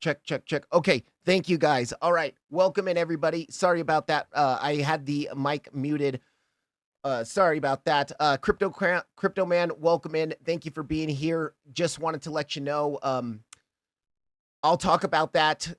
Check. Okay, thank you guys. All right, welcome in everybody. Sorry about that. I had the mic muted. Sorry about that. Crypto man, welcome in. Thank you for being here. Just wanted to let you know. I'll talk about that.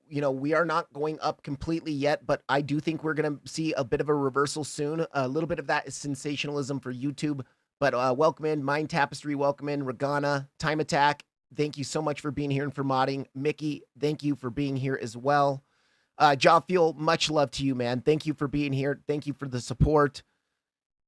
We are not going up completely yet, but I do think we're going to see a bit of a reversal soon. A little bit of that is sensationalism for YouTube. But welcome in, Mind Tapestry, welcome in, Regana, Time Attack. Thank you so much for being here and for modding. Mickey, thank you for being here as well. Jaw Fuel, much love to you, man. Thank you for being here. Thank you for the support.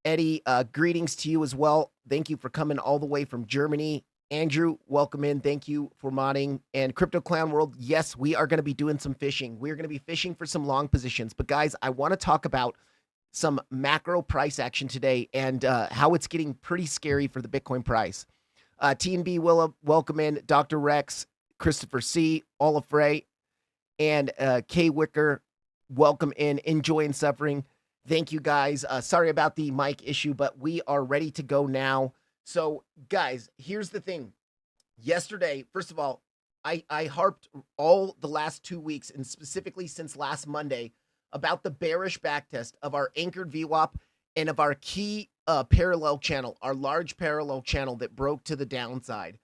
Eddie, greetings to you as well. Thank you for coming all the way from Germany. Andrew, welcome in. Thank you for modding. And Crypto Clown World, yes, we are going to be doing some fishing. We're going to be fishing for some long positions. But guys, I want to talk about some macro price action today and how it's getting pretty scary for the Bitcoin price. T&B Willa, welcome in. Dr. Rex, Christopher C, Ola Frey, and K Wicker, welcome in. Enjoy and suffering. Thank you guys. Sorry about the mic issue, but we are ready to go now. So guys, here's the thing. Yesterday, first of all, I harped all the last 2 weeks and specifically since last Monday about the bearish backtest of our anchored VWAP and of our key parallel channel, our large parallel channel that broke to the downside.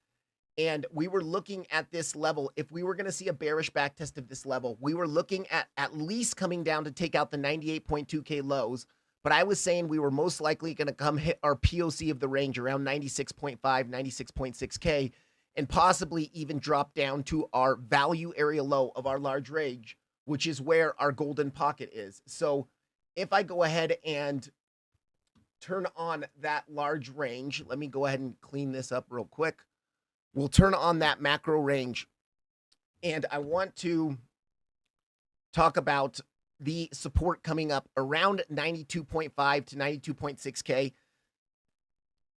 And we were looking at this level. If we were going to see a bearish backtest of this level, we were looking at least coming down to take out the 98.2K lows. But I was saying we were most likely going to come hit our POC of the range around 96.5, 96.6K, and possibly even drop down to our value area low of our large range, which is where our golden pocket is. So if I go ahead and turn on that large range, let me go ahead and clean this up real quick. We'll turn on that macro range. And I want to talk about the support coming up around 92.5 to 92.6K.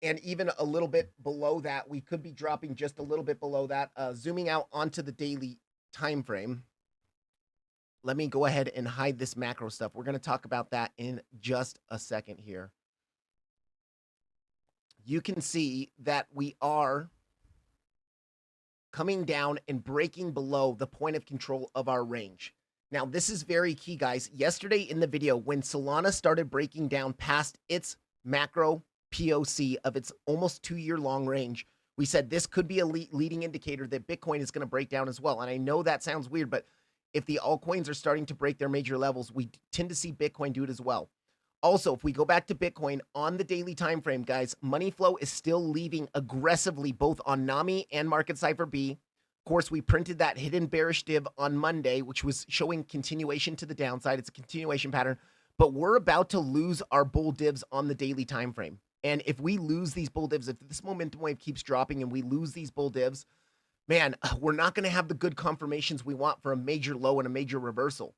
And even a little bit below that, we could be dropping just a little bit below that. Zooming out onto the daily time frame. Let me go ahead and hide this macro stuff. We're going to talk about that in just a second here. You can see that we are coming down and breaking below the point of control of our range. Now, this is very key, guys. Yesterday in the video, when Solana started breaking down past its macro POC of its almost 2-year-long range, we said this could be a leading indicator that Bitcoin is going to break down as well. And I know that sounds weird, but if the altcoins are starting to break their major levels, we tend to see Bitcoin do it as well. Also, if we go back to Bitcoin on the daily time frame, guys, money flow is still leaving aggressively both on NAMI and Market Cipher B. Of course, we printed that hidden bearish div on Monday, which was showing continuation to the downside. It's a continuation pattern, but we're about to lose our bull divs on the daily time frame. And if we lose these bull divs, if this momentum wave keeps dropping and we lose these bull divs, man, we're not going to have the good confirmations we want for a major low and a major reversal.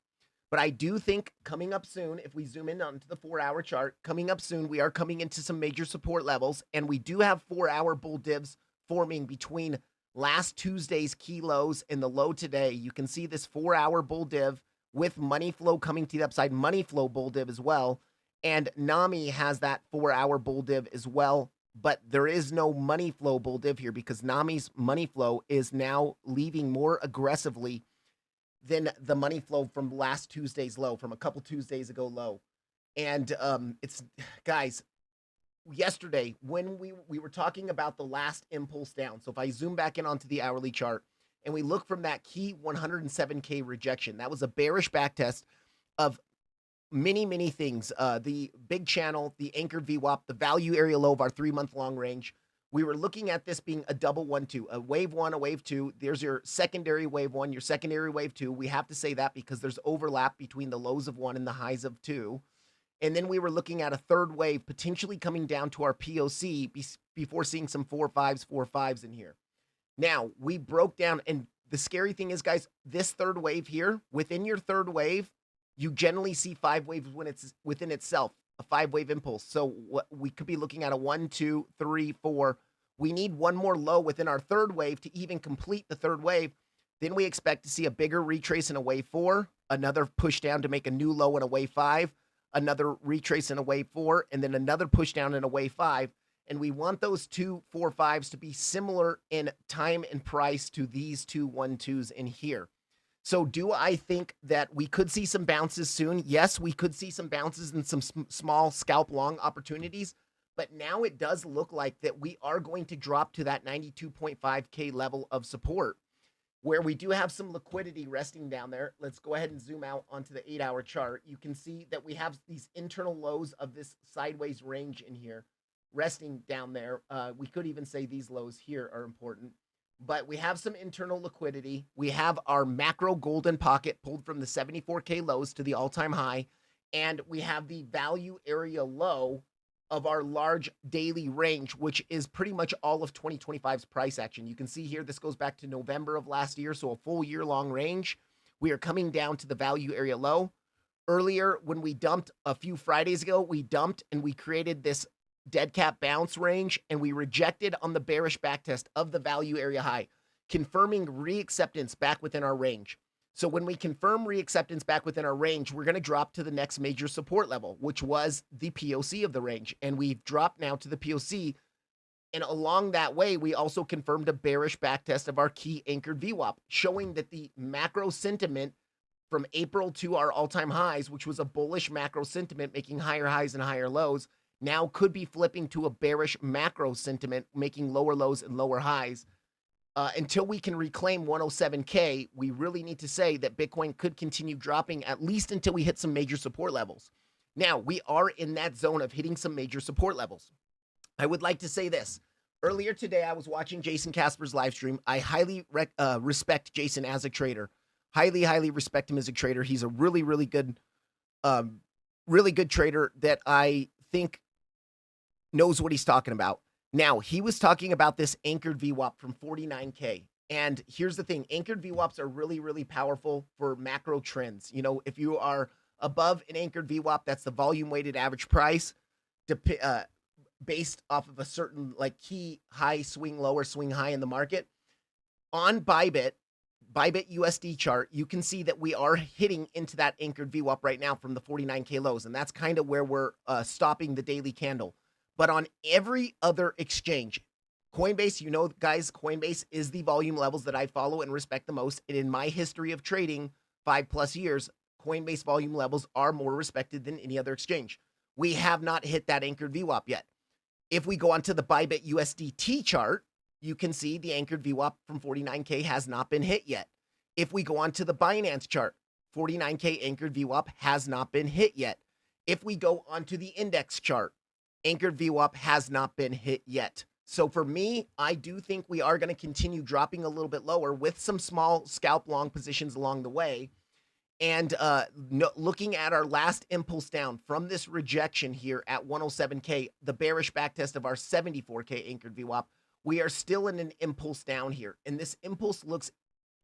But I do think coming up soon, if we zoom in onto the 4-hour chart, coming up soon, we are coming into some major support levels. And we do have 4-hour bull divs forming between last Tuesday's key lows and the low today. You can see this 4-hour bull div with money flow coming to the upside, money flow bull div as well. And NAMI has that 4-hour bull div as well. But there is no money flow bull div here because NAMI's money flow is now leaving more aggressively than the money flow from last Tuesday's low, from a couple Tuesdays ago low. And it's, guys, yesterday when we were talking about the last impulse down. So if I zoom back in onto the hourly chart and we look from that key 107K rejection, that was a bearish backtest of many things. The big channel, the anchored VWAP, the value area low of our 3-month long range. We were looking at this being a double 1-2, a wave 1, a wave 2. There's your secondary wave 1, your secondary wave 2. We have to say that because there's overlap between the lows of 1 and the highs of 2. And then we were looking at a third wave potentially coming down to our POC before seeing some 4-5s in here. Now, we broke down, and the scary thing is, guys, this third wave here, within your third wave, you generally see 5 waves when it's within itself. A 5-wave impulse. So what we could be looking at a 1, 2, 3, 4. We need one more low within our third wave to even complete the third wave. Then we expect to see a bigger retrace in a wave 4, another push down to make a new low in a wave 5, another retrace in a wave 4, and then another push down in a wave 5. And we want those 245s to be similar in time and price to these 212s in here. So do I think that we could see some bounces soon? Yes, we could see some bounces and some small scalp long opportunities. But now it does look like that we are going to drop to that 92.5K level of support, where we do have some liquidity resting down there. Let's go ahead and zoom out onto the 8-hour chart. You can see that we have these internal lows of this sideways range in here resting down there. We could even say these lows here are important, but we have some internal liquidity. We have our macro golden pocket pulled from the 74K lows to the all-time high, and we have the value area low of our large daily range, which is pretty much all of 2025's price action. You can see here, this goes back to November of last year, so a full year-long range. We are coming down to the value area low. Earlier, when we dumped a few Fridays ago, we dumped and we created this dead cat bounce range, and we rejected on the bearish backtest of the value area high, confirming reacceptance back within our range. So when we confirm reacceptance back within our range, we're going to drop to the next major support level, which was the POC of the range. And we've dropped now to the POC. And along that way, we also confirmed a bearish backtest of our key anchored VWAP, showing that the macro sentiment from April to our all-time highs, which was a bullish macro sentiment, making higher highs and higher lows, now could be flipping to a bearish macro sentiment, making lower lows and lower highs. Until we can reclaim 107K, we really need to say that Bitcoin could continue dropping at least until we hit some major support levels. Now, we are in that zone of hitting some major support levels. I would like to say this. Earlier today, I was watching Jason Casper's live stream. I highly respect Jason as a trader. Highly respect him as a trader. He's a really good trader that I think knows what he's talking about. Now, he was talking about this anchored VWAP from 49K. And here's the thing. Anchored VWAPs are really powerful for macro trends. You know, if you are above an anchored VWAP, that's the volume weighted average price based off of a certain like key high, swing lower, swing high in the market. On Bybit USD chart, you can see that we are hitting into that anchored VWAP right now from the 49K lows. And that's kind of where we're stopping the daily candle. But on every other exchange, Coinbase, you know, guys, Coinbase is the volume levels that I follow and respect the most. And in my history of trading 5+ years, Coinbase volume levels are more respected than any other exchange. We have not hit that anchored VWAP yet. If we go onto the Bybit USDT chart, you can see the anchored VWAP from 49K has not been hit yet. If we go onto the Binance chart, 49K anchored VWAP has not been hit yet. If we go onto the index chart, anchored VWAP has not been hit yet. So for me, I do think we are going to continue dropping a little bit lower with some small scalp long positions along the way. And looking at our last impulse down from this rejection here at 107K, the bearish backtest of our 74K anchored VWAP, we are still in an impulse down here. And this impulse looks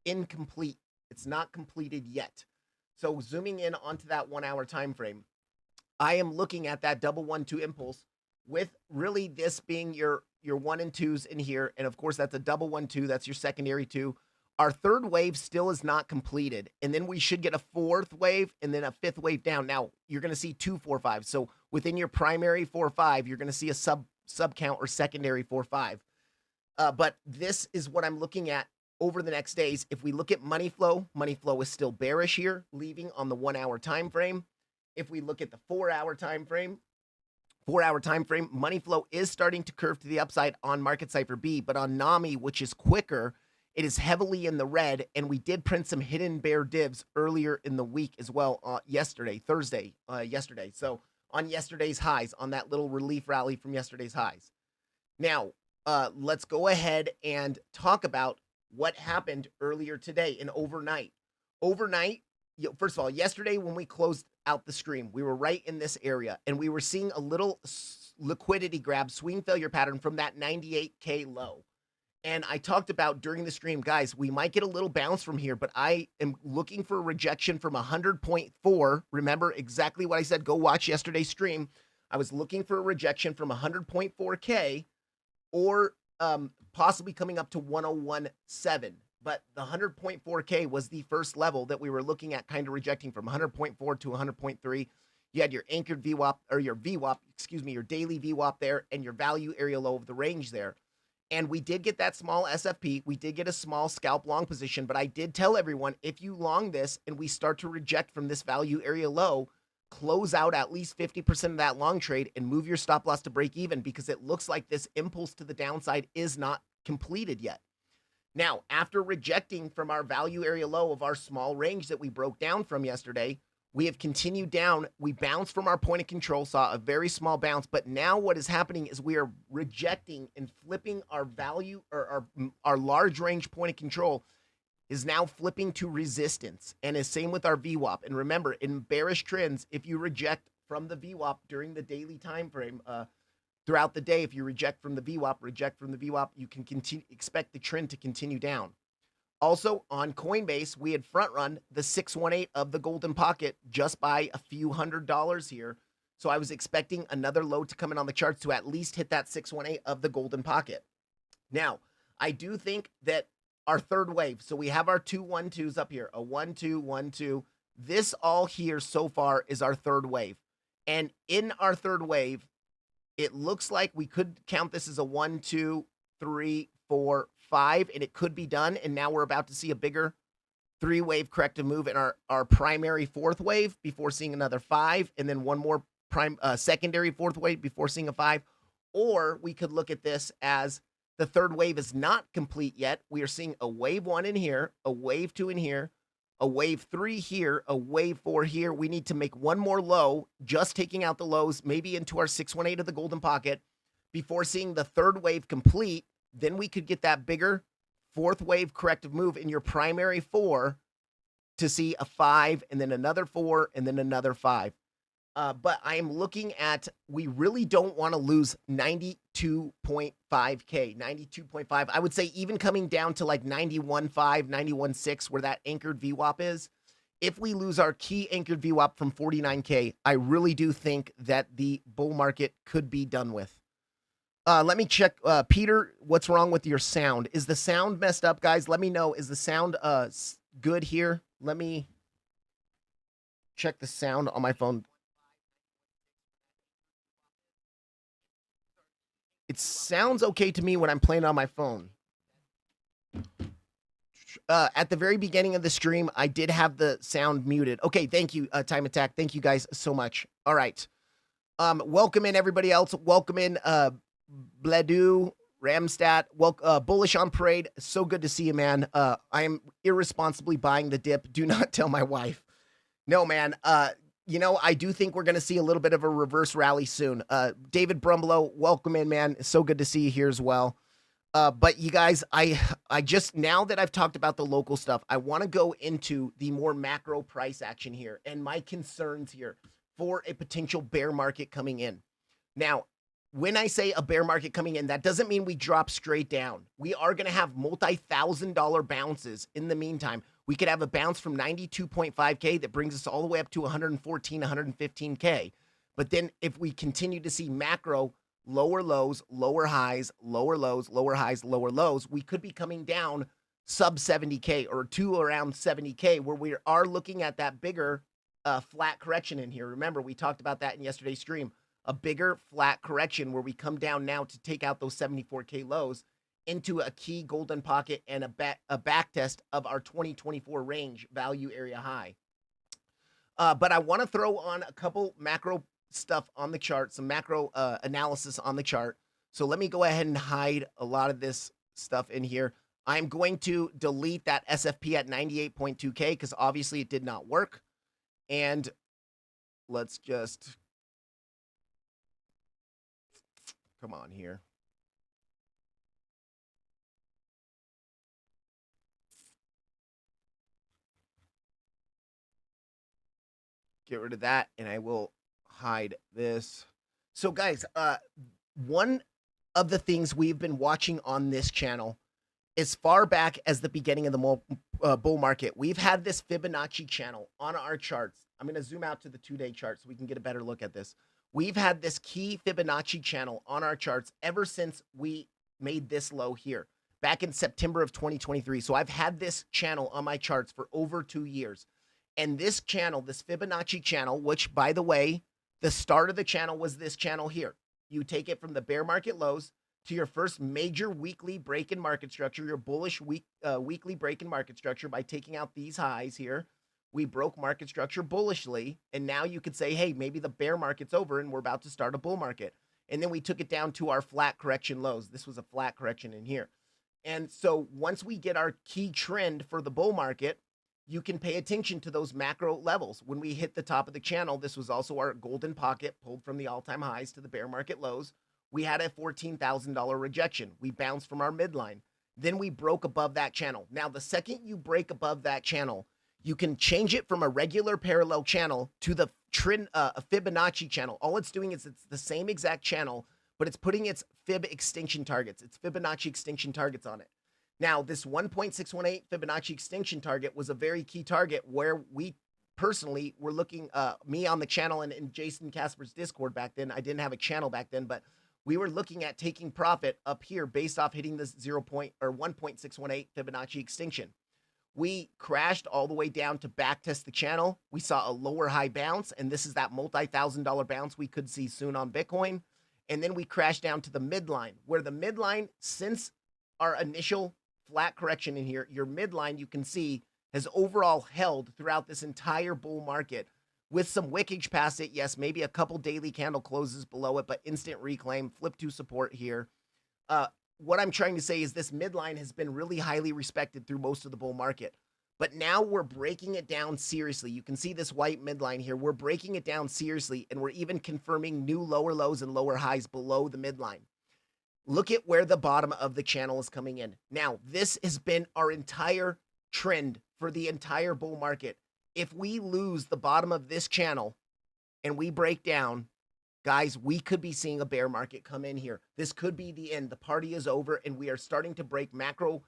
incomplete. It's not completed yet. So zooming in onto that 1-hour time frame, I am looking at that double 1-2 impulse with really this being your 1 and 2s in here. And of course, that's a double 1-2. That's your secondary 2. Our third wave still is not completed. And then we should get a fourth wave and then a fifth wave down. Now, you're going to see 2 4-5. So within your primary 4-5, you're going to see a sub count or secondary 4-5. But this is what I'm looking at over the next days. If we look at money flow is still bearish here, leaving on the 1-hour time frame. If we look at the 4-hour time frame, money flow is starting to curve to the upside on Market Cipher B, but on NAMI, which is quicker, it is heavily in the red, and we did print some hidden bear divs earlier in the week as well, Thursday, yesterday. So on yesterday's highs, on that little relief rally from yesterday's highs. Now, let's go ahead and talk about what happened earlier today and overnight. Overnight, first of all, yesterday when we closed out the stream, we were right in this area, and we were seeing a little liquidity grab swing failure pattern from that 98K low. And I talked about during the stream, guys, we might get a little bounce from here, but I am looking for a rejection from 100.4. Remember exactly what I said. Go watch yesterday's stream. I was looking for a rejection from 100.4K or possibly coming up to 101.7. But the 100.4K was the first level that we were looking at kind of rejecting from 100.4 to 100.3. You had your anchored VWAP or your VWAP, excuse me, your daily VWAP there and your value area low of the range there. And we did get that small SFP. We did get a small scalp long position, but I did tell everyone, if you long this and we start to reject from this value area low, close out at least 50% of that long trade and move your stop loss to break even, because it looks like this impulse to the downside is not completed yet. Now, after rejecting from our value area low of our small range that we broke down from yesterday, we have continued down. We bounced from our point of control, saw a very small bounce, but now what is happening is we are rejecting and flipping our value, or our large range point of control is now flipping to resistance, and is same with our VWAP. And remember, in bearish trends, if you reject from the VWAP during the daily time frame, throughout the day, if you reject from the VWAP, you can expect the trend to continue down. Also, on Coinbase, we had front run the 618 of the golden pocket just by a few $100s here. So I was expecting another low to come in on the charts to at least hit that 618 of the golden pocket. Now, I do think that our third wave, so we have our 2 1-2s up here, a 1-2, 1-2. This all here so far is our third wave. And in our third wave, it looks like we could count this as a 1, 2, 3, 4, 5, and it could be done. And now we're about to see a bigger 3-wave corrective move in our primary fourth wave before seeing another 5, and then one more secondary fourth wave before seeing a 5. Or we could look at this as the third wave is not complete yet. We are seeing a wave 1 in here, a wave 2 in here, a wave 3 here, a wave 4 here. We need to make one more low, just taking out the lows, maybe into our 618 of the golden pocket before seeing the third wave complete. Then we could get that bigger fourth wave corrective move in your primary 4 to see a 5, and then another 4, and then another 5. But I am looking at, we really don't want to lose 92.5K, 92.5. I would say even coming down to like 91.5, 91.6, where that anchored VWAP is. If we lose our key anchored VWAP from 49K, I really do think that the bull market could be done with. Let me check. Peter, what's wrong with your sound? Is the sound messed up, guys? Let me know. Is the sound good here? Let me check the sound on my phone. It sounds okay to me when I'm playing on my phone. At the very beginning of the stream, I did have the sound muted. Okay, thank you, Time Attack. Thank you guys so much. All right. Welcome in everybody else. Welcome in Bledu, Ramstat, Bullish on Parade. So good to see you, man. I am irresponsibly buying the dip. Do not tell my wife. No, man. You know, I do think we're going to see a little bit of a reverse rally soon. David Brumlow, welcome in, man. It's so good to see you here as well. But you guys, I just, now that I've talked about the local stuff, I want to go into the more macro price action here and my concerns here for a potential bear market coming in. Now, when I say a bear market coming in, that doesn't mean we drop straight down. We are going to have multi-$1,000 bounces in the meantime. We could have a bounce from 92.5K that brings us all the way up to 114, 115K. But then if we continue to see macro lower lows, lower highs, lower lows, lower highs, lower lows, we could be coming down sub 70K or to around 70K, where we are looking at that bigger flat correction in here. Remember, we talked about that in yesterday's stream. A bigger flat correction where we come down now to take out those 74K lows into a key golden pocket and a back test of our 2024 range value area high. But I want to throw on a couple macro stuff on the chart, some macro analysis on the chart. So let me go ahead and hide a lot of this stuff in here. I'm going to delete that SFP at 98.2K because obviously it did not work. And let's just come on here. Get rid of that, and I will hide this. So guys, one of the things we've been watching on this channel, as far back as the beginning of the bull market, we've had this Fibonacci channel on our charts. I'm going to zoom out to the 2-day chart so we can get a better look at this. We've had this key Fibonacci channel on our charts ever since we made this low here back in September of 2023. So I've had this channel on my charts for over 2 years. And this channel, this Fibonacci channel, which by the way, the start of the channel was this channel here. You take it from the bear market lows to your first major weekly break in market structure, your bullish weekly break in market structure by taking out these highs here. We broke market structure bullishly, and now you could say, hey, maybe the bear market's over and we're about to start a bull market. And then we took it down to our flat correction lows. This was a flat correction in here. And so once we get our key trend for the bull market, you can pay attention to those macro levels. When we hit the top of the channel, this was also our golden pocket pulled from the all-time highs to the bear market lows. We had a $14,000 rejection. We bounced from our midline. Then we broke above that channel. Now, the second you break above that channel, you can change it from a regular parallel channel to the Fibonacci channel. All it's doing is it's the same exact channel, but it's putting its Fib extinction targets, its Fibonacci extinction targets on it. Now, this 1.618 Fibonacci extinction target was a very key target where we personally were looking, me on the channel and in Jason Casper's Discord back then. I didn't have a channel back then, but we were looking at taking profit up here based off hitting this 1.618 Fibonacci extinction. We crashed all the way down to back test the channel. We saw a lower high bounce, and this is that multi-$1,000 bounce we could see soon on Bitcoin. And then we crashed down to the midline, where the midline, since our initial flat correction in here, your midline, you can see, has overall held throughout this entire bull market with some wickage past it. Yes, maybe a couple daily candle closes below it, but instant reclaim, flip to support here. What I'm trying to say is this midline has been really highly respected through most of the bull market, but now we're breaking it down seriously. You can see this white midline here. We're breaking it down seriously, and we're even confirming new lower lows and lower highs below the midline. Look at where the bottom of the channel is coming in. Now, this has been our entire trend for the entire bull market. If we lose the bottom of this channel and we break down, guys, we could be seeing a bear market come in here. This could be the end. The party is over, and we are starting to break macro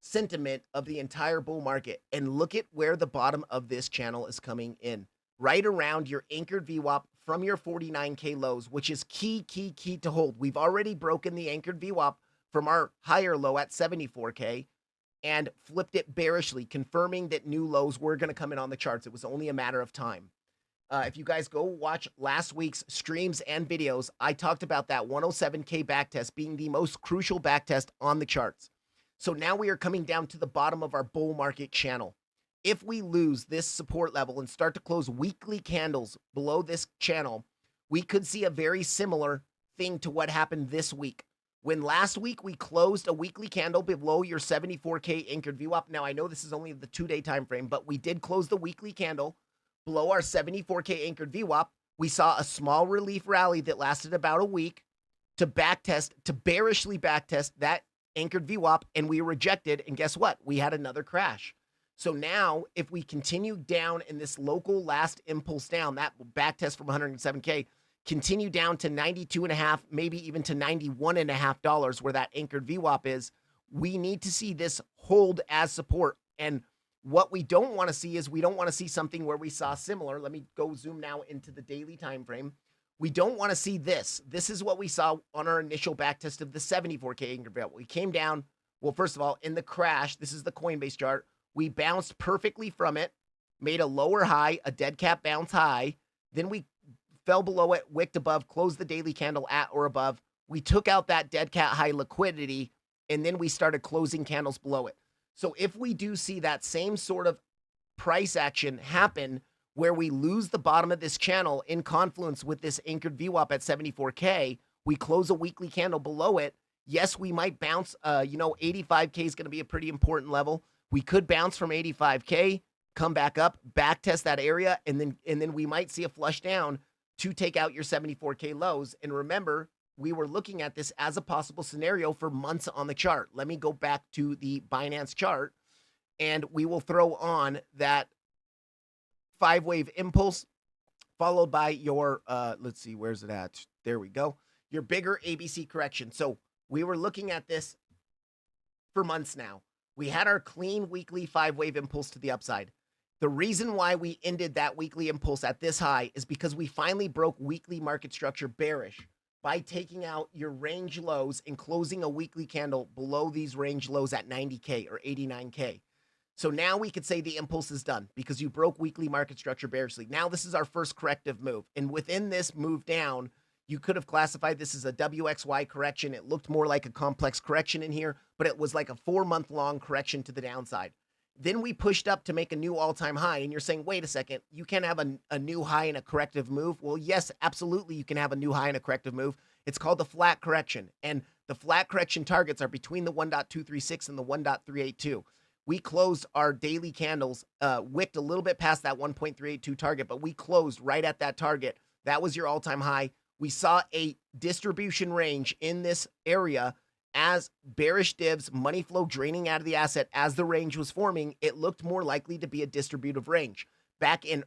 sentiment of the entire bull market. And look at where the bottom of this channel is coming in. Right around your anchored VWAP from your 49K lows, which is key to hold. We've already broken the anchored VWAP from our higher low at 74K and flipped it bearishly, confirming that new lows were going to come in on the charts. It was only a matter of time. If you guys go watch last week's streams and videos, I talked about that 107K backtest being the most crucial backtest on the charts. So now we are coming down to the bottom of our bull market channel. If we lose this support level and start to close weekly candles below this channel, we could see a very similar thing to what happened this week. When last week we closed a weekly candle below your 74K anchored VWAP. Now, I know this is only the 2-day time frame, but we did close the weekly candle below our 74K anchored VWAP. We saw a small relief rally that lasted about a week to backtest, to bearishly backtest that anchored VWAP, and we rejected, and guess what? We had another crash. So now, if we continue down in this local last impulse down, that backtest from 107K, continue down to 92.5, maybe even to $91.5 where that anchored VWAP is, we need to see this hold as support. And what we don't want to see is we don't want to see something where we saw similar. Let me go zoom now into the daily time frame. We don't want to see this. This is what we saw on our initial backtest of the 74K anchored VWAP. We came down, well, first of all, in the crash, this is the Coinbase chart. We bounced perfectly from it, made a lower high, a dead cat bounce high. Then we fell below it, wicked above, closed the daily candle at or above. We took out that dead cat high liquidity, and then we started closing candles below it. So if we do see that same sort of price action happen where we lose the bottom of this channel in confluence with this anchored VWAP at 74K, we close a weekly candle below it. Yes, we might bounce, 85K is going to be a pretty important level. We could bounce from 85K, come back up, back test that area, and then we might see a flush down to take out your 74K lows. And remember, we were looking at this as a possible scenario for months on the chart. Let me go back to the Binance chart, and we will throw on that 5-wave impulse followed by your, let's see, where's it at? There we go. Your bigger ABC correction. So we were looking at this for months now. We had our clean weekly 5-wave impulse to the upside. The reason why we ended that weekly impulse at this high is because we finally broke weekly market structure bearish by taking out your range lows and closing a weekly candle below these range lows at 90K or 89K. So now we could say the impulse is done because you broke weekly market structure bearishly. Now this is our first corrective move. And within this move down, you could have classified this as a WXY correction. It looked more like a complex correction in here, but it was like a 4-month long correction to the downside. Then we pushed up to make a new all-time high, and you're saying, wait a second, you can't have a new high in a corrective move? Well, yes, absolutely, you can have a new high in a corrective move. It's called the flat correction, and the flat correction targets are between the 1.236 and the 1.382. We closed our daily candles, wicked a little bit past that 1.382 target, but we closed right at that target. That was your all-time high. We saw a distribution range in this area as bearish divs, money flow draining out of the asset. As the range was forming, it looked more likely to be a distributive range. Back in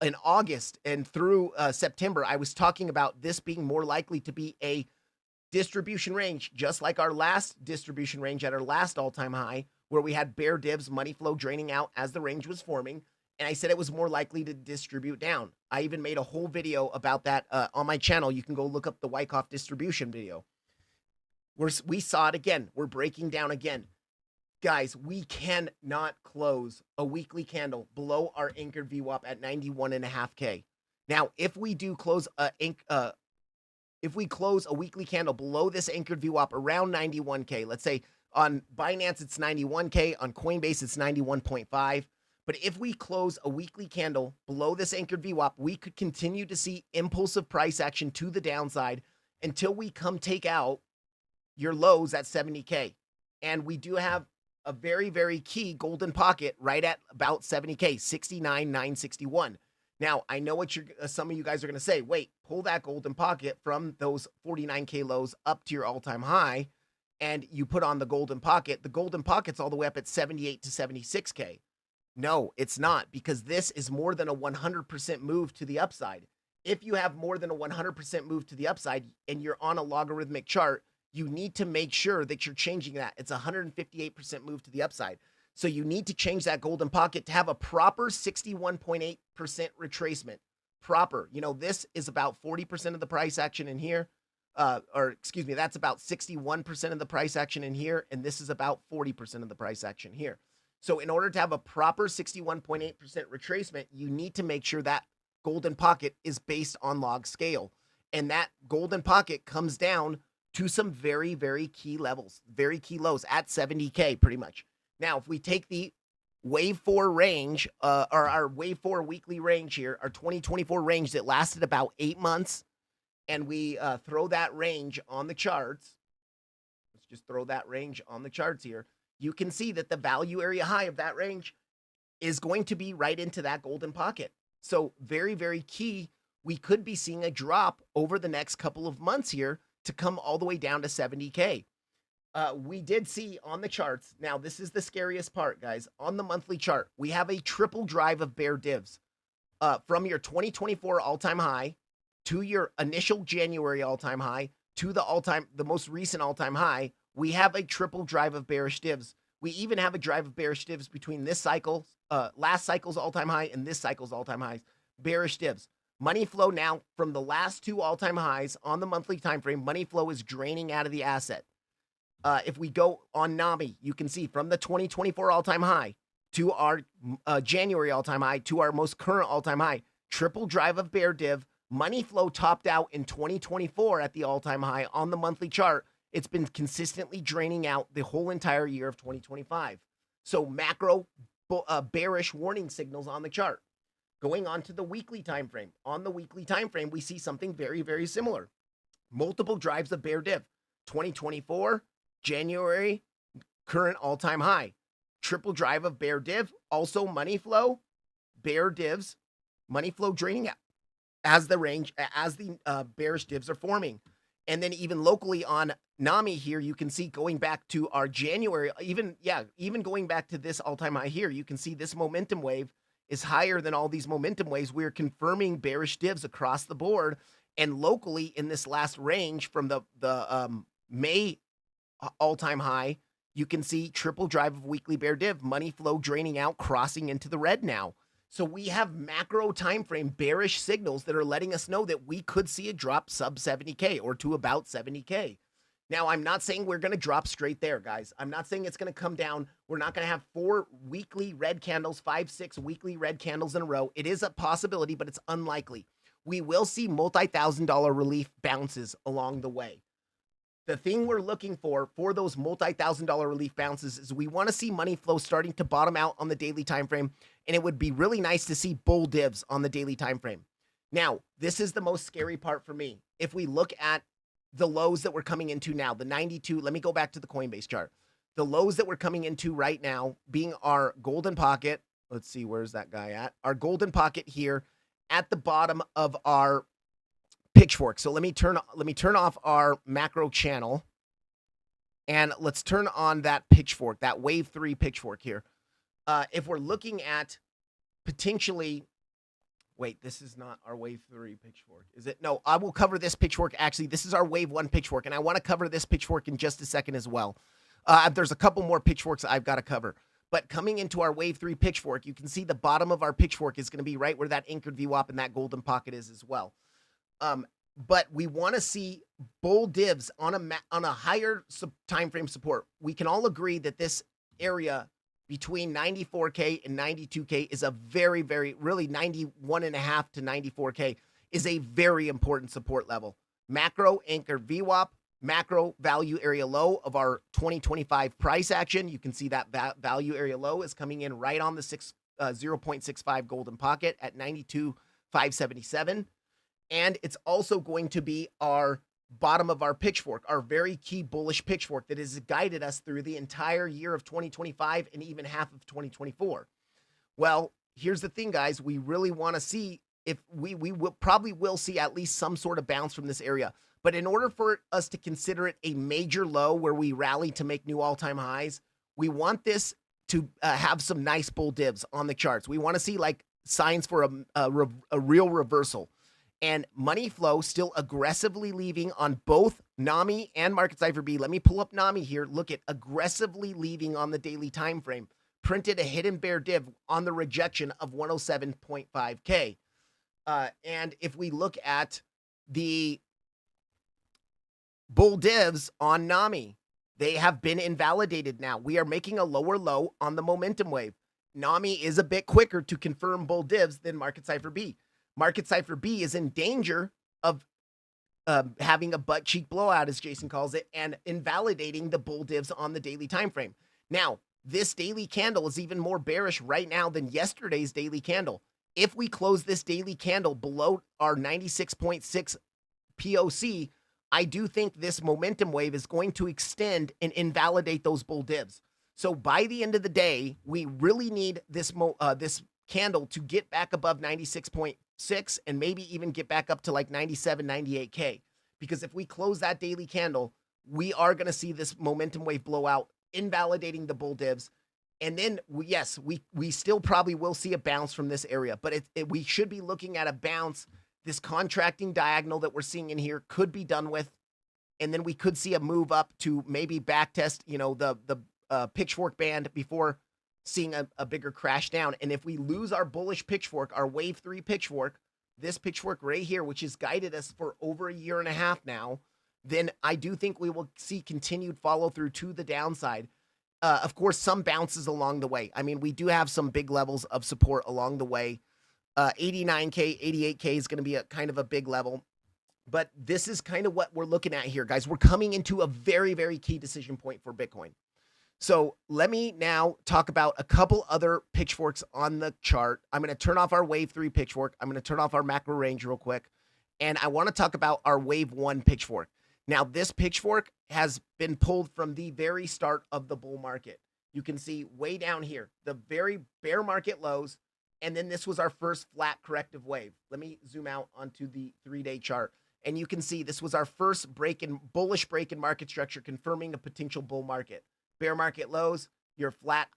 in August and through September, I was talking about this being more likely to be a distribution range, just like our last distribution range at our last all-time high, where we had bear divs, money flow draining out as the range was forming. And I said it was more likely to distribute down. I even made a whole video about that on my channel. You can go look up the Wyckoff distribution video. We saw it again. We're breaking down again. Guys, we cannot close a weekly candle below our anchored VWAP at 91.5K. Now, if we do close if we close a weekly candle below this anchored VWAP around 91K, let's say on Binance it's 91K, on Coinbase it's 91.5. But if we close a weekly candle below this anchored VWAP, we could continue to see impulsive price action to the downside until we come take out your lows at 70K. And we do have a very, very key golden pocket right at about 70K, 69,961. Now, I know what some of you guys are going to say. Wait, pull that golden pocket from those 49K lows up to your all-time high, and you put on the golden pocket. The golden pocket's all the way up at 78 to 76K. No, it's not, because this is more than a 100% move to the upside. If you have more than a 100% move to the upside and you're on a logarithmic chart, you need to make sure that you're changing that. It's a 158% move to the upside. So you need to change that golden pocket to have a proper 61.8% retracement. Proper. You know, this is about 40% of the price action in here. Or excuse me, that's about 61% of the price action in here. And this is about 40% of the price action here. So in order to have a proper 61.8% retracement, you need to make sure that golden pocket is based on log scale. And that golden pocket comes down to some very, very key levels, very key lows at 70K pretty much. Now, if we take the wave 4 range, or our wave 4 weekly range here, our 2024 range that lasted about 8 months, and we throw that range on the charts, let's just throw that range on the charts here, you can see that the value area high of that range is going to be right into that golden pocket. So very, very key. We could be seeing a drop over the next couple of months here to come all the way down to 70K. We did see on the charts, now this is the scariest part, guys. On the monthly chart, we have a triple drive of bear divs. From your 2024 all-time high to your initial January all-time high to the most recent all-time high, we have a triple drive of bearish divs. We even have a drive of bearish divs between this cycle, last cycle's all-time high and this cycle's all-time highs. Bearish divs. Money flow now from the last two all-time highs on the monthly time frame, money flow is draining out of the asset. If we go on NAMI, you can see from the 2024 all-time high to our January all-time high to our most current all-time high, triple drive of bear div. Money flow topped out in 2024 at the all-time high on the monthly chart. It's been consistently draining out the whole entire year of 2025. So macro bearish warning signals on the chart. Going on to the weekly time frame. On the weekly time frame, we see something very, very similar. Multiple drives of bear div. 2024, January, current all-time high. Triple drive of bear div. Also money flow, bear divs, money flow draining out as the range, as the bearish divs are forming. And then even locally on NAMI here, you can see going back to our January, even going back to this all-time high here, you can see this momentum wave is higher than all these momentum waves. We're confirming bearish divs across the board. And locally in this last range from the May all-time high, you can see triple drive of weekly bear div, money flow draining out, crossing into the red now. So we have macro time frame bearish signals that are letting us know that we could see a drop sub 70K or to about 70K. Now, I'm not saying we're going to drop straight there, guys. I'm not saying it's going to come down. We're not going to have 4 weekly red candles, 5, 6 weekly red candles in a row. It is a possibility, but it's unlikely. We will see multi-$1,000 relief bounces along the way. The thing we're looking for those multi-$1,000 relief bounces is we want to see money flow starting to bottom out on the daily time frame, and it would be really nice to see bull divs on the daily time frame. Now, this is the most scary part for me. If we look at the lows that we're coming into now, the 92, let me go back to the Coinbase chart. The lows that we're coming into right now being our golden pocket. Let's see, where's that guy at? Our golden pocket here at the bottom of our pitchfork. So let me turn off our macro channel and let's turn on that pitchfork, that wave 3 pitchfork here. If we're looking at potentially, wait, this is not our wave 3 pitchfork, is it? No, I will cover this pitchfork. Actually, this is our wave 1 pitchfork, and I want to cover this pitchfork in just a second as well. There's a couple more pitchforks I've got to cover. But coming into our wave 3 pitchfork, you can see the bottom of our pitchfork is going to be right where that anchored VWAP and that golden pocket is as well. But we want to see bull divs on a higher time frame support. We can all agree that this area between 94K and 92K is a very, very, really 91.5 to 94K is a very important support level. Macro anchored VWAP, macro value area low of our 2025 price action. You can see that value area low is coming in right on the 0.65 golden pocket at 92,577. And it's also going to be our bottom of our pitchfork, our very key bullish pitchfork that has guided us through the entire year of 2025 and even half of 2024. Well, here's the thing, guys. We really want to see if we probably will see at least some sort of bounce from this area. But in order for us to consider it a major low where we rally to make new all-time highs, we want this to have some nice bull divs on the charts. We want to see like signs for a real reversal. And money flow still aggressively leaving on both NAMI and Market Cipher B. Let me pull up NAMI here. Look at aggressively leaving on the daily time frame. Printed a hidden bear div on the rejection of 107.5K. And if we look at the bull divs on NAMI, they have been invalidated now. We are making a lower low on the momentum wave. NAMI is a bit quicker to confirm bull divs than Market Cipher B. Market Cipher B is in danger of having a butt cheek blowout, as Jason calls it, and invalidating the bull divs on the daily time frame. Now, this daily candle is even more bearish right now than yesterday's daily candle. If we close this daily candle below our 96.6 POC, I do think this momentum wave is going to extend and invalidate those bull divs. So by the end of the day, we really need this candle to get back above 96.6 and maybe even get back up to like 97, 98K. Because if we close that daily candle, we are going to see this momentum wave blow out, invalidating the bull divs. And then, yes, we still probably will see a bounce from this area, but we should be looking at a bounce. This contracting diagonal that we're seeing in here could be done with, and then we could see a move up to maybe back test, the pitchfork band before seeing a bigger crash down. And if we lose our bullish pitchfork, our wave 3 pitchfork, this pitchfork right here, which has guided us for over a year and a half now, then I do think we will see continued follow through to the downside. Of course, some bounces along the way. I mean, we do have some big levels of support along the way. 89K, 88K is going to be a kind of a big level. But this is kind of what we're looking at here, guys. We're coming into a very, very key decision point for Bitcoin. So let me now talk about a couple other pitchforks on the chart. I'm going to turn off our wave 3 pitchfork. I'm going to turn off our macro range real quick. And I want to talk about our wave 1 pitchfork. Now, this pitchfork has been pulled from the very start of the bull market. You can see way down here, the very bear market lows. And then this was our first flat corrective wave. Let me zoom out onto the 3-day chart. And you can see this was our first bullish break in market structure, confirming a potential bull market. Bear market lows, your flat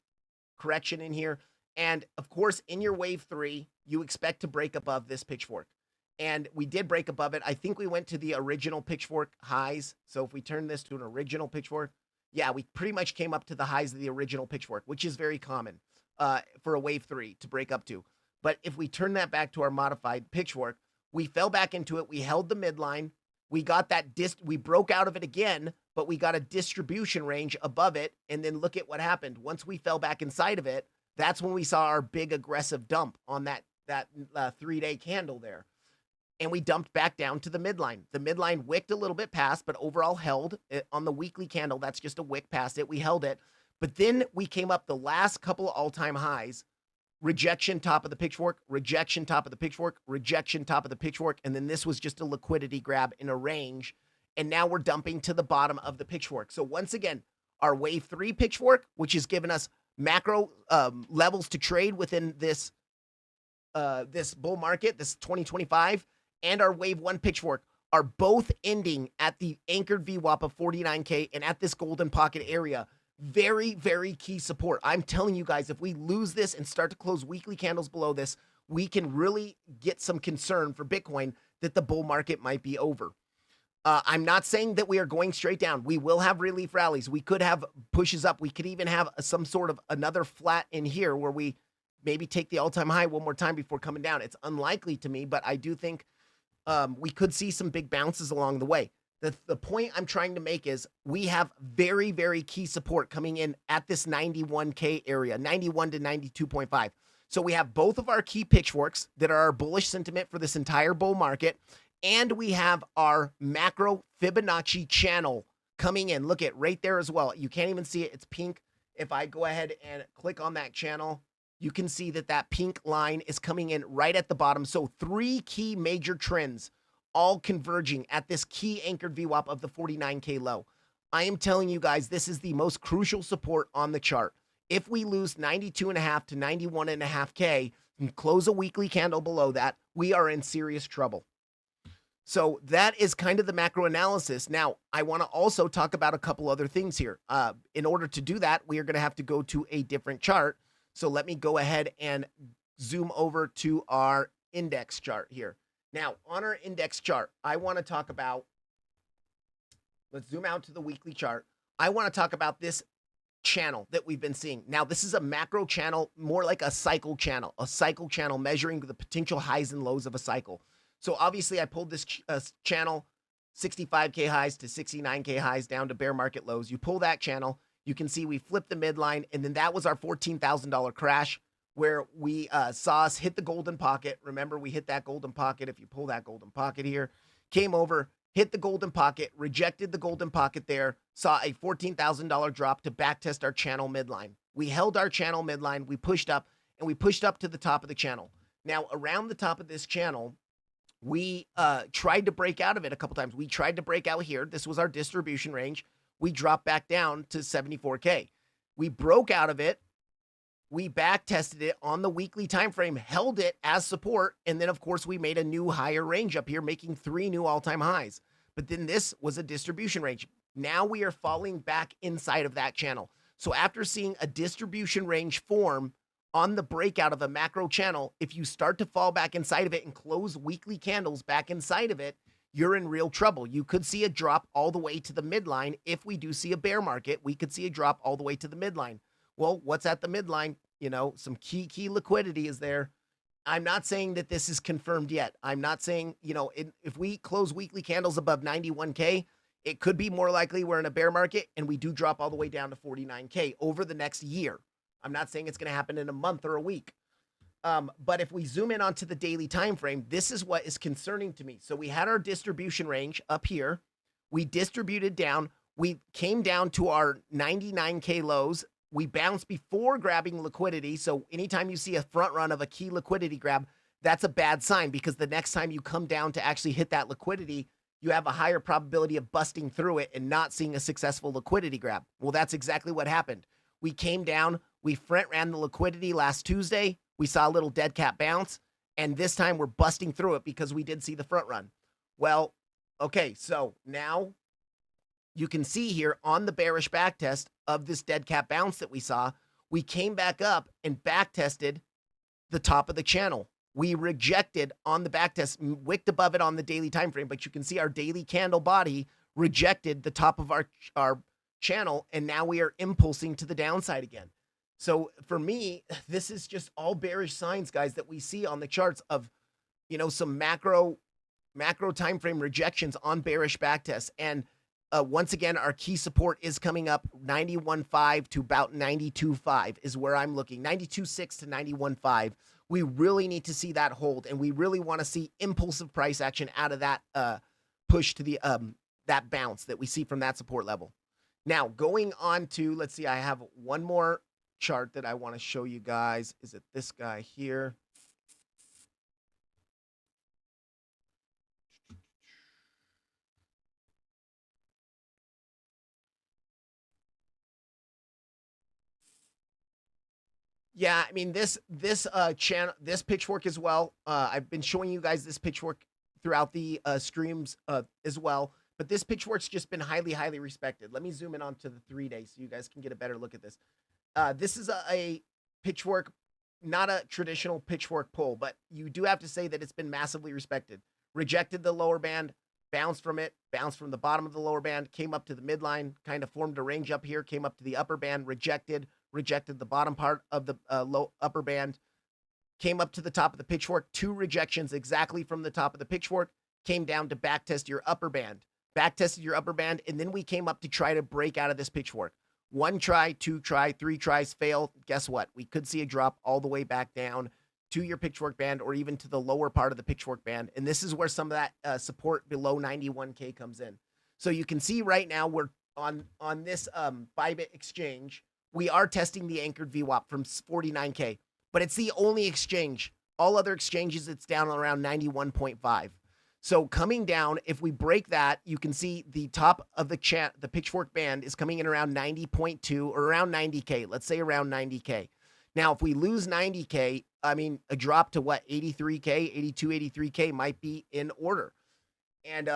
correction in here. And of course, in your wave 3, you expect to break above this pitchfork. And we did break above it. I think we went to the original pitchfork highs. So if we turn this to an original pitchfork, yeah, we pretty much came up to the highs of the original pitchfork, which is very common for a wave 3 to break up to. But if we turn that back to our modified pitchfork, we fell back into it. We held the midline. We got that we broke out of it again, but we got a distribution range above it. And then look at what happened. Once we fell back inside of it, that's when we saw our big aggressive dump on that 3-day candle there. And we dumped back down to the midline. The midline wicked a little bit past, but overall held it on the weekly candle. That's just a wick past it. We held it. But then we came up the last couple of all-time highs. Rejection, top of the pitchfork, rejection, top of the pitchfork, rejection, top of the pitchfork. And then this was just a liquidity grab in a range. And now we're dumping to the bottom of the pitchfork. So once again, our wave 3 pitchfork, which has given us macro levels to trade within this bull market, this 2025, and our wave 1 pitchfork are both ending at the anchored VWAP of 49K and at this golden pocket area. Very, very key support. I'm telling you guys, if we lose this and start to close weekly candles below this, we can really get some concern for Bitcoin that the bull market might be over. I'm not saying that we are going straight down. We will have relief rallies. We could have pushes up. We could even have some sort of another flat in here where we maybe take the all-time high one more time before coming down. It's unlikely to me, but I do think we could see some big bounces along the way. The point I'm trying to make is we have very, very key support coming in at this 91K area, 91 to 92.5. So we have both of our key pitchforks that are our bullish sentiment for this entire bull market, and we have our macro Fibonacci channel coming in. Look at right there as well. You can't even see it. It's pink. If I go ahead and click on that channel, you can see that that pink line is coming in right at the bottom. So 3 key major trends all converging at this key anchored VWAP of the 49K low. I am telling you guys, this is the most crucial support on the chart. If we lose 92.5 to 91.5K and close a weekly candle below that, we are in serious trouble. So that is kind of the macro analysis. Now, I want to also talk about a couple other things here. In order to do that, we are going to have to go to a different chart. So let me go ahead and zoom over to our index chart here. Now, on our index chart, I want to talk about, let's zoom out to the weekly chart. I want to talk about this channel that we've been seeing. Now, this is a macro channel, more like a cycle channel measuring the potential highs and lows of a cycle. So obviously I pulled this channel, 65K highs to 69K highs down to bear market lows. You pull that channel, you can see we flipped the midline, and then that was our $14,000 crash where we saw us hit the golden pocket. Remember, we hit that golden pocket. If you pull that golden pocket here, came over, hit the golden pocket, rejected the golden pocket there, saw a $14,000 drop to backtest our channel midline. We held our channel midline, we pushed up, and we pushed up to the top of the channel. Now, around the top of this channel, we tried to break out of it a couple times. We tried to break out here. This was our distribution range. We dropped back down to 74K. We broke out of it. We back tested it on the weekly time frame, held it as support, and then of course we made a new higher range up here, making 3 new all-time highs. But then this was a distribution range. Now we are falling back inside of that channel. So after seeing a distribution range form on the breakout of a macro channel, if you start to fall back inside of it and close weekly candles back inside of it, you're in real trouble. You could see a drop all the way to the midline. If we do see a bear market, we could see a drop all the way to the midline. Well, what's at the midline? You know, some key liquidity is there. I'm not saying that this is confirmed yet. I'm not saying, you know, if we close weekly candles above 91K, it could be more likely we're in a bear market and we do drop all the way down to 49K over the next year. I'm not saying it's going to happen in a month or a week. But if we zoom in onto the daily time frame, this is what is concerning to me. So we had our distribution range up here. We distributed down. We came down to our 99K lows. We bounced before grabbing liquidity. So anytime you see a front run of a key liquidity grab, that's a bad sign, because the next time you come down to actually hit that liquidity, you have a higher probability of busting through it and not seeing a successful liquidity grab. Well, that's exactly what happened. We came down, we front ran the liquidity last Tuesday. We saw a little dead cat bounce, and this time we're busting through it because we did see the front run. Well, okay, so now you can see here on the bearish backtest of this dead cat bounce that we saw, we came back up and backtested the top of the channel. We rejected on the backtest, wicked above it on the daily time frame, but you can see our daily candle body rejected the top of our channel, and now we are impulsing to the downside again. So for me, this is just all bearish signs, guys, that we see on the charts of, you know, some macro time frame rejections on bearish backtests. And once again, our key support is coming up 91.5 to about 92.5 is where I'm looking. 92.6 to 91.5. We really need to see that hold, and we really want to see impulsive price action out of that push to the that bounce that we see from that support level. Now, going on to, let's see, I have one more chart that I want to show you guys. Is it this guy here? Yeah, I mean this channel, this pitchfork as well. I've been showing you guys this pitchfork throughout the streams as well, but this pitchfork's just been highly respected. Let me zoom in onto the 3-day so you guys can get a better look at this. This is a pitchfork, not a traditional pitchfork pull, but you do have to say that it's been massively respected. Rejected the lower band, bounced from it, bounced from the bottom of the lower band, came up to the midline, kind of formed a range up here, came up to the upper band, rejected the bottom part of the low upper band, came up to the top of the pitchfork, 2 rejections exactly from the top of the pitchfork, came down to backtest your upper band, backtested your upper band, and then we came up to try to break out of this pitchfork. 1 try, 2 try, 3 tries failed. Guess what? We could see a drop all the way back down to your pitchfork band or even to the lower part of the pitchfork band. And this is where some of that support below 91K comes in. So you can see right now we're on this Bybit exchange. We are testing the anchored VWAP from 49K, but it's the only exchange. All other exchanges, it's down around 91.5. So coming down, if we break that, you can see the top of the pitchfork band is coming in around 90.2 or around 90K. Let's say around 90K. Now, if we lose 90K, I mean, a drop to what, 83K, 82, 83K might be in order. And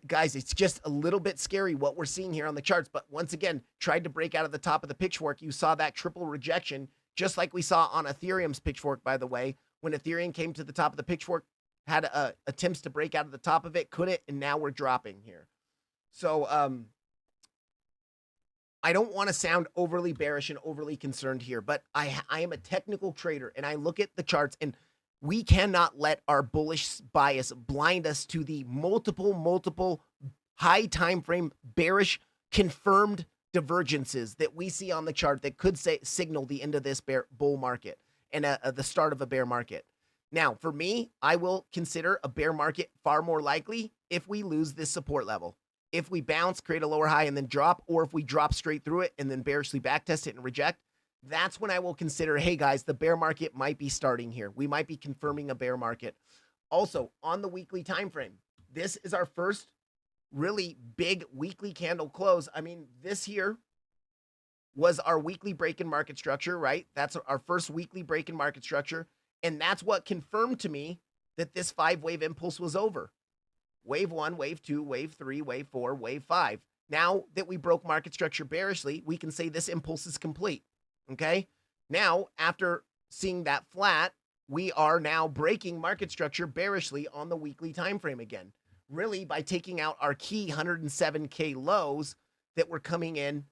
guys, it's just a little bit scary what we're seeing here on the charts. But once again, tried to break out of the top of the pitchfork. You saw that triple rejection, just like we saw on Ethereum's pitchfork, by the way. When Ethereum came to the top of the pitchfork, had attempts to break out of the top of it, couldn't, and now we're dropping here. So I don't want to sound overly bearish and overly concerned here, but I am a technical trader, and I look at the charts, and we cannot let our bullish bias blind us to the multiple high time frame bearish confirmed divergences that we see on the chart that could signal the end of this bull market and the start of a bear market. Now, for me, I will consider a bear market far more likely if we lose this support level. If we bounce, create a lower high, and then drop, or if we drop straight through it and then bearishly backtest it and reject, that's when I will consider, hey guys, the bear market might be starting here. We might be confirming a bear market. Also, on the weekly time frame, this is our first really big weekly candle close. I mean, this here was our weekly break in market structure, right? That's our first weekly break in market structure. And that's what confirmed to me that this 5-wave impulse was over. Wave 1, wave 2, wave 3, wave 4, wave 5. Now that we broke market structure bearishly, we can say this impulse is complete. Okay. Now, after seeing that flat, we are now breaking market structure bearishly on the weekly time frame again. Really, by taking out our key 107K lows that were coming in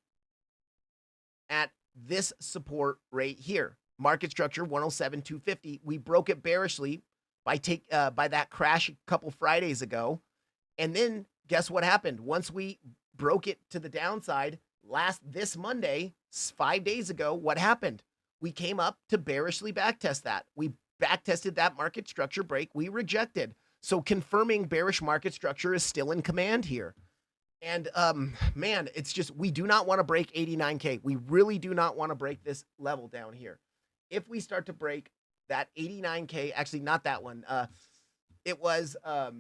at this support right here. Market structure 107,250. We broke it bearishly by that crash a couple Fridays ago. And then guess what happened? Once we broke it to the downside this Monday, 5 days ago, what happened? We came up to bearishly backtest that. We backtested that market structure break. We rejected. So confirming bearish market structure is still in command here. And man, it's just, we do not want to break 89K. We really do not want to break this level down here. If we start to break that 89K, actually not that one. It was, I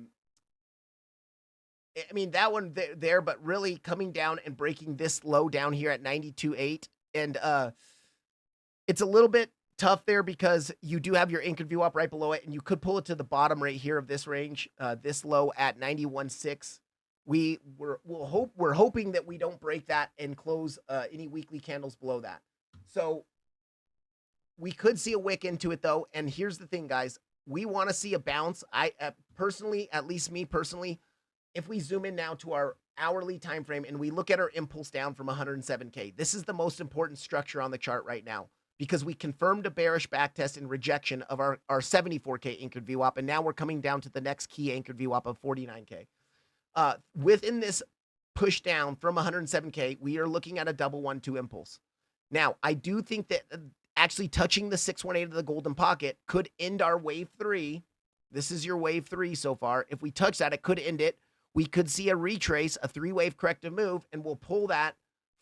mean, that one there, but really coming down and breaking this low down here at 92.8. And it's a little bit tough there because you do have your anchored VWAP right below it, and you could pull it to the bottom right here of this range, this low at 91.6. We're hoping that we don't break that and close any weekly candles below that. So we could see a wick into it though. And here's the thing, guys, we want to see a bounce. I personally, at least me personally, if we zoom in now to our hourly time frame and we look at our impulse down from 107K, this is the most important structure on the chart right now because we confirmed a bearish backtest and rejection of our 74K anchored VWAP, and now we're coming down to the next key anchored VWAP of 49K. Within this push down from 107K, we are looking at a double 1-2 impulse. Now, I do think that actually touching the 618 of the golden pocket could end our wave 3. This is your wave 3 so far. If we touch that, it could end it. We could see a retrace, a 3-wave corrective move, and we'll pull that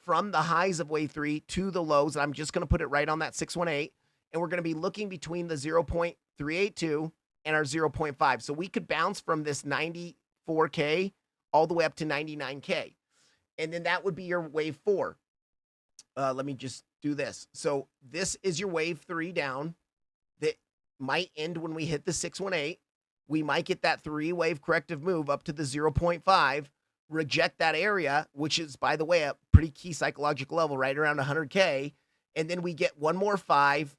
from the highs of wave 3 to the lows. And I'm just going to put it right on that 618. And we're going to be looking between the 0.382 and our 0.5. So we could bounce from this 94K all the way up to 99K. And then that would be your wave 4. Let me just do this. So this is your wave 3 down that might end when we hit the 618. We might get that 3-wave corrective move up to the 0.5, reject that area, which is, by the way, a pretty key psychological level, right around 100K. And then we get one more 5,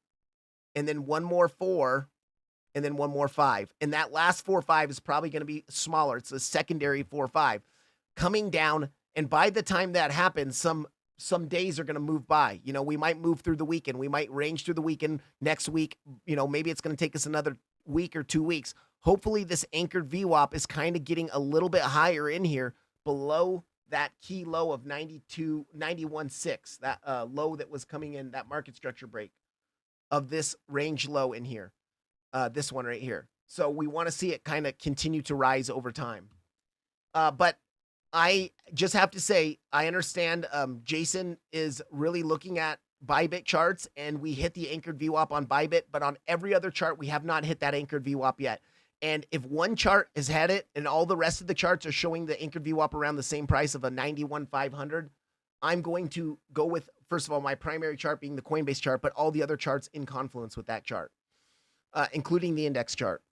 and then one more 4, and then one more 5. And that last 4-5 is probably going to be smaller. It's a secondary 4-5 coming down. And by the time that happens, some days are going to move by. You know, we might move through the weekend. We might range through the weekend next week. You know, maybe it's going to take us another week or 2 weeks. Hopefully this anchored VWAP is kind of getting a little bit higher in here below that key low of 91.6, that low that was coming in, that market structure break of this range low in here, this one right here. So we want to see it kind of continue to rise over time. But I just have to say, I understand Jason is really looking at Bybit charts, and we hit the anchored VWAP on Bybit, but on every other chart, we have not hit that anchored VWAP yet. And if one chart has had it and all the rest of the charts are showing the anchored VWAP around the same price of a 91,500, I'm going to go with, first of all, my primary chart being the Coinbase chart, but all the other charts in confluence with that chart, including the index chart.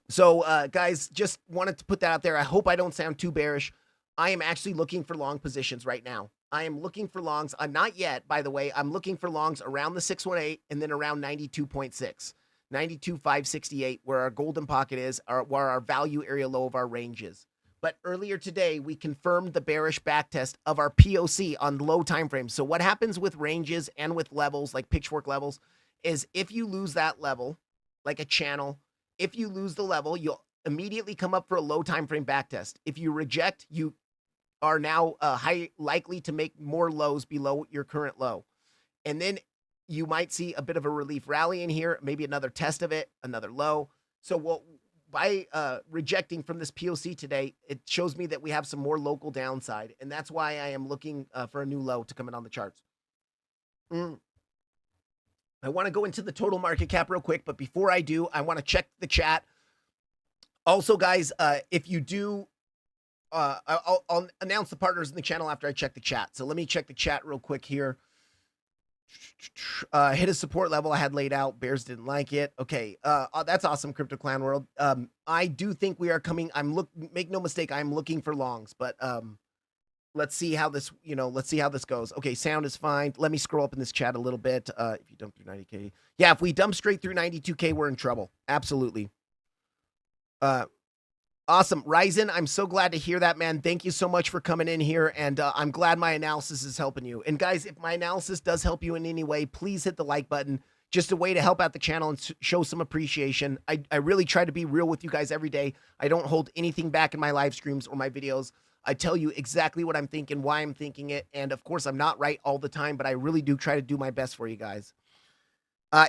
So, guys, just wanted to put that out there. I hope I don't sound too bearish. I am actually looking for long positions right now. I am looking for longs. I'm not yet, by the way. I'm looking for longs around the 618 and then around 92.6. 92,568, where our golden pocket is, where our value area low of our range is. But earlier today, we confirmed the bearish backtest of our POC on low time frames. So what happens with ranges and with levels, like pitchfork levels, is if you lose that level, like a channel, if you lose the level, you'll immediately come up for a low time frame backtest. If you reject, you are now high likely to make more lows below your current low. And then you might see a bit of a relief rally in here, maybe another test of it, another low. So by rejecting from this POC today, it shows me that we have some more local downside. And that's why I am looking for a new low to come in on the charts. I want to go into the total market cap real quick, but before I do, I want to check the chat. Also, guys, if you do, I'll announce the partners in the channel after I check the chat. So let me check the chat real quick here. Hit a support level I had laid out. Bears didn't like it. Okay. That's awesome, Crypto Clan World. I do think we are coming. Make no mistake, I'm looking for longs, but let's see how this, let's see how this goes. Okay, sound is fine. Let me scroll up in this chat a little bit. If you dump through 90K. Yeah, if we dump straight through 92K, we're in trouble. Absolutely. Awesome. Ryzen, I'm so glad to hear that, man. Thank you so much for coming in here, and I'm glad my analysis is helping you. And guys, if my analysis does help you in any way, please hit the like button. Just a way to help out the channel and show some appreciation. I really try to be real with you guys every day. I don't hold anything back in my live streams or my videos. I tell you exactly what I'm thinking, why I'm thinking it, and of course, I'm not right all the time, but I really do try to do my best for you guys.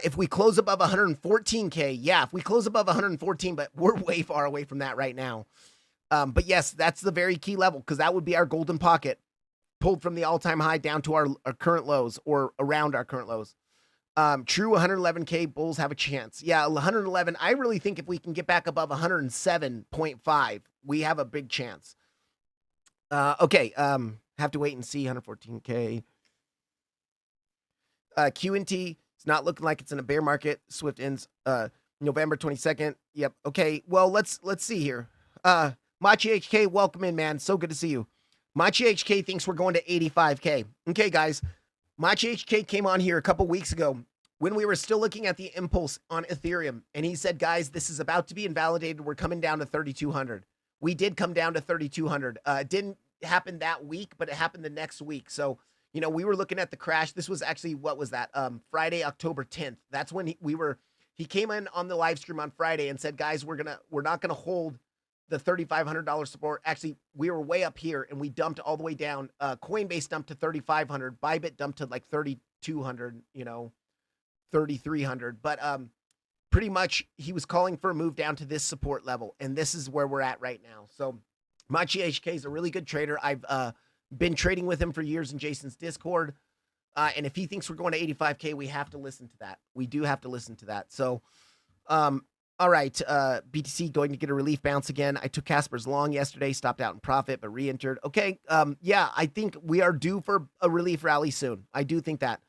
If we close above 114K, yeah, if we close above 114, but we're way far away from that right now. But yes, that's the very key level, because that would be our golden pocket pulled from the all-time high down to our current lows, or around our current lows. True 111K bulls have a chance. Yeah, 111. I really think if we can get back above 107.5, we have a big chance. Okay, have to wait and see 114K. Q&T. It's not looking like it's in a bear market. Swift ends November 22nd. Yep. Okay. Well, let's see here. Machi HK, welcome in, man. So good to see you. Machi HK thinks we're going to 85K. Okay, guys. Machi HK came on here a couple weeks ago when we were still looking at the impulse on Ethereum, and he said, guys, this is about to be invalidated. We're coming down to 3,200. We did come down to 3,200. It didn't happen that week, but it happened the next week. So we were looking at the crash. This was actually, what was that? Friday, October 10th. That's when he came in on the live stream on Friday and said, guys, we're not going to hold the $3,500 support. Actually, we were way up here and we dumped all the way down. Coinbase dumped to 3,500. Bybit dumped to like 3,200, 3,300. But pretty much he was calling for a move down to this support level. And this is where we're at right now. So Machi HK is a really good trader. I've been trading with him for years in Jason's Discord. And if he thinks we're going to 85K, we have to listen to that. We do have to listen to that. So, all right, BTC going to get a relief bounce again. I took Casper's long yesterday, stopped out in profit, but re-entered. Okay, yeah, I think we are due for a relief rally soon. I do think that.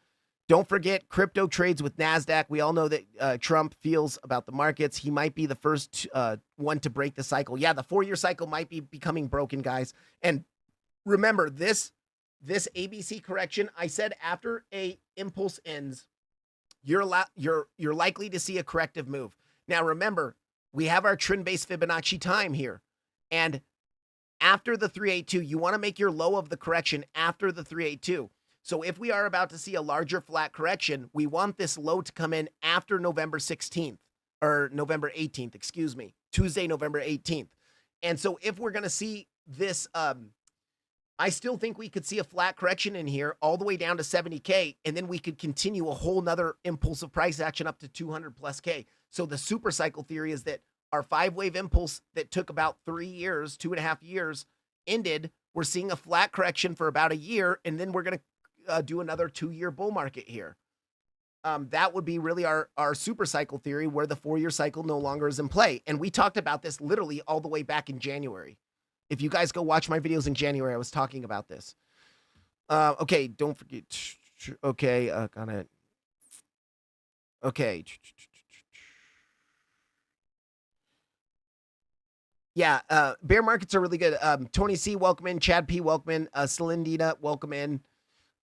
Don't forget, crypto trades with NASDAQ. We all know that Trump feels about the markets. He might be the first one to break the cycle. Yeah, the 4-year cycle might be becoming broken, guys. And remember, this ABC correction, I said after a impulse ends, you're likely to see a corrective move. Now, remember, we have our trend-based Fibonacci time here. And after the 382, you want to make your low of the correction after the 382. So if we are about to see a larger flat correction, we want this low to come in after November 16th, or November 18th, excuse me, Tuesday, November 18th. And so if we're going to see this, I still think we could see a flat correction in here all the way down to 70K, and then we could continue a whole nother impulsive price action up to 200 plus K. So the super cycle theory is that our 5-wave impulse that took about 3 years, 2.5 years, ended. We're seeing a flat correction for about a year, and then we're going to do another 2-year bull market here. That would be really our super cycle theory, where the 4-year cycle no longer is in play. And we talked about this literally all the way back in January. If you guys go watch my videos in January, I was talking about this. Okay, don't forget. Okay, got it. Okay. Yeah, bear markets are really good. Tony C, welcome in. Chad P, welcome in. Celindina, welcome in.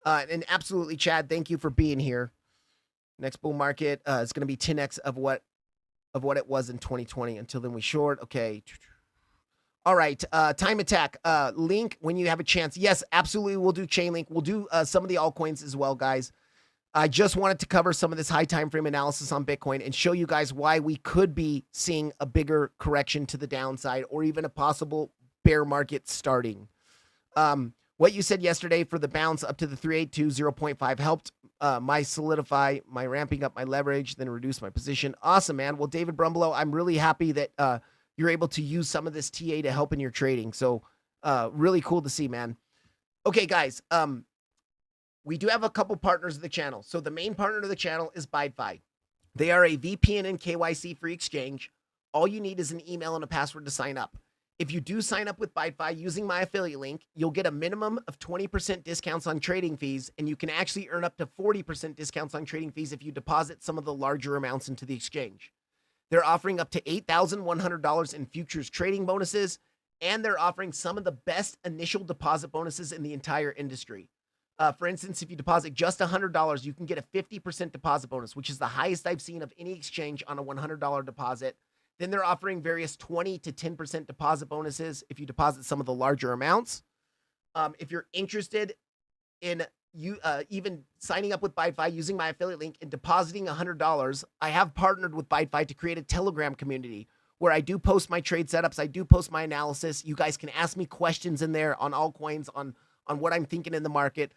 And absolutely, Chad, thank you for being here. Next bull market is going to be 10x of what it was in 2020. Until then, we short. Okay. All right. Time attack. Link when you have a chance. Yes, absolutely. We'll do chain link. We'll do some of the altcoins as well, guys. I just wanted to cover some of this high time frame analysis on Bitcoin and show you guys why we could be seeing a bigger correction to the downside, or even a possible bear market starting. What you said yesterday for the bounce up to the 382 0.5 helped my solidify my ramping up my leverage, then reduce my position. Awesome, man. Well, David Brumbelow, I'm really happy that you're able to use some of this TA to help in your trading. So really cool to see, man. Okay, guys. We do have a couple partners of the channel. So the main partner of the channel is BYDFI. They are a VPN and KYC free exchange. All you need is an email and a password to sign up. If you do sign up with BYDFI using my affiliate link, you'll get a minimum of 20% discounts on trading fees, and you can actually earn up to 40% discounts on trading fees if you deposit some of the larger amounts into the exchange. They're offering up to $8,100 in futures trading bonuses, and they're offering some of the best initial deposit bonuses in the entire industry. For instance, if you deposit just $100, you can get a 50% deposit bonus, which is the highest I've seen of any exchange on a $100 deposit. Then they're offering various 20 to 10% deposit bonuses if you deposit some of the larger amounts. If you're interested in even signing up with BYDFI using my affiliate link and depositing $100, I have partnered with BYDFI to create a Telegram community where I do post my trade setups. I do post my analysis. You guys can ask me questions in there on altcoins, on what I'm thinking in the market.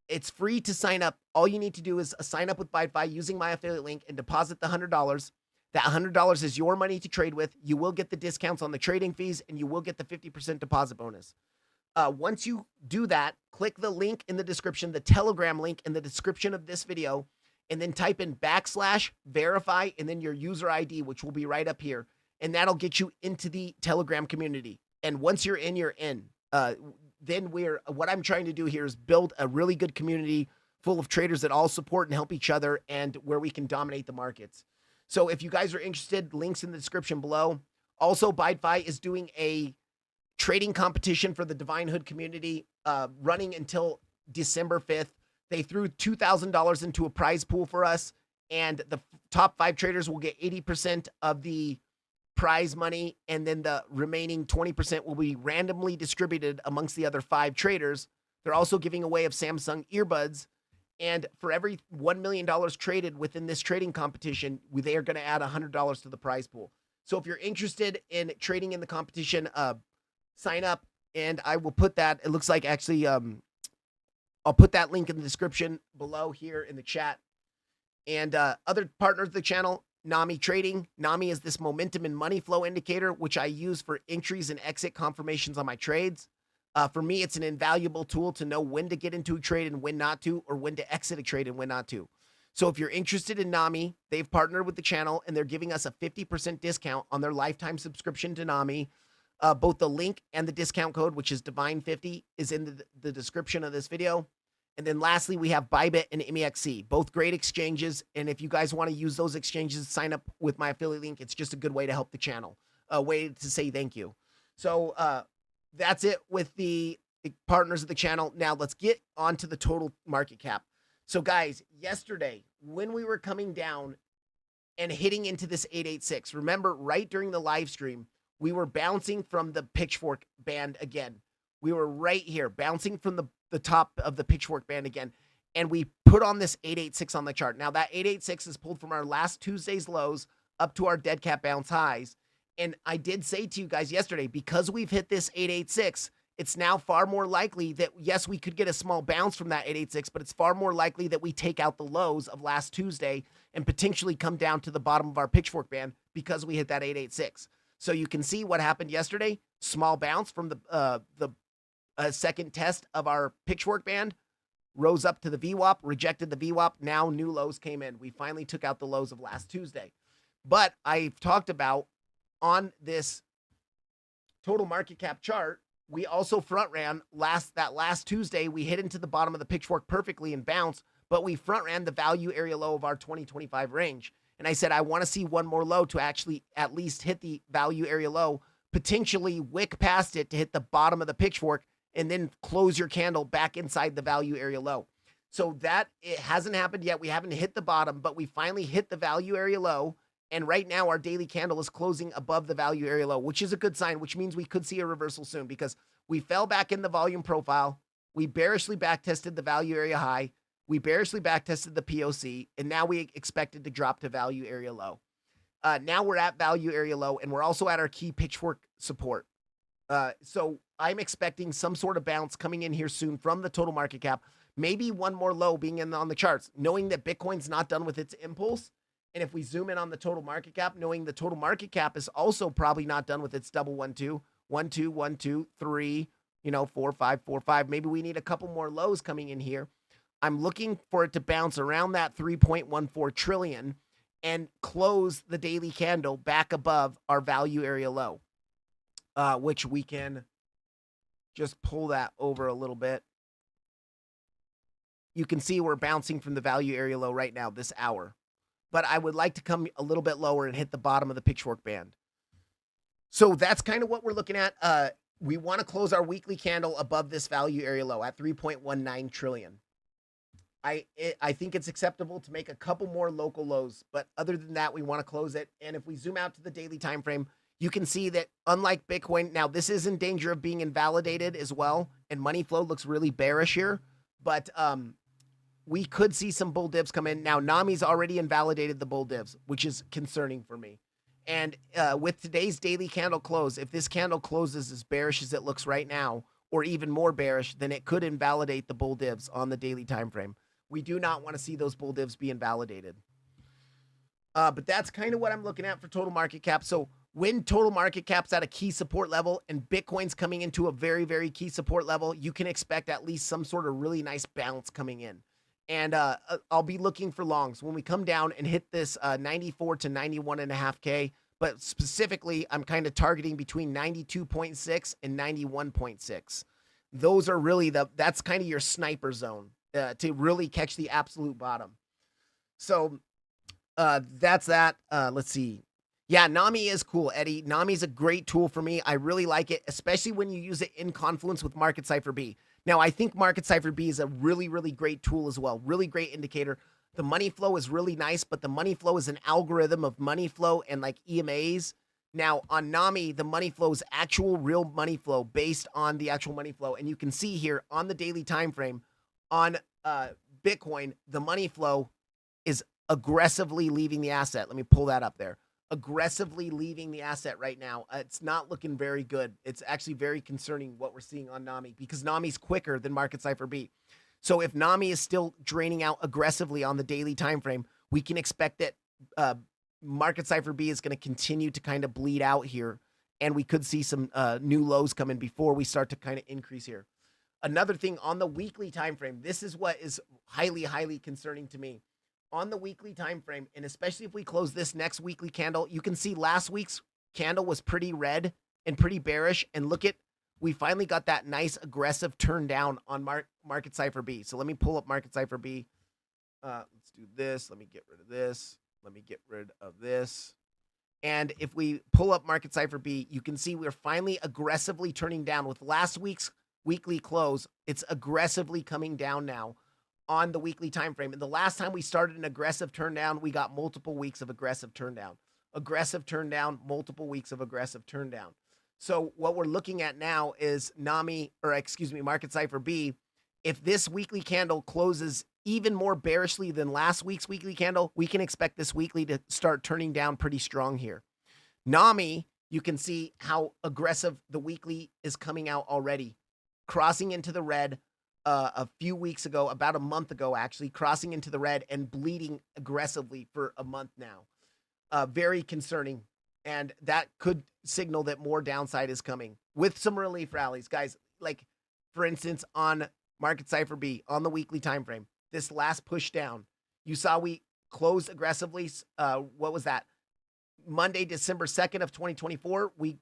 It's free to sign up. All you need to do is sign up with BYDFI using my affiliate link and deposit the $100. That $100 is your money to trade with. You will get the discounts on the trading fees, and you will get the 50% deposit bonus. Once you do that, click the link in the description, the Telegram link in the description of this video, and then type in /verify and then your user ID, which will be right up here. And that'll get you into the Telegram community. And once you're in, you're in. Then what I'm trying to do here is build a really good community full of traders that all support and help each other, and where we can dominate the markets. So if you guys are interested, links in the description below. Also, BYDFI is doing a trading competition for the Divine Hood community running until December 5th. They threw $2,000 into a prize pool for us, and the top 5 traders will get 80% of the prize money, and then the remaining 20% will be randomly distributed amongst the other 5 traders. They're also giving away of Samsung earbuds, and for every $1 million traded within this trading competition, they are going to add $100 to the prize pool. So if you're interested in trading in the competition, sign up, and I will put that. It looks like actually, I'll put that link in the description below here in the chat. And other partners of the channel, NAMI Trading. NAMI is this momentum and money flow indicator, which I use for entries and exit confirmations on my trades. For me, it's an invaluable tool to know when to get into a trade and when not to, or when to exit a trade and when not to. So if you're interested in NAMI, they've partnered with the channel and they're giving us a 50% discount on their lifetime subscription to NAMI. Both the link and the discount code, which is Divine50, is in the description of this video. And then lastly, we have Bybit and MEXC, both great exchanges. And if you guys want to use those exchanges, sign up with my affiliate link. It's just a good way to help the channel, a way to say thank you. So that's it with the partners of the channel. Now let's get on to the total market cap. So guys, yesterday, when we were coming down and hitting into this 886, remember right during the live stream, we were bouncing from the pitchfork band again. We were right here, bouncing from the top of the pitchfork band again. And we put on this 886 on the chart. Now that 886 is pulled from our last Tuesday's lows up to our dead cat bounce highs. And I did say to you guys yesterday, because we've hit this 886, it's now far more likely that, yes, we could get a small bounce from that 886, but it's far more likely that we take out the lows of last Tuesday and potentially come down to the bottom of our pitchfork band because we hit that 886. So you can see what happened yesterday. Small bounce from the second test of our pitchfork band, rose up to the VWAP, rejected the VWAP. Now new lows came in. We finally took out the lows of last Tuesday. But I've talked about on this total market cap chart, we also front ran that last Tuesday. We hit into the bottom of the pitchfork perfectly and bounced, but we front ran the value area low of our 2025 range. And I said, I want to see one more low to actually at least hit the value area low, potentially wick past it to hit the bottom of the pitchfork, and then close your candle back inside the value area low. So that it hasn't happened yet. We haven't hit the bottom, but we finally hit the value area low. And right now our daily candle is closing above the value area low, which is a good sign, which means we could see a reversal soon because we fell back in the volume profile. We bearishly backtested the value area high. We bearishly backtested the POC, and now we expected to drop to value area low. Now we're at value area low, and we're also at our key pitchfork support. So I'm expecting some sort of bounce coming in here soon from the total market cap, maybe one more low being on the charts, knowing that Bitcoin's not done with its impulse. And if we zoom in on the total market cap, knowing the total market cap is also probably not done with its double 1 2 1 2 1 2 3, 4 5 4 5. Maybe we need a couple more lows coming in here. I'm looking for it to bounce around that 3.14 trillion and close the daily candle back above our value area low, which we can just pull that over a little bit. You can see we're bouncing from the value area low right now, this hour. But I would like to come a little bit lower and hit the bottom of the pitchfork band. So that's kind of what we're looking at. We want to close our weekly candle above this value area low at 3.19 trillion. I think it's acceptable to make a couple more local lows, but other than that, we want to close it. And if we zoom out to the daily time frame, you can see that unlike Bitcoin, now this is in danger of being invalidated as well, and money flow looks really bearish here, but we could see some bull dips come in. Now, NAMI's already invalidated the bull dips, which is concerning for me. And with today's daily candle close, if this candle closes as bearish as it looks right now, or even more bearish, then it could invalidate the bull divs on the daily time frame. We do not want to see those bull divs be invalidated. But that's kind of what I'm looking at for total market cap. So when total market cap's at a key support level and Bitcoin's coming into a very, very key support level, you can expect at least some sort of really nice bounce coming in. And I'll be looking for longs when we come down and hit this 94 to 91.5K. But specifically, I'm kind of targeting between 92.6 and 91.6. Those are really that's kind of your sniper zone to really catch the absolute bottom. So that's that. Let's see. Yeah, NAMI is cool, Eddie. NAMI is a great tool for me. I really like it, especially when you use it in confluence with Market Cypher B. Now, I think Market Cypher B is a really, really great tool as well. Really great indicator. The money flow is really nice, but the money flow is an algorithm of money flow and like EMAs. Now, on NAMI, the money flow is actual real money flow based on the actual money flow. And you can see here on the daily time frame on Bitcoin, the money flow is aggressively leaving the asset. Let me pull that up there. aggressively leaving the asset right now. It's not looking very good. It's actually very concerning what we're seeing on NAMI because NAMI's quicker than Market Cipher B. So if NAMI is still draining out aggressively on the daily time frame, we can expect that Market Cipher B is going to continue to kind of bleed out here, and we could see some new lows come in before we start to kind of increase here. Another thing on the weekly time frame, this is what is highly concerning to me. On the weekly time frame, and especially if we close this next weekly candle, you can see last week's candle was pretty red and pretty bearish, and look at, we finally got that nice aggressive turn down on Market Cipher B. So let me pull up Market Cipher B. Let's do this. Let me get rid of this. Let me get rid of this. And if we pull up Market Cipher B, you can see we're finally aggressively turning down. With last week's weekly close, it's aggressively coming down now on the weekly time frame. And the last time we started an aggressive turn down, we got multiple weeks of aggressive turn down. Aggressive turn down, multiple weeks of aggressive turn down. So what we're looking at now is Market Cipher B. If this weekly candle closes even more bearishly than last week's weekly candle, we can expect this weekly to start turning down pretty strong here. NAMI, you can see how aggressive the weekly is coming out already, crossing into the red a few weeks ago, about a month ago, actually, crossing into the red and bleeding aggressively for a month now. Very concerning. And that could signal that more downside is coming with some relief rallies. Guys, like, for instance, on Market Cipher B, on the weekly time frame, this last push down, you saw we closed aggressively. What was that? Monday, December 2nd of 2024, we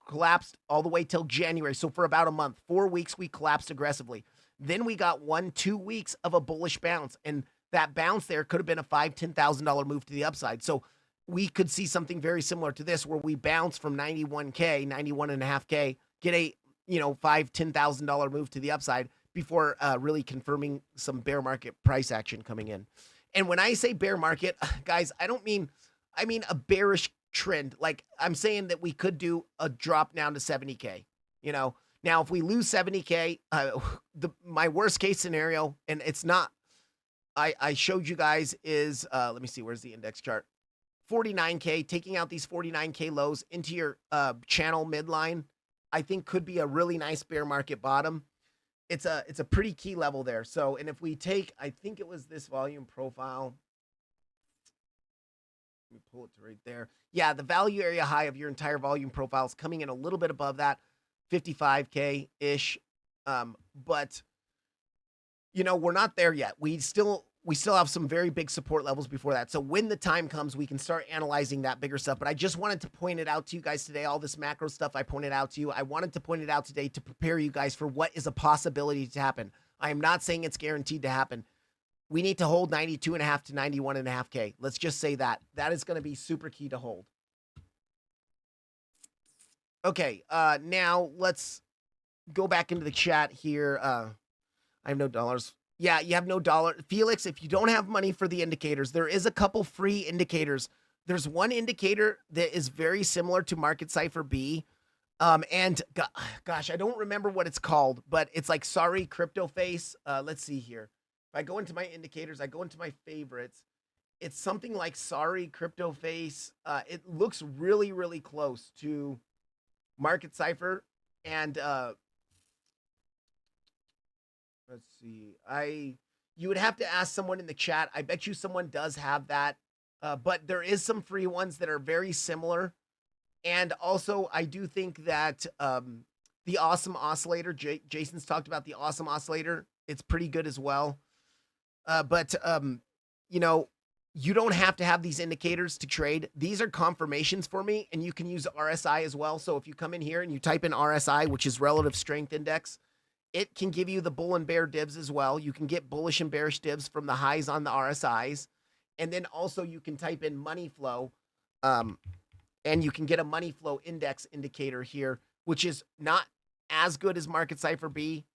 collapsed all the way till January. So for about a month, 4 weeks, we collapsed aggressively. Then we got 1-2 weeks of a bullish bounce. And that bounce there could have been a $5,000, $10,000 move to the upside. So we could see something very similar to this, where we bounce from 91K, 91.5K, get a, $5,000, $10,000 move to the upside before really confirming some bear market price action coming in. And when I say bear market, guys, I mean a bearish trend. Like, I'm saying that we could do a drop down to 70K, Now, if we lose 70K, my worst case scenario, and it's not, I showed you guys is, let me see, where's the index chart? 49K, taking out these 49K lows into your channel midline, I think could be a really nice bear market bottom. It's a pretty key level there. So, and if we take, I think it was this volume profile. Let me pull it to right there. Yeah, the value area high of your entire volume profile is coming in a little bit above that, 55K-ish. But, we're not there yet. We still have some very big support levels before that. So when the time comes, we can start analyzing that bigger stuff. But I just wanted to point it out to you guys today, all this macro stuff I pointed out to you. I wanted to point it out today to prepare you guys for what is a possibility to happen. I am not saying it's guaranteed to happen. We need to hold 92.5 to 91.5K. Let's just say that. That is going to be super key to hold. Okay, now let's go back into the chat here. I have no dollars. Yeah, you have no dollar. Felix, if you don't have money for the indicators, there is a couple free indicators. There's one indicator that is very similar to Market Cipher B. And gosh, I don't remember what it's called, but it's like, sorry, crypto face. Let's see here. If I go into my indicators, I go into my favorites. It's something like sorry, crypto face. It looks really close to Market Cipher. And let's see. You would have to ask someone in the chat. I bet you someone does have that. But there is some free ones that are very similar. And also, I do think that the Awesome Oscillator, Jason's talked about the Awesome Oscillator. It's pretty good as well. But you don't have to have these indicators to trade. These are confirmations for me, and you can use RSI as well. So if you come in here and you type in RSI, which is Relative Strength Index, it can give you the bull and bear divs as well. You can get bullish and bearish divs from the highs on the RSIs. And then also you can type in money flow, and you can get a money flow index indicator here, which is not as good as Market Cipher B.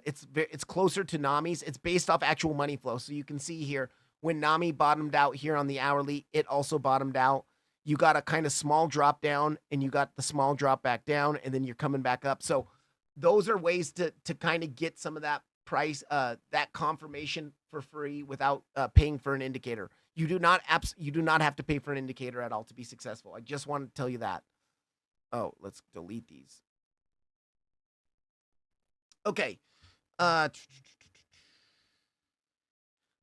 It's closer to NAMI's. It's based off actual money flow. So you can see here, when NAMI bottomed out here on the hourly, it also bottomed out. You got a kind of small drop down, and you got the small drop back down, and then you're coming back up. So those are ways to kind of get some of that price, that confirmation for free without paying for an indicator. You do not have to pay for an indicator at all to be successful. I just want to tell you that. Oh, let's delete these. Okay.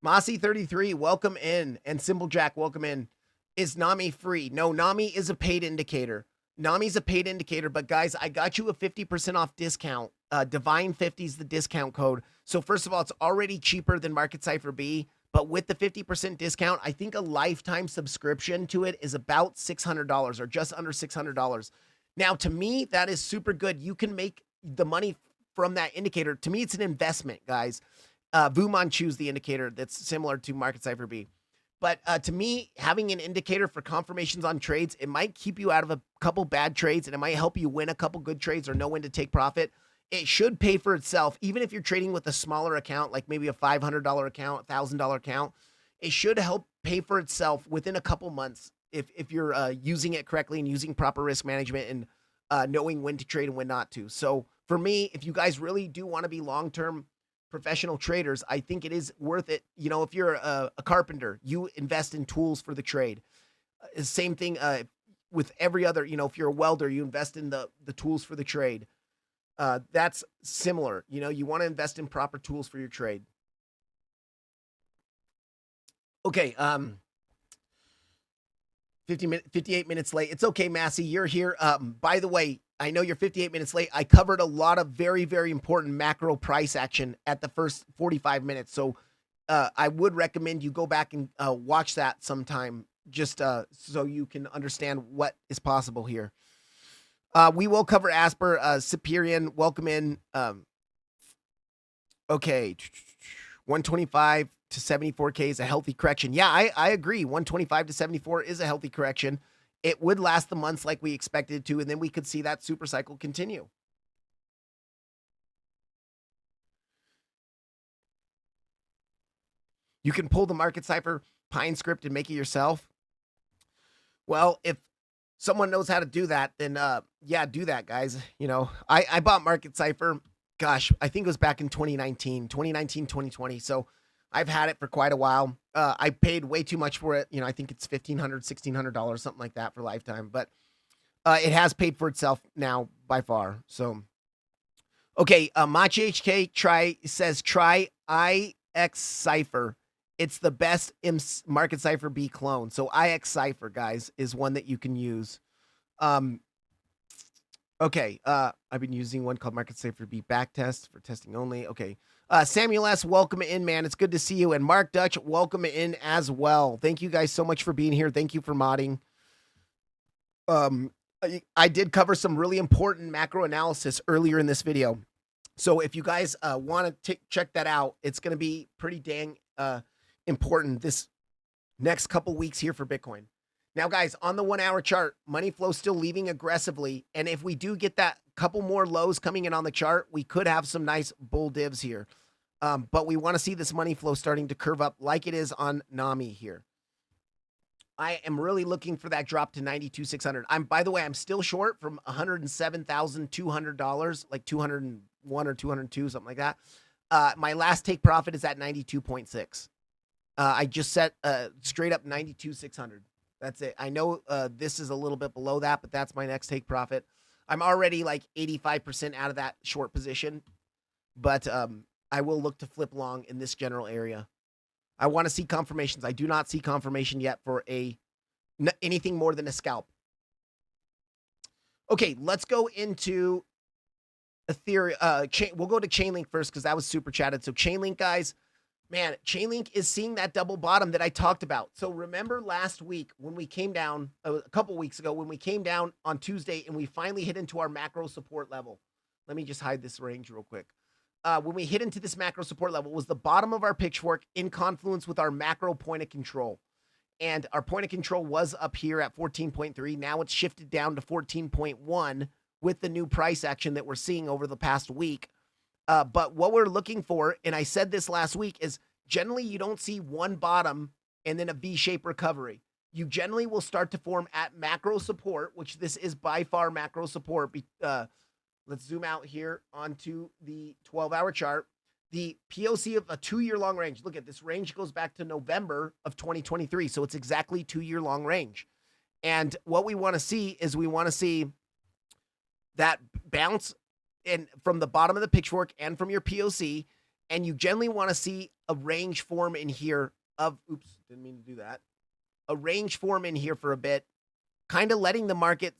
Mossy33, welcome in. And Simple Jack, welcome in. Is NAMI free? No, NAMI is a paid indicator. NAMI's a paid indicator, but guys, I got you a 50% off discount. Divine50 is the discount code. So first of all, it's already cheaper than Market Cipher B, but with the 50% discount, I think a lifetime subscription to it is about $600 or just under $600. Now, to me, that is super good. You can make the money from that indicator. To me, it's an investment, guys. Vuman choose the indicator that's similar to Market Cipher B. But to me, having an indicator for confirmations on trades, it might keep you out of a couple bad trades and it might help you win a couple good trades or know when to take profit. It should pay for itself, even if you're trading with a smaller account, like maybe a $500 account, $1,000 account. It should help pay for itself within a couple months if you're using it correctly and using proper risk management and knowing when to trade and when not to. So for me, if you guys really do want to be long-term professional traders, I think it is worth it. You know, if you're a carpenter, you invest in tools for the trade. Same thing with every other, you know, if you're a welder, you invest in the tools for the trade. That's similar. You know, you want to invest in proper tools for your trade. Okay. 58 minutes late. It's okay, Massey. You're here. By the way, I know you're 58 minutes late. I covered a lot of very, very important macro price action at the first 45 minutes. So I would recommend you go back and watch that sometime just so you can understand what is possible here. We will cover Asper. Superior, welcome in. Okay. 125 to 74K is a healthy correction. Yeah, I agree. 125 to 74 is a healthy correction. It would last the months like we expected it to, and then we could see that super cycle continue. You can pull the Market Cipher Pine script and make it yourself. Well, if someone knows how to do that, then yeah, do that, guys. You know, I bought Market Cipher, gosh, I think it was back in 2019, 2020. So I've had it for quite a while. I paid way too much for it. You know, I think it's $1,500, $1,600, something like that for lifetime. But it has paid for itself now by far. So, okay, Machi HK says try IX Cipher. It's the best Market Cipher B clone. So IX Cipher, guys, is one that you can use. Okay, I've been using one called Market Cipher B backtest for testing only. Okay. Samuel S., welcome in, man. It's good to see you. And Mark Dutch, welcome in as well. Thank you guys so much for being here. Thank you for modding. I did cover some really important macro analysis earlier in this video. So if you guys want to check that out, it's going to be pretty dang important this next couple weeks here for Bitcoin. Now, guys, on the 1 hour chart, money flow still leaving aggressively. And if we do get that couple more lows coming in on the chart, we could have some nice bull divs here. But we want to see this money flow starting to curve up like it is on NAMI here. I am really looking for that drop to 92,600. By the way, I'm still short from $107,200, like 201 or 202, something like that. My last take profit is at 92.6. I just set straight up 92,600. That's it. I know this is a little bit below that, but that's my next take profit. I'm already like 85% out of that short position, but I will look to flip long in this general area. I want to see confirmations. I do not see confirmation yet for anything more than a scalp. Okay, let's go into Ethereum. We'll go to Chainlink first because that was super chatted. So Chainlink, guys. Man, Chainlink is seeing that double bottom that I talked about. So remember last week when we came down, a couple weeks ago, when we came down on Tuesday and we finally hit into our macro support level. Let me just hide this range real quick. When we hit into this macro support level, it was the bottom of our pitchfork in confluence with our macro point of control. And our point of control was up here at 14.3. Now it's shifted down to 14.1 with the new price action that we're seeing over the past week. But what we're looking for, and I said this last week, is generally you don't see one bottom and then a V-shaped recovery. You generally will start to form at macro support, which this is by far macro support. Let's zoom out here onto the 12-hour chart. the POC of a 2-year long range. Look at this range goes back to November of 2023. So it's exactly 2-year long range. And what we want to see is we want to see that bounce in from the bottom of the pitchfork and from your POC. And you generally want to see a range form in here of, oops, didn't mean to do that. A range form in here for a bit, kind of letting the market,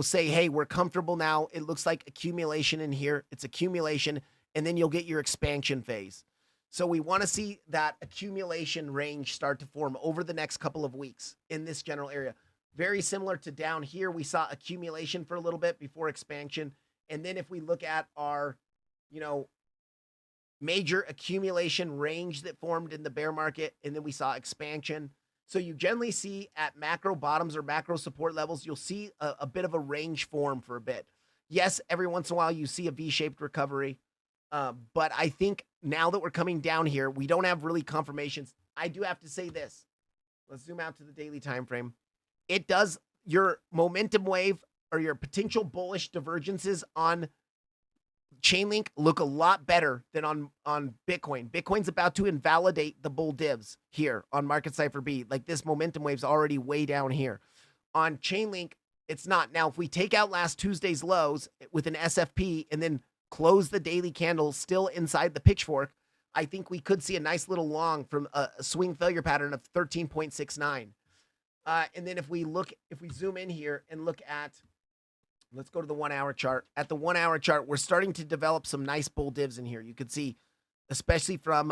say, hey, we're comfortable now. It looks like accumulation in here. It's accumulation, and then you'll get your expansion phase. So we want to see that accumulation range start to form over the next couple of weeks in this general area. Very similar to down here, we saw accumulation for a little bit before expansion. And then if we look at our, major accumulation range that formed in the bear market, and then we saw expansion. So you generally see at macro bottoms or macro support levels, you'll see a bit of a range form for a bit. Yes, every once in a while you see a V-shaped recovery. But I think now that we're coming down here, we don't have really confirmations. I do have to say this. Let's zoom out to the daily time frame. It does, your momentum wave or your potential bullish divergences on Chainlink look a lot better than on Bitcoin. Bitcoin's about to invalidate the bull divs here on Market Cypher B. Like this momentum wave's already way down here. On Chainlink, it's not. Now, if we take out last Tuesday's lows with an SFP and then close the daily candle still inside the pitchfork, I think we could see a nice little long from a swing failure pattern of 13.69. And then if we zoom in here and look at, let's go to the 1 hour chart. At the 1 hour chart, we're starting to develop some nice bull divs in here. You could see, especially from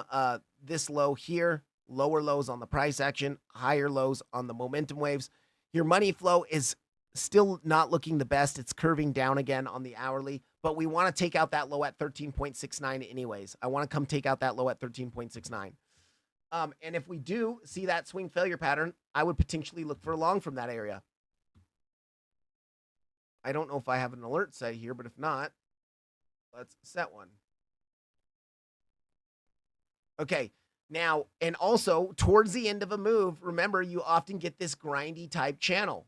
this low here, lower lows on the price action, higher lows on the momentum waves. Your money flow is still not looking the best. It's curving down again on the hourly, but we want to take out that low at 13.69 anyways. I want to come take out that low at 13.69. And if we do see that swing failure pattern, I would potentially look for a long from that area. I don't know if I have an alert set here, but if not, let's set one. Okay, now, and also towards the end of a move, remember, you often get this grindy type channel.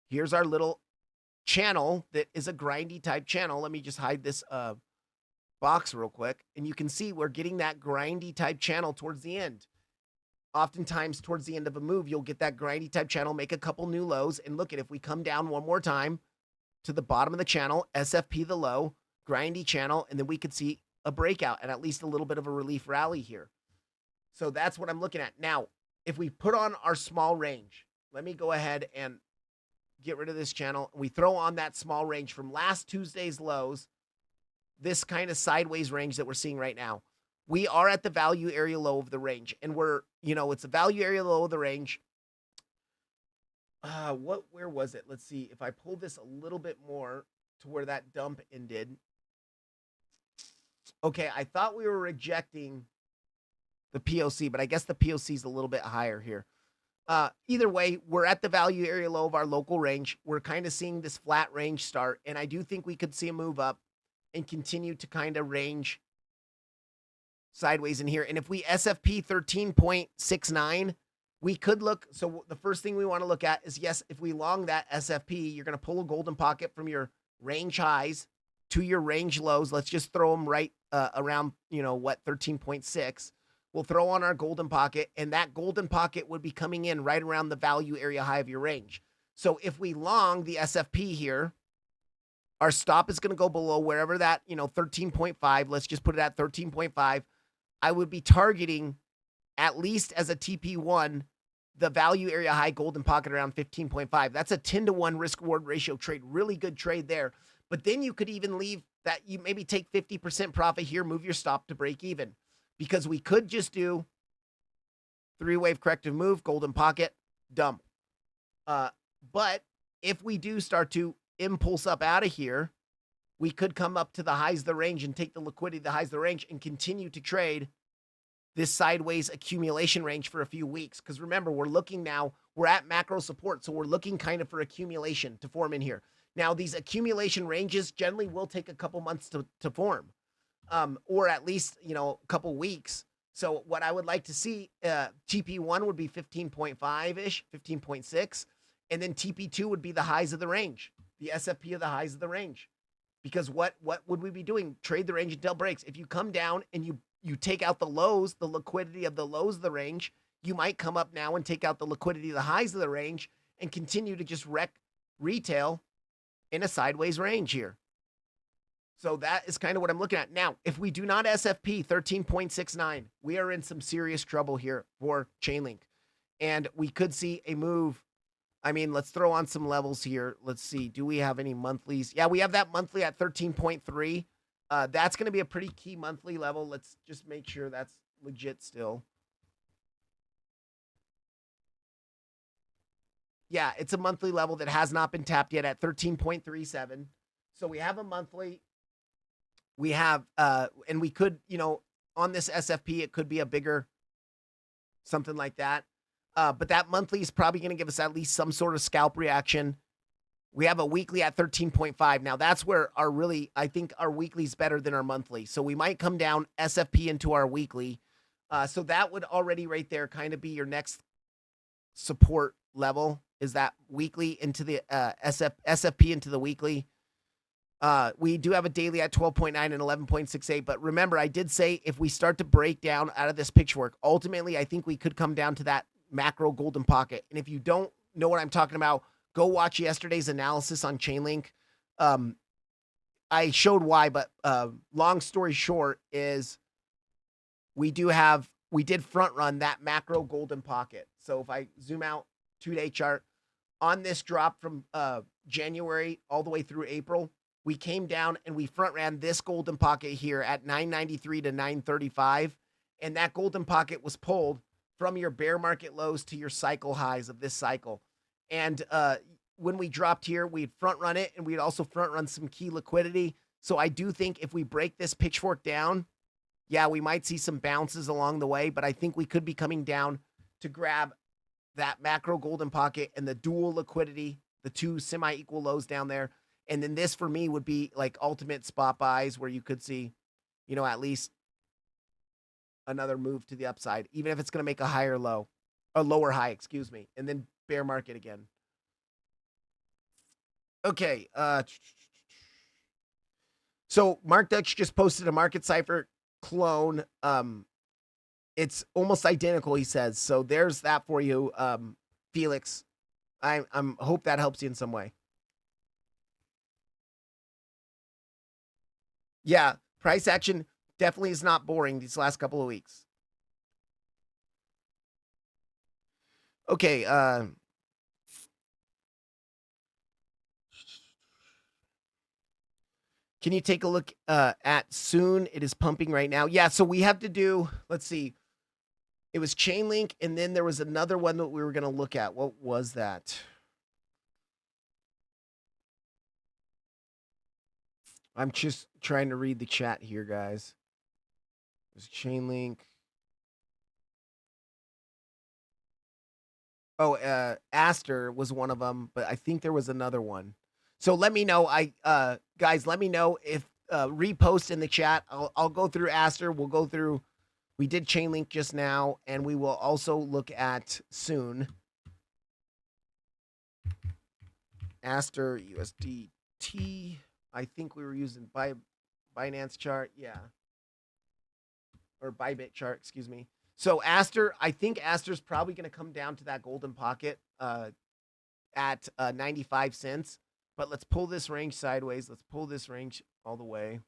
Here's our little channel that is a grindy type channel. Let me just hide this box real quick. And you can see we're getting that grindy type channel towards the end. Oftentimes towards the end of a move, you'll get that grindy type channel, make a couple new lows. And look at, if we come down one more time to the bottom of the channel, SFP the low, grindy channel, and then we could see a breakout and at least a little bit of a relief rally here. So that's what I'm looking at. Now, if we put on our small range, let me go ahead and get rid of this channel. We throw on that small range from last Tuesday's lows, this kind of sideways range that we're seeing right now. We are at the value area low of the range, and we're, it's a value area low of the range. Where was it? Let's see. If I pull this a little bit more to where that dump ended. Okay, I thought we were rejecting the POC, but I guess the POC is a little bit higher here. Either way, we're at the value area low of our local range. We're kind of seeing this flat range start, and I do think we could see a move up and continue to kind of range sideways in here. And if we SFP 13.69, we could look. So the first thing we want to look at is, yes, if we long that SFP, you're going to pull a golden pocket from your range highs to your range lows. Let's just throw them right around, 13.6. We'll throw on our golden pocket, and that golden pocket would be coming in right around the value area high of your range. So if we long the SFP here, our stop is going to go below wherever that, 13.5. Let's just put it at 13.5. I would be targeting, at least as a TP1, the value area high golden pocket around 15.5. That's a 10-to-1 risk reward ratio trade. Really good trade there. But then you could even leave that, you maybe take 50% profit here, move your stop to break even. Because we could just do 3-wave corrective move, golden pocket, dump. But if we do start to impulse up out of here, we could come up to the highs of the range and take the liquidity, the highs of the range, and continue to trade this sideways accumulation range for a few weeks. Because remember, we're at macro support, so we're looking kind of for accumulation to form in here. Now, these accumulation ranges generally will take a couple months to form. Or at least, a couple weeks. So what I would like to see, TP1 would be 15.5-ish, 15.6. And then TP2 would be the highs of the range, the SFP of the highs of the range. Because what would we be doing? Trade the range until breaks. If you come down and you take out the lows, the liquidity of the lows of the range, you might come up now and take out the liquidity of the highs of the range and continue to just wreck retail in a sideways range here. So that is kind of what I'm looking at. Now, if we do not SFP 13.69, we are in some serious trouble here for Chainlink. And we could see a move. I mean, let's throw on some levels here. Let's see. Do we have any monthlies? Yeah, we have that monthly at 13.3. That's going to be a pretty key monthly level. Let's just make sure that's legit still. Yeah, it's a monthly level that has not been tapped yet at 13.37. So we have a monthly. We have, and we could, on this SFP, it could be a bigger, something like that. But that monthly is probably going to give us at least some sort of scalp reaction. We have a weekly at 13.5. Now that's where I think our weekly is better than our monthly. So we might come down SFP into our weekly. So that would already right there kind of be your next support level, is that weekly into the SFP into the weekly. We do have a daily at 12.9 and 11.68. But remember, I did say if we start to break down out of this picture work, ultimately, I think we could come down to that macro golden pocket. And if you don't know what I'm talking about, go watch yesterday's analysis on Chainlink. I showed why, but long story short is we did front run that macro golden pocket. So if I zoom out 2-day chart on this drop from January all the way through April, we came down and we front ran this golden pocket here at 993 to 935. And that golden pocket was pulled from your bear market lows to your cycle highs of this cycle. And when we dropped here, we'd front run it and we'd also front run some key liquidity. So I do think if we break this pitchfork down, yeah, we might see some bounces along the way, but I think we could be coming down to grab that macro golden pocket and the dual liquidity, the two semi-equal lows down there. And then this for me would be like ultimate spot buys where you could see, at least another move to the upside, even if it's going to make a lower high, excuse me, and then bear market again. Okay. So Mark Dutch just posted a market cipher clone. It's almost identical, he says. So there's that for you, Felix. I hope that helps you in some way. Yeah, price action definitely is not boring these last couple of weeks. Okay, can you take a look at Soon? It is pumping right now. Yeah, so we have to do, let's see. It was Chainlink, and then there was another one that we were going to look at. What was that? I'm just trying to read the chat here, guys. It was Chainlink. Oh, Aster was one of them, but I think there was another one. So let me know. Guys, let me know if repost in the chat. I'll go through Aster. We'll go through. We did Chainlink just now, and we will also look at Soon. Aster USDT. I think we were using Binance chart, yeah, or Bybit chart, excuse me. So Aster, I think Aster's probably going to come down to that golden pocket at 95 cents. But let's pull this range sideways. Let's pull this range all the way.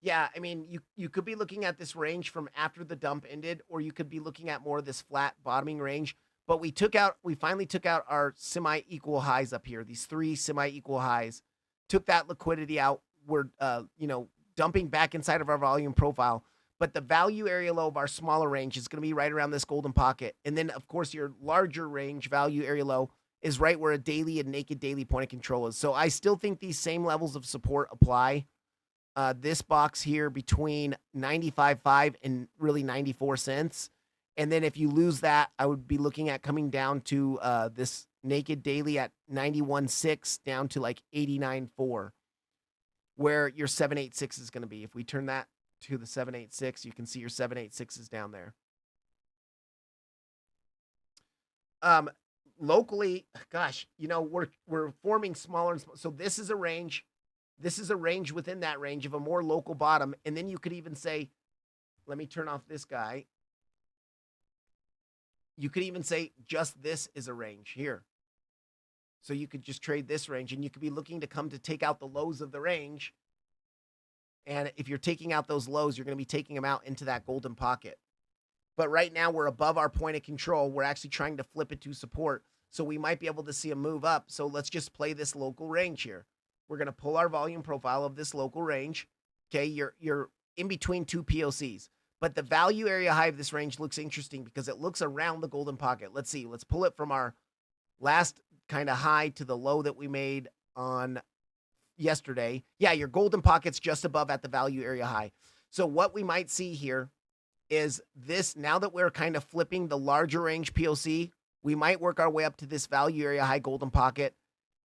Yeah, I mean, you could be looking at this range from after the dump ended, or you could be looking at more of this flat bottoming range. But we finally took out our semi-equal highs up here. These three semi-equal highs. Took that liquidity out. We're dumping back inside of our volume profile. But the value area low of our smaller range is going to be right around this golden pocket. And then, of course, your larger range value area low is right where a daily and naked daily point of control is. So I still think these same levels of support apply. This box here between 95.5 and really 94 cents. And then if you lose that, I would be looking at coming down to this naked daily at 91.6 down to like 89.4, where your 786 is going to be. If we turn that to the 786, you can see your 786 is down there. locally, gosh, you know, we're forming smaller and smaller. So this is a range. This is a range within that range of a more local bottom. And then you could even say, let me turn off this guy. You could even say just this is a range here. So you could just trade this range, and you could be looking to come to take out the lows of the range. And if you're taking out those lows, you're going to be taking them out into that golden pocket. But right now we're above our point of control. We're actually trying to flip it to support. So we might be able to see a move up. So let's just play this local range here. We're going to pull our volume profile of this local range. Okay, you're in between two POCs. But the value area high of this range looks interesting because it looks around the golden pocket. Let's see. Let's pull it from our last kind of high to the low that we made on yesterday. Yeah, your golden pocket's just above at the value area high. So what we might see here is this, now that we're kind of flipping the larger range POC, we might work our way up to this value area high golden pocket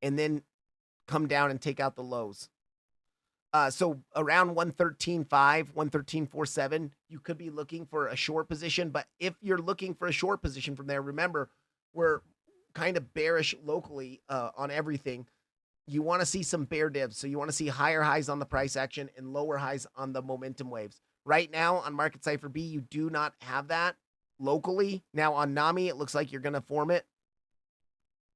and then come down and take out the lows. So around 113.5, 113.47, you could be looking for a short position. But if you're looking for a short position from there, remember, we're kind of bearish locally on everything. You want to see some bear divs. So you want to see higher highs on the price action and lower highs on the momentum waves. Right now on Market Cipher B, you do not have that locally. Now on NAMI, it looks like you're going to form it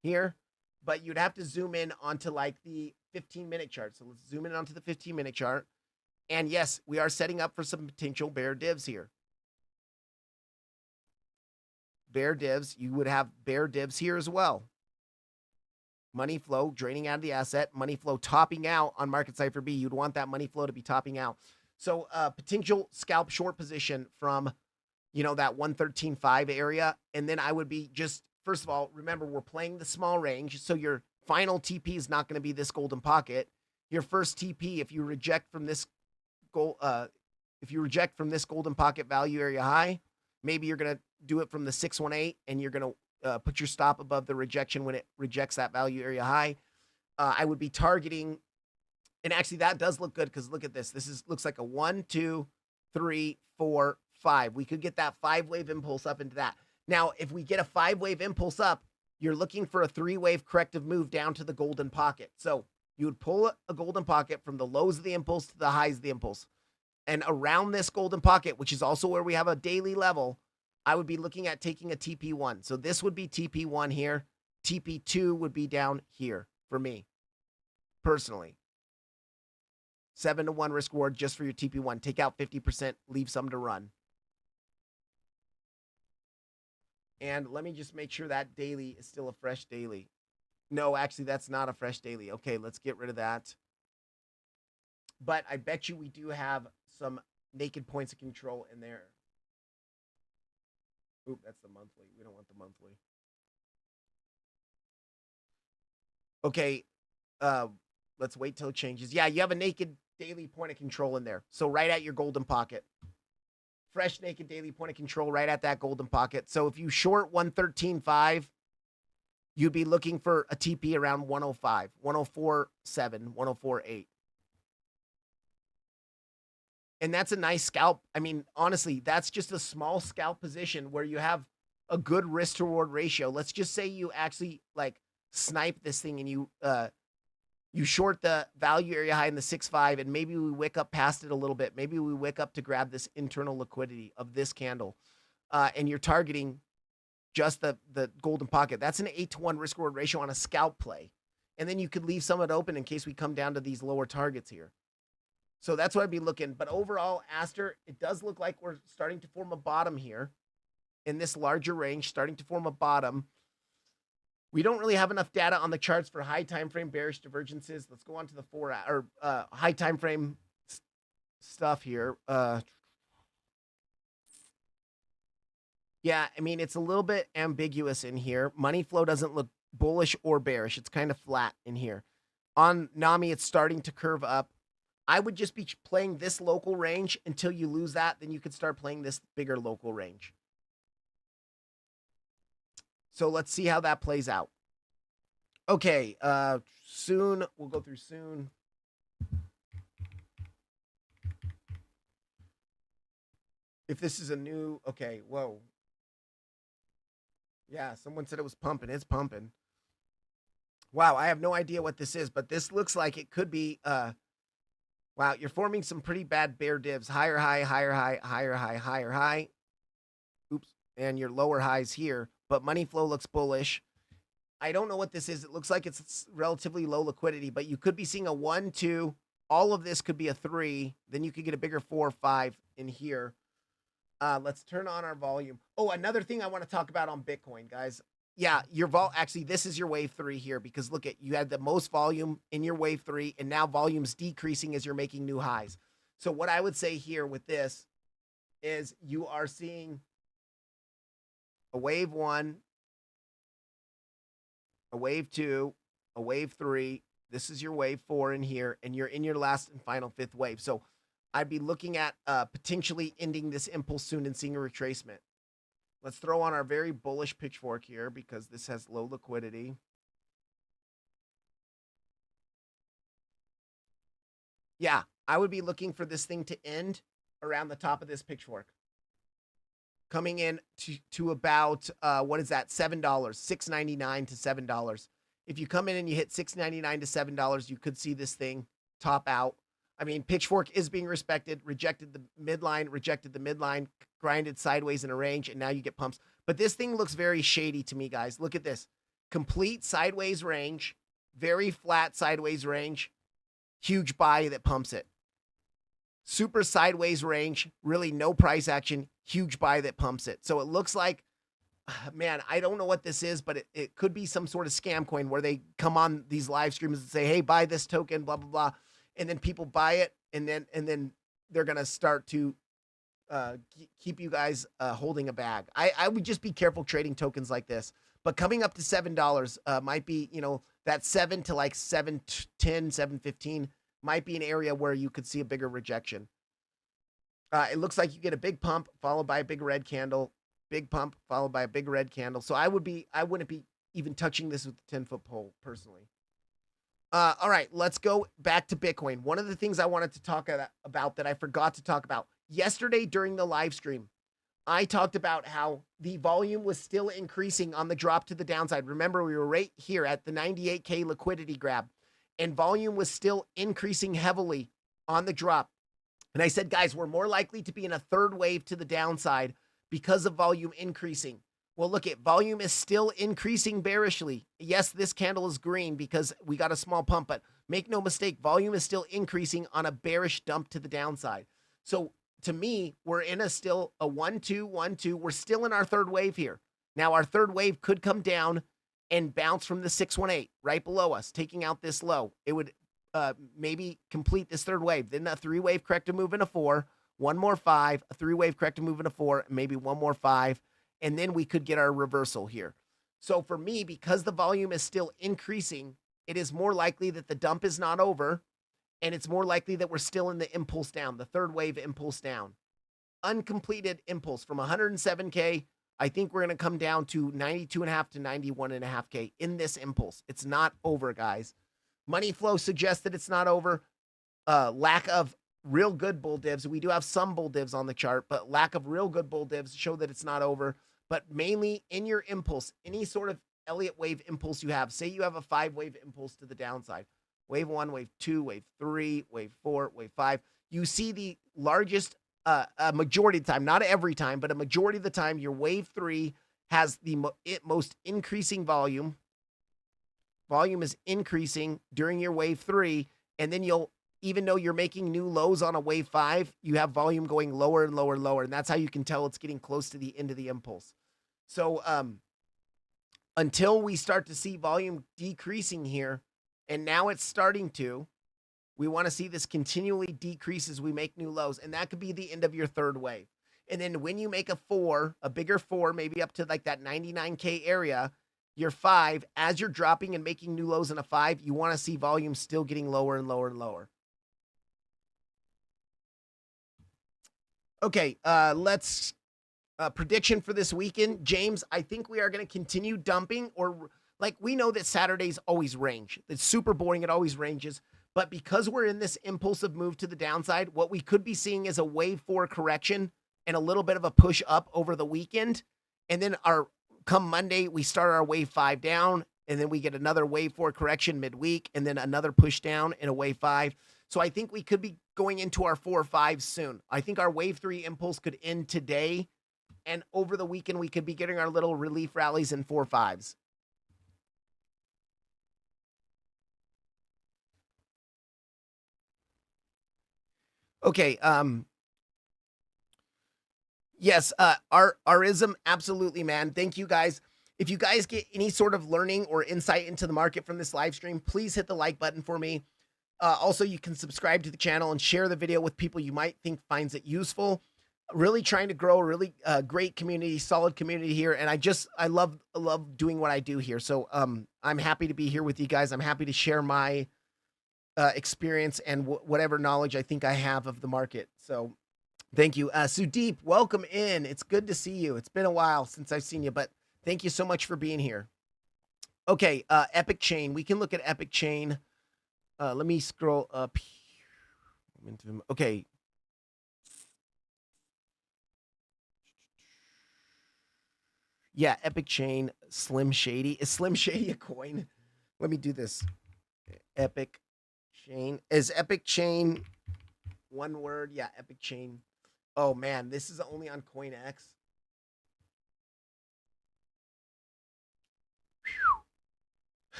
here, but you'd have to zoom in onto like the 15-minute chart. So let's zoom in onto the 15-minute chart. And yes, we are setting up for some potential bear divs here. Bear divs, you would have bear divs here as well. Money flow draining out of the asset, money flow topping out on Market Cipher B. You'd want that money flow to be topping out. So potential scalp short position from, you know, that 113.5 area. And then I would be just, first of all, remember, we're playing the small range. So your final TP is not going to be this golden pocket. Your first TP, if you reject from this golden pocket value area high, maybe you're going to do it from the 618 and you're going to put your stop above the rejection when it rejects that value area high. I would be targeting, and actually that does look good because look at this. This looks like a 1, 2, 3, 4, 5. We could get that 5-wave impulse up into that. Now, if we get a 5-wave impulse up, you're looking for a 3-wave corrective move down to the golden pocket. So you would pull a golden pocket from the lows of the impulse to the highs of the impulse. And around this golden pocket, which is also where we have a daily level, I would be looking at taking a TP1. So this would be TP1 here. TP2 would be down here for me, personally. 7-to-1 risk reward just for your TP1. Take out 50%, leave some to run. And let me just make sure that daily is still a fresh daily. No, actually, that's not a fresh daily. Okay, let's get rid of that. But I bet you we do have some naked points of control in there. Oop, that's the monthly. We don't want the monthly. Okay, let's wait till it changes. Yeah, you have a naked daily point of control in there. So right at your golden pocket. Fresh naked daily point of control right at that golden pocket. So if you short 113.5, you'd be looking for a TP around 105, 104.7, 104.8. And that's a nice scalp. I mean, honestly, that's just a small scalp position where you have a good risk to reward ratio. Let's just say you actually like snipe this thing and you short the value area high in the 6.5 and maybe we wick up past it a little bit. Maybe we wick up to grab this internal liquidity of this candle. And you're targeting just the golden pocket. That's an 8-to-1 risk reward ratio on a scalp play. And then you could leave some of it open in case we come down to these lower targets here. So that's what I'd be looking. But overall, Aster, it does look like we're starting to form a bottom here in this larger range, starting to form a bottom. We don't really have enough data on the charts for high time frame bearish divergences. Let's go on to the high time frame stuff here. Yeah, I mean, it's a little bit ambiguous in here. Money flow doesn't look bullish or bearish. It's kind of flat in here. On NAMI, it's starting to curve up. I would just be playing this local range until you lose that. Then you could start playing this bigger local range. So let's see how that plays out. Okay, soon. We'll go through soon. If this is a new, okay, whoa. Yeah, someone said it was pumping. It's pumping. Wow, I have no idea what this is, but this looks like it could be wow, you're forming some pretty bad bear divs. Higher high, higher high, higher high, higher high. Oops. And your lower highs here, but money flow looks bullish. I don't know what this is. It looks like it's relatively low liquidity, but you could be seeing a 1, 2. All of this could be a 3. Then you could get a bigger 4, 5 in here. Let's turn on our volume. Oh, another thing I want to talk about on Bitcoin, guys. Yeah, your actually, this is your wave 3 here because look at you had the most volume in your wave 3, and now volume's decreasing as you're making new highs. So what I would say here with this is you are seeing a wave 1, a wave 2, a wave 3. This is your wave 4 in here, and you're in your last and final 5th wave. So I'd be looking at potentially ending this impulse soon and seeing a retracement. Let's throw on our very bullish pitchfork here because this has low liquidity. Yeah, I would be looking for this thing to end around the top of this pitchfork. Coming in to about, what is that, $7, $6.99 to $7. If you come in and you hit $6.99 to $7, you could see this thing top out. I mean, pitchfork is being respected, rejected the midline, grinded sideways in a range, and now you get pumps. But this thing looks very shady to me, guys. Look at this. Complete sideways range, very flat sideways range, huge buy that pumps it. Super sideways range, really no price action, huge buy that pumps it. So it looks like, man, I don't know what this is, but it could be some sort of scam coin where they come on these live streams and say, hey, buy this token, blah, blah, blah. And then people buy it, and then they're going to start to keep you guys holding a bag. I would just be careful trading tokens like this. But coming up to $7 might be, that 7 to like 7.10, 7.15 might be an area where you could see a bigger rejection. It looks like you get a big pump followed by a big red candle, big pump followed by a big red candle. So I wouldn't be even touching this with the 10-foot pole personally. All right, let's go back to Bitcoin. One of the things I wanted to talk about that I forgot to talk about yesterday during the live stream, I talked about how the volume was still increasing on the drop to the downside. Remember, we were right here at the 98K liquidity grab, and volume was still increasing heavily on the drop. And I said, guys, we're more likely to be in a third wave to the downside because of volume increasing. Well, look at volume is still increasing bearishly. Yes, this candle is green because we got a small pump, but make no mistake, volume is still increasing on a bearish dump to the downside. So to me, we're in still a 1-2, 1-2. We're still in our third wave here. Now, our third wave could come down and bounce from the 618 right below us, taking out this low. It would maybe complete this third wave. Then a 3-wave corrective move in a 4, one more 5, a 3-wave corrective move in a 4, maybe one more 5. And then we could get our reversal here. So for me, because the volume is still increasing, it is more likely that the dump is not over, and it's more likely that we're still in the impulse down, the third wave impulse down. Uncompleted impulse from 107K, I think we're going to come down to 92.5 to 91.5K in this impulse. It's not over, guys. Money flow suggests that it's not over. Lack of real good bull divs. We do have some bull divs on the chart, but lack of real good bull divs show that it's not over. But mainly in your impulse, any sort of Elliott wave impulse you have, say you have a 5-wave impulse to the downside, wave 1, wave 2, wave 3, wave 4, wave 5, you see the largest, a majority of the time, not every time, but a majority of the time, your wave 3 has the most increasing volume. Volume is increasing during your wave 3, and then even though you're making new lows on a wave 5, you have volume going lower and lower and lower. And that's how you can tell it's getting close to the end of the impulse. So until we start to see volume decreasing here, and now it's starting to, we want to see this continually decrease as we make new lows. And that could be the end of your third wave. And then when you make a 4, a bigger 4, maybe up to like that 99K area, your 5, as you're dropping and making new lows in a 5, you want to see volume still getting lower and lower and lower. Okay, let's prediction for this weekend. James, I think we are going to continue dumping, or like we know that Saturdays always range. It's super boring. It always ranges. But because we're in this impulsive move to the downside, what we could be seeing is a wave 4 correction and a little bit of a push up over the weekend. And then our come Monday, we start our wave 5 down, and then we get another wave 4 correction midweek, and then another push down in a wave 5. So I think we could be going into our 4 or 5 soon. I think our wave 3 impulse could end today, and over the weekend, we could be getting our little relief rallies in 4 5s. Okay, yes, Arism, absolutely, man. Thank you guys. If you guys get any sort of learning or insight into the market from this live stream, please hit the like button for me. Also, you can subscribe to the channel and share the video with people you might think finds it useful. Really trying to grow a really great community, solid community here, and I love doing what I do here. So I'm happy to be here with you guys. I'm happy to share my experience and whatever knowledge I think I have of the market. So thank you. Sudeep, welcome in. It's good to see you. It's been a while since I've seen you, but thank you so much for being here. Okay, Epic Chain. We can look at Epic Chain. Let me scroll up. Okay. Yeah, Epic Chain, Slim Shady. Is Slim Shady a coin? Let me do this. Epic Chain. Is Epic Chain one word? Yeah, Epic Chain. Oh man, this is only on CoinX.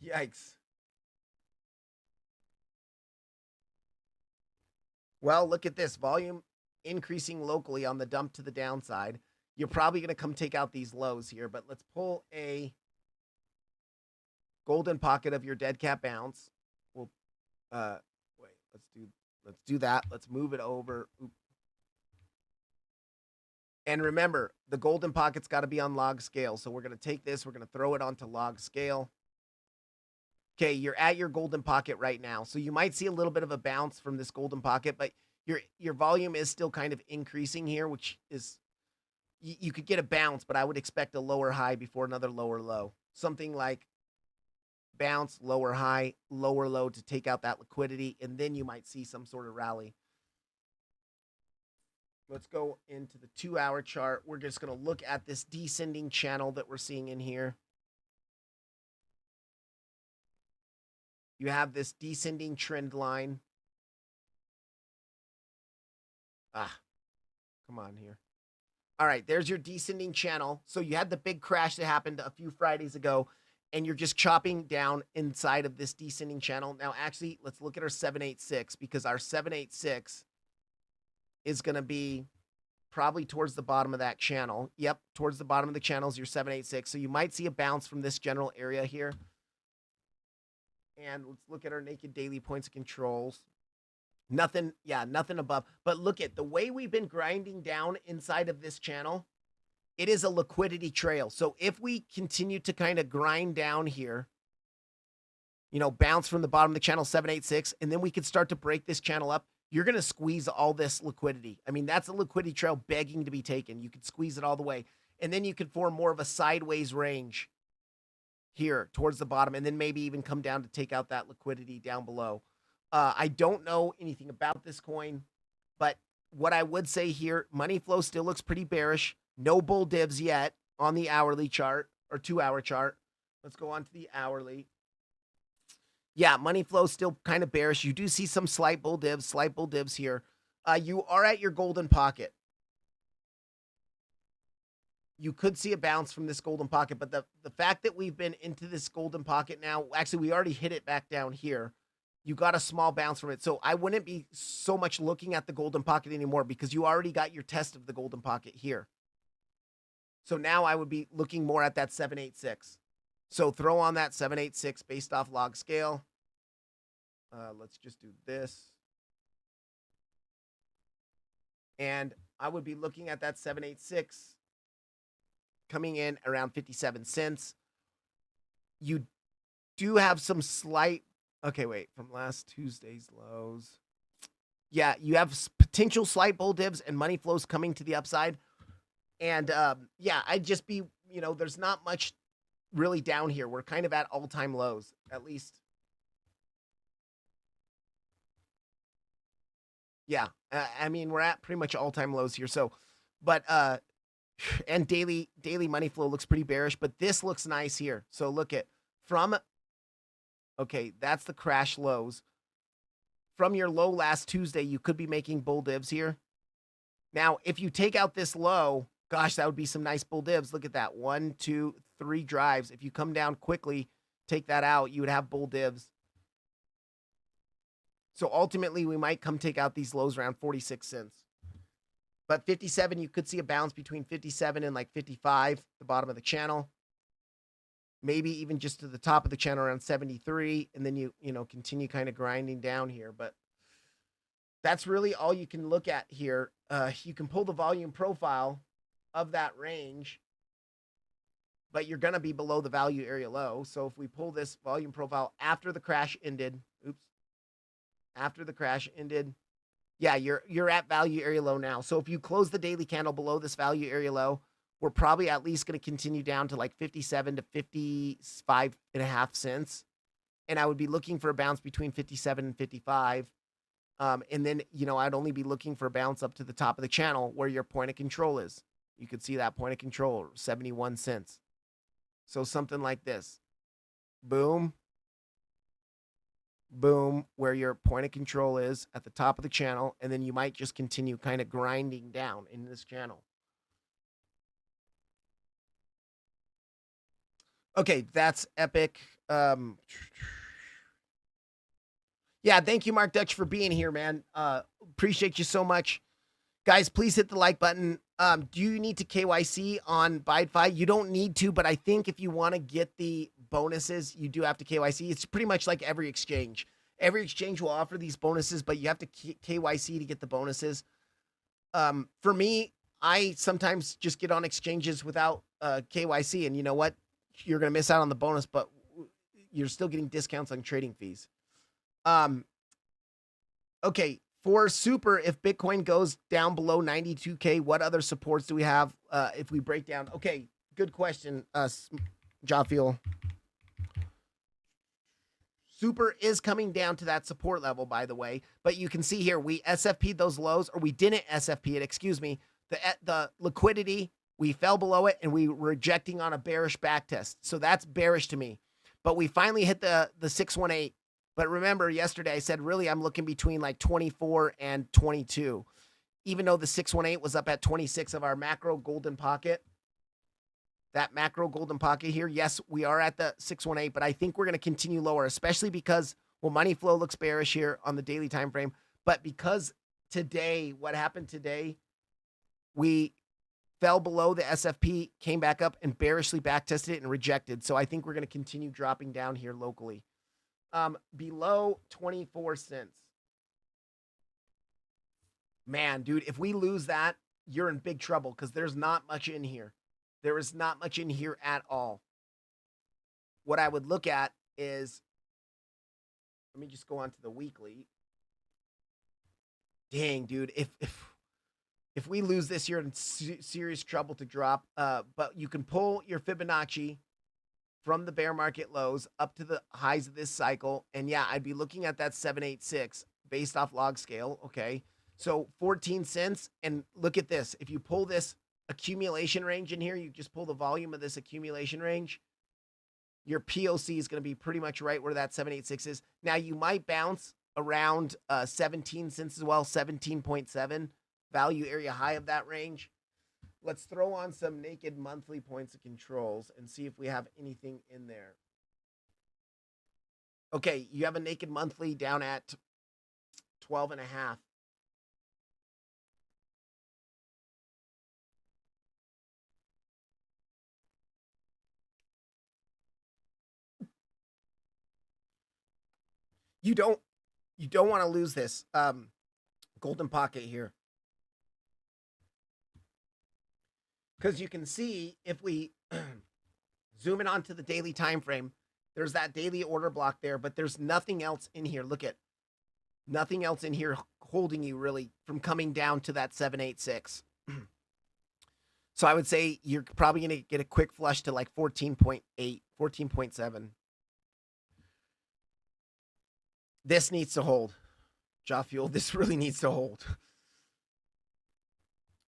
Yikes. Well, look at this. Volume increasing locally on the dump to the downside. You're probably going to come take out these lows here, but let's pull a golden pocket of your dead cat bounce. We'll wait, let's do that. Let's move it over. Oop. And remember, the golden pocket's got to be on log scale. So we're going to take this, we're going to throw it onto log scale. Okay, you're at your golden pocket right now. So you might see a little bit of a bounce from this golden pocket, but your volume is still kind of increasing here, which is, you could get a bounce, but I would expect a lower high before another lower low. Something like bounce, lower high, lower low to take out that liquidity, and then you might see some sort of rally. Let's go into the 2-hour chart. We're just going to look at this descending channel that we're seeing in here. You have this descending trend line. Come on here. All right, there's your descending channel. So you had the big crash that happened a few Fridays ago, and you're just chopping down inside of this descending channel. Now, actually, let's look at our 786, because our 786 is going to be probably towards the bottom of that channel. Yep, towards the bottom of the channel is your 786. So you might see a bounce from this general area here. And let's look at our naked daily points of controls. Nothing, yeah, nothing above. But look at the way we've been grinding down inside of this channel. It is a liquidity trail. So if we continue to kind of grind down here, you know, bounce from the bottom of the channel 786, and then we could start to break this channel up, you're going to squeeze all this liquidity. I mean, that's a liquidity trail begging to be taken. You could squeeze it all the way. And then you could form more of a sideways range here towards the bottom, and then maybe even come down to take out that liquidity down below. I don't know anything about this coin, but what I would say here, money flow still looks pretty bearish. No bull divs yet on the hourly chart or 2-hour chart. Let's go on to the hourly. Yeah, money flow still kind of bearish. You do see some slight bull divs here. You are at your golden pocket. You could see a bounce from this golden pocket, but the fact that we've been into this golden pocket now, actually, we already hit it back down here. You got a small bounce from it. So I wouldn't be so much looking at the golden pocket anymore, because you already got your test of the golden pocket here. So now I would be looking more at that 786. So throw on that 786 based off log scale. Let's just do this. And I would be looking at that 786 coming in around 57 cents. You do have some slight, okay, wait, from last Tuesday's lows. Yeah, you have potential slight bull divs and money flows coming to the upside. And yeah, I'd just be, you know, there's not much really down here. We're kind of at all-time lows, at least. Yeah, I mean, we're at pretty much all-time lows here. So, but and daily money flow looks pretty bearish, but this looks nice here. So look at from, okay, that's the crash lows. From your low last Tuesday, you could be making bull divs here. Now, if you take out this low, gosh, that would be some nice bull divs. Look at that. 1, 2, 3 drives. If you come down quickly, take that out, you would have bull divs. So ultimately, we might come take out these lows around 46 cents. But 57, you could see a bounce between 57 and like 55, the bottom of the channel. Maybe even just to the top of the channel around 73, and then you continue kind of grinding down here. But that's really all you can look at here. You can pull the volume profile of that range, but you're going to be below the value area low. So if we pull this volume profile after the crash ended, after the crash ended, yeah, you're at value area low now. So if you close the daily candle below this value area low, we're probably at least going to continue down to like 57 to 55.5 cents. And I would be looking for a bounce between 57 and 55. And then, I'd only be looking for a bounce up to the top of the channel where your point of control is. You could see that point of control, 71 cents. So something like this. Boom. Boom, where your point of control is at the top of the channel. And then you might just continue kind of grinding down in this channel. Okay, that's epic. Yeah, thank you, Mark Dutch, for being here, man. Appreciate you so much. Guys, please hit the like button. Do you need to KYC on BYDFI? You don't need to, but I think if you want to get the bonuses, you do have to KYC. It's pretty much like every exchange. Every exchange will offer these bonuses, but you have to KYC to get the bonuses. For me, I sometimes just get on exchanges without KYC, and you know what? You're going to miss out on the bonus, but you're still getting discounts on trading fees. Okay, for super, if Bitcoin goes down below 92K, what other supports do we have if we break down? Okay, good question, Jaffiel. Super is coming down to that support level, by the way, but you can see here, we SFP'd those lows, or we didn't SFP it, excuse me. The liquidity, we fell below it, and we were rejecting on a bearish back test. So that's bearish to me. But we finally hit the 618. But remember, yesterday I said, really, I'm looking between like 24 and 22. Even though the 618 was up at 26 of our macro golden pocket. That macro golden pocket here, yes, we are at the 618, but I think we're going to continue lower, especially because, well, money flow looks bearish here on the daily time frame. But because today, what happened today, we fell below the SFP, came back up and bearishly back tested it and rejected. So I think we're going to continue dropping down here locally. Below 24 cents. Man, dude, if we lose that, you're in big trouble because there's not much in here. There is not much in here at all. What I would look at is, let me just go on to the weekly. Dang, dude, if we lose this, you're in serious trouble to drop. But you can pull your Fibonacci from the bear market lows up to the highs of this cycle. And yeah, I'd be looking at that 786 based off log scale. Okay. So 14 cents. And look at this. If you pull this accumulation range in here, you just pull the volume of this accumulation range, your POC is going to be pretty much right where that 786 is. Now you might bounce around 17 cents as well, 17.7 value area high of that range. Let's throw on some naked monthly points of controls and see if we have anything in there. Okay, you have a naked monthly down at 12.5. You don't want to lose this golden pocket here. Because you can see if we zoom in onto the daily time frame, there's that daily order block there, but there's nothing else in here. Look at nothing else in here holding you really from coming down to that 786. So I would say you're probably going to get a quick flush to like 14.8, 14.7. This needs to hold. Jaw Fuel, this really needs to hold.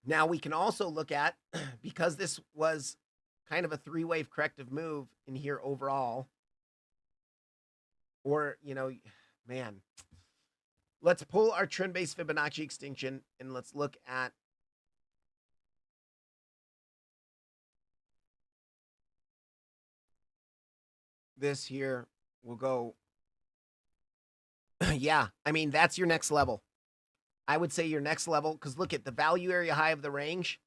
Now we can also look at, because this was kind of a three-wave corrective move in here overall, or, you know, man, let's pull our trend-based Fibonacci extinction and let's look at this here. We'll go, yeah, I mean, that's your next level. I would say your next level, because look at the value area high of the range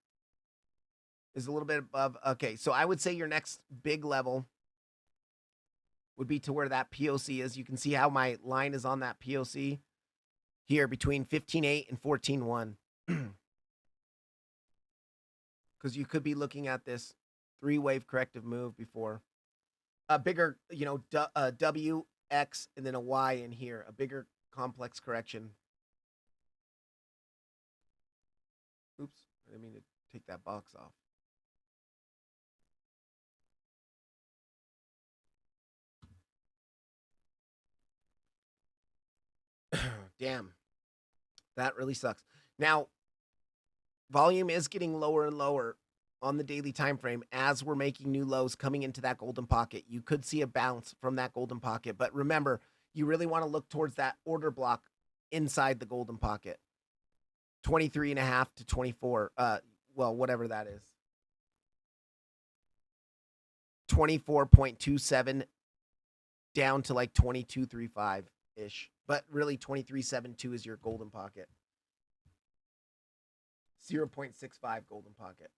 is a little bit above. Okay, so I would say your next big level would be to where that POC is. You can see how my line is on that POC here between 15.8 and 14.1. Because you could be looking at this three-wave corrective move before. A bigger, you know, W, X, and then a Y in here. A bigger complex correction. Oops, I didn't mean to take that box off. Damn. That really sucks. Now, volume is getting lower and lower on the daily time frame as we're making new lows coming into that golden pocket. You could see a bounce from that golden pocket, but remember, you really want to look towards that order block inside the golden pocket. 23.5 to 24. Well, whatever that is. 24.27 down to like 22.35 ish, but really 23.72 is your golden pocket. 0.65 golden pocket.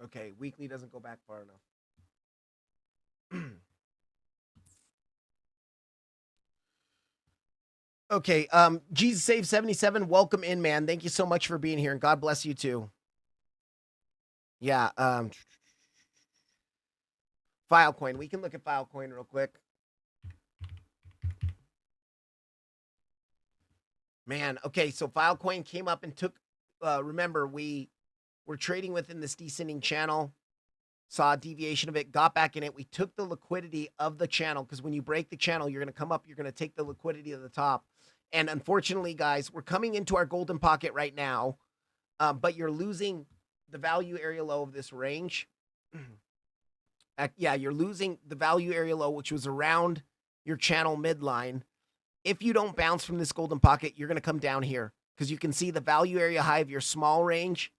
Okay, weekly doesn't go back far enough. Okay, Jesus Save 77, welcome in, man. Thank you so much for being here, and God bless you too. Yeah, Filecoin. We can look at Filecoin real quick. Man, okay, so Filecoin came up and took, remember, we were trading within this descending channel, saw a deviation of it, got back in it. We took the liquidity of the channel, because when you break the channel, you're going to come up, you're going to take the liquidity of the top. And unfortunately, guys, we're coming into our golden pocket right now, but you're losing the value area low of this range. Yeah, you're losing the value area low, which was around your channel midline. If you don't bounce from this golden pocket, you're going to come down here, because you can see the value area high of your small range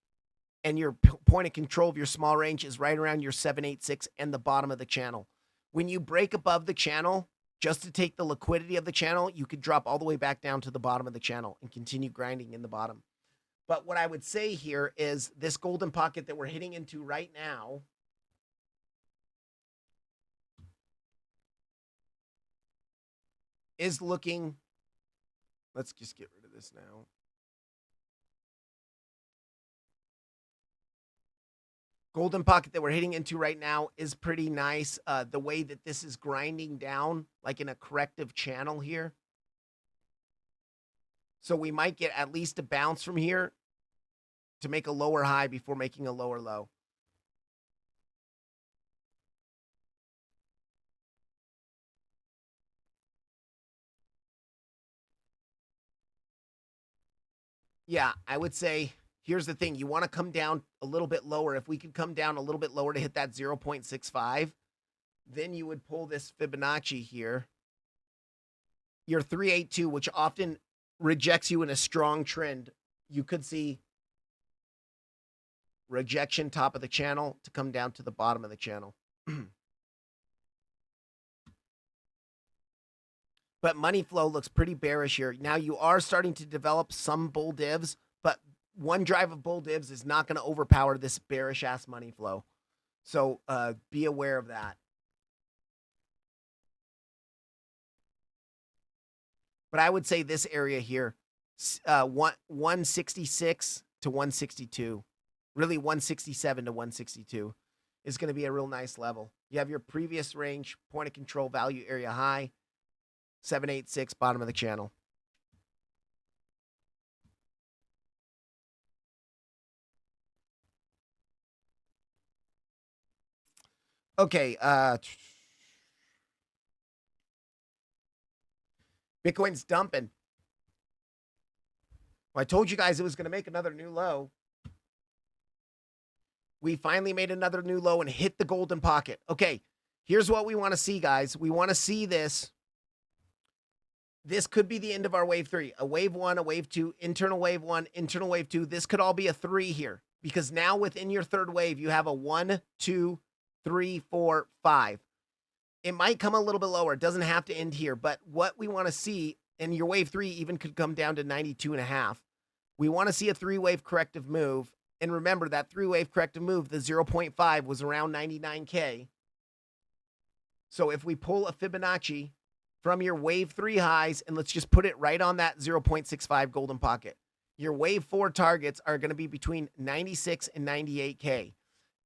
and your point of control of your small range is right around your 786 and the bottom of the channel. When you break above the channel, just to take the liquidity of the channel, you could drop all the way back down to the bottom of the channel and continue grinding in the bottom. But what I would say here is this golden pocket that we're hitting into right now is looking, let's just get rid of this now. Golden pocket that we're hitting into right now is pretty nice. The way that this is grinding down, like in a corrective channel here. So we might get at least a bounce from here to make a lower high before making a lower low. Yeah, I would say, here's the thing. You want to come down a little bit lower. If we could come down a little bit lower to hit that 0.65, then you would pull this Fibonacci here. Your 382, which often rejects you in a strong trend. You could see rejection top of the channel to come down to the bottom of the channel. But money flow looks pretty bearish here. Now you are starting to develop some bull divs, but one drive of bull divs is not going to overpower this bearish ass money flow. So be aware of that. But I would say this area here, 166 to 162, really 167 to 162 is going to be a real nice level. You have your previous range, point of control value area high, 786, bottom of the channel. Okay, Bitcoin's dumping. Well, I told you guys it was going to make another new low. We finally made another new low and hit the golden pocket. Okay, here's what we want to see, guys. We want to see this. This could be the end of our wave 3. A wave 1, a wave 2, internal wave 1, internal wave 2. This could all be a 3 here because now within your third wave, you have a 1, 2, 3, 4, 5. It might come a little bit lower. It doesn't have to end here. But what we want to see, and your wave 3 even could come down to 92.5. We want to see a 3-wave corrective move. And remember that 3-wave corrective move, the 0.5 was around 99K. So if we pull a Fibonacci from your wave 3 highs, and let's just put it right on that 0.65 golden pocket, your wave 4 targets are going to be between 96 and 98K.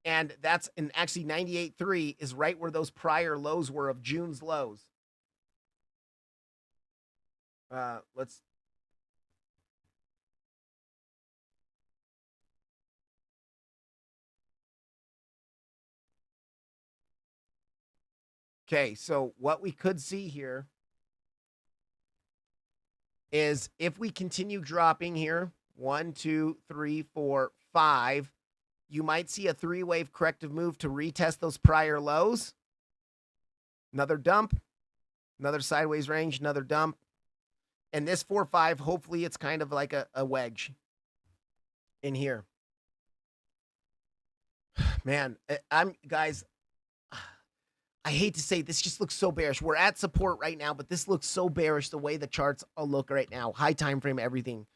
And that's, and actually 98.3 is right where those prior lows were of June's lows. Let's. Okay, so what we could see here is if we continue dropping here, 1, 2, 3, 4, 5, you might see a 3-wave corrective move to retest those prior lows. Another dump, another sideways range, another dump. And this 4, 5, hopefully it's kind of like a wedge in here. Man, guys, I hate to say this just looks so bearish. We're at support right now, but this looks so bearish the way the charts all look right now. High time frame, everything.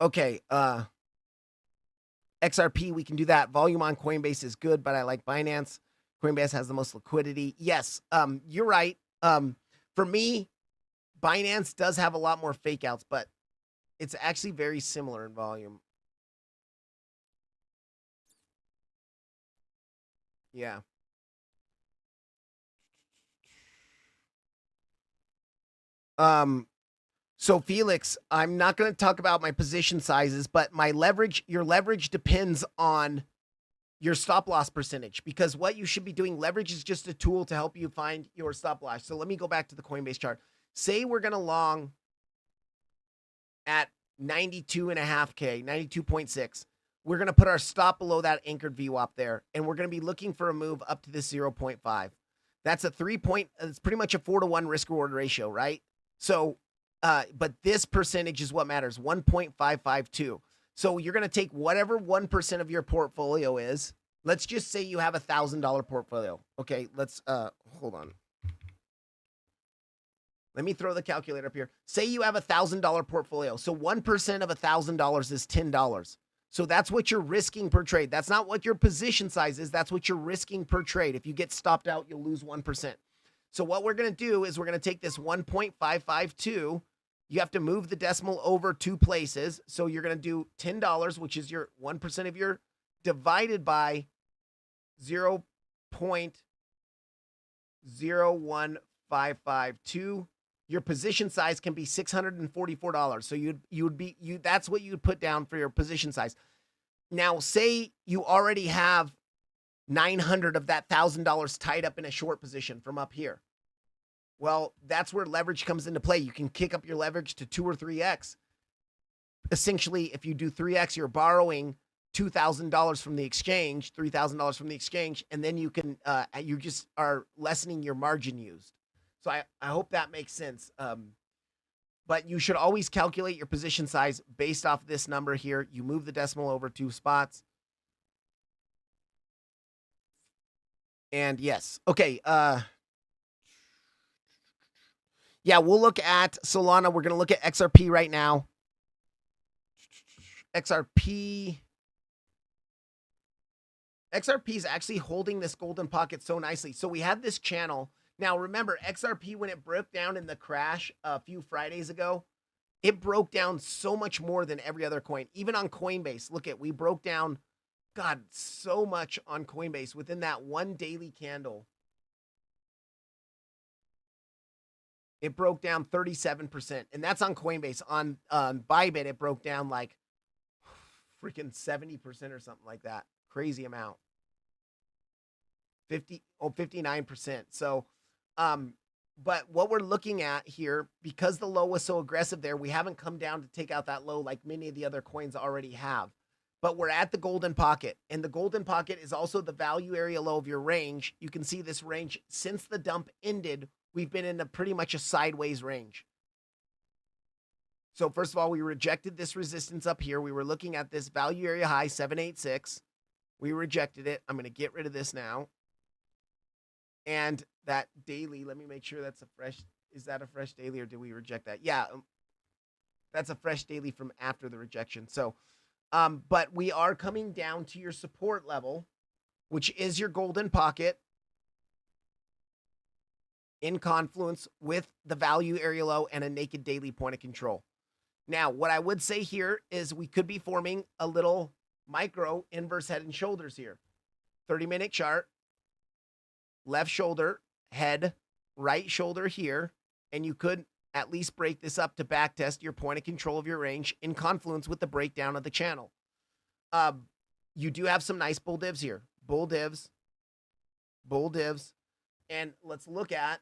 Okay, XRP, we can do that. Volume on Coinbase is good, but I like Binance. Coinbase has the most liquidity. Yes, you're right. For me, Binance does have a lot more fake outs, but it's actually very similar in volume. Yeah. So Felix, I'm not going to talk about my position sizes, but my leverage, your leverage depends on your stop loss percentage, because what you should be doing, leverage is just a tool to help you find your stop loss. So let me go back to the Coinbase chart. Say we're going to long at 92.5K, 92.6. We're going to put our stop below that anchored VWAP there, and we're going to be looking for a move up to this 0.5. That's a 3 it's pretty much a 4-to-1 risk reward ratio, right? So, but this percentage is what matters, 1.552. So you're going to take whatever 1% of your portfolio is. Let's just say you have $1,000 portfolio. Okay, let's, hold on. Let me throw the calculator up here. Say you have $1,000 portfolio. So 1% of $1,000 is $10. So that's what you're risking per trade. That's not what your position size is. That's what you're risking per trade. If you get stopped out, you'll lose 1%. So what we're going to do is we're going to take this 1.552. You have to move the decimal over 2 places. So you're going to do $10, which is your 1% of your, divided by 0.01552. Your position size can be $644. So that's what you'd put down for your position size. Now, say you already have 900 of that $1,000 tied up in a short position from up here. Well, that's where leverage comes into play. You can kick up your leverage to 2 or 3x. Essentially, if you do 3x, you're borrowing $2,000 from the exchange, $3,000 from the exchange, and then you can, you just are lessening your margin used. So I hope that makes sense. But you should always calculate your position size based off this number here. You move the decimal over 2 spots. And yes. Okay. Yeah, we'll look at Solana. We're going to look at XRP right now. XRP is actually holding this golden pocket so nicely. So we had this channel. Now, remember, XRP, when it broke down in the crash a few Fridays ago, it broke down so much more than every other coin. Even on Coinbase, look at, we broke down, God, so much on Coinbase within that one daily candle. It broke down 37%, and that's on Coinbase. On Bybit, it broke down like freaking 70% or something like that. Crazy amount. 59%. So But what we're looking at here, because the low was so aggressive there, we haven't come down to take out that low like many of the other coins already have. But we're at the golden pocket, and the golden pocket is also the value area low of your range. You can see this range since the dump ended, we've been in a pretty much a sideways range. So first of all, we rejected this resistance up here. We were looking at this value area high, 786. We rejected it. I'm going to get rid of this now. And that daily, let me make sure that's a fresh, is that a fresh daily or did we reject that? Yeah, that's a fresh daily from after the rejection. So, but we are coming down to your support level, which is your golden pocket in confluence with the value area low and a naked daily point of control. Now, what I would say here is we could be forming a little micro inverse head and shoulders here. 30-minute chart, left shoulder, head, right shoulder here, and you could at least break this up to back test your point of control of your range in confluence with the breakdown of the channel. You do have some nice bull divs here. Bull divs. And let's look at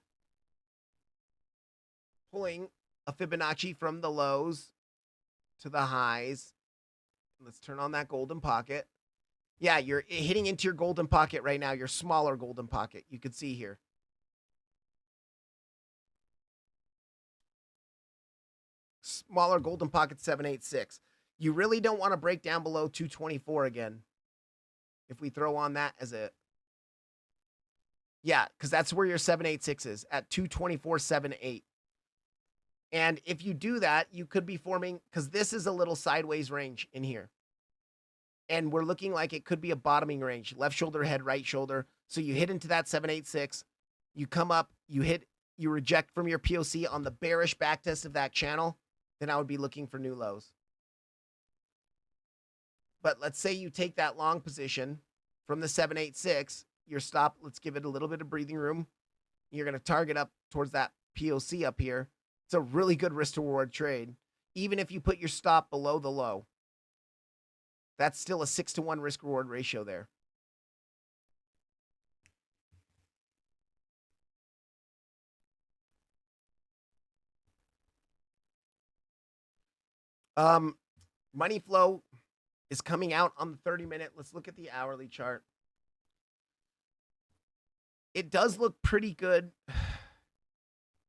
pulling a Fibonacci from the lows to the highs. Let's turn on that golden pocket. Yeah, you're hitting into your golden pocket right now, your smaller golden pocket. You can see here. Smaller golden pocket 786. You really don't want to break down below 224 again. If we throw on that as a, yeah, because that's where your 786 is at 224.78. And if you do that, you could be forming, because this is a little sideways range in here. And we're looking like it could be a bottoming range, left shoulder, head, right shoulder. So you hit into that 786, you come up, you hit, you reject from your POC on the bearish backtest of that channel, then I would be looking for new lows. But let's say you take that long position from the 786, your stop, let's give it a little bit of breathing room. You're going to target up towards that POC up here. It's a really good risk to reward trade. Even if you put your stop below the low, that's still a 6-to-1 risk reward ratio there. Money flow is coming out on the 30-minute. Let's look at the hourly chart. It does look pretty good.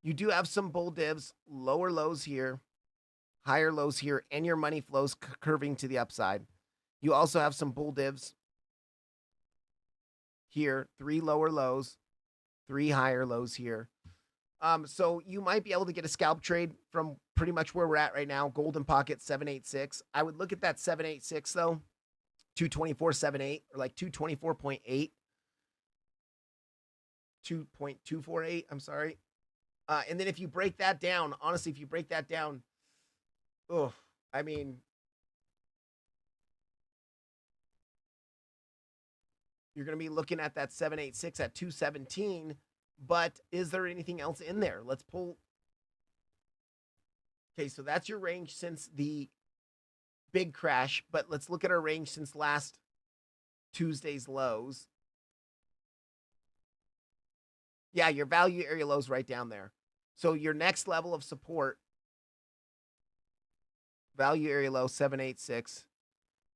You do have some bull divs, lower lows here, higher lows here, and your money flows curving to the upside. You also have some bull divs here, 3 lower lows, 3 higher lows here. So you might be able to get a scalp trade from pretty much where we're at right now. Golden pocket 786. I would look at that 786 though, 224.78 or like 224.8, 2.248. I'm sorry. And then if you break that down, honestly, if you break that down, oh, I mean, you're going to be looking at that 786 at 217. But is there anything else in there? Let's pull. Okay, so that's your range since the big crash. But let's look at our range since last Tuesday's lows. Yeah, your value area lows right down there. So your next level of support, value area low 786.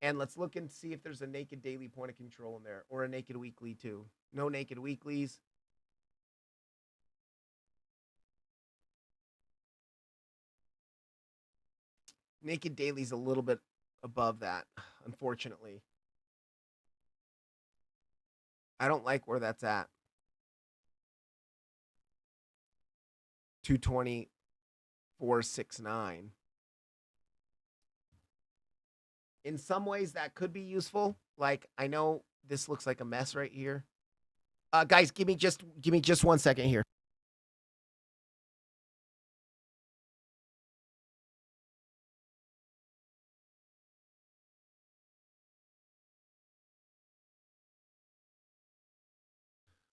And let's look and see if there's a naked daily point of control in there or a naked weekly too. No naked weeklies. Naked daily's a little bit above that, unfortunately. I don't like where that's at. 224.69. In some ways that could be useful. Like, I know this looks like a mess right here. Guys, give me just 1 second here.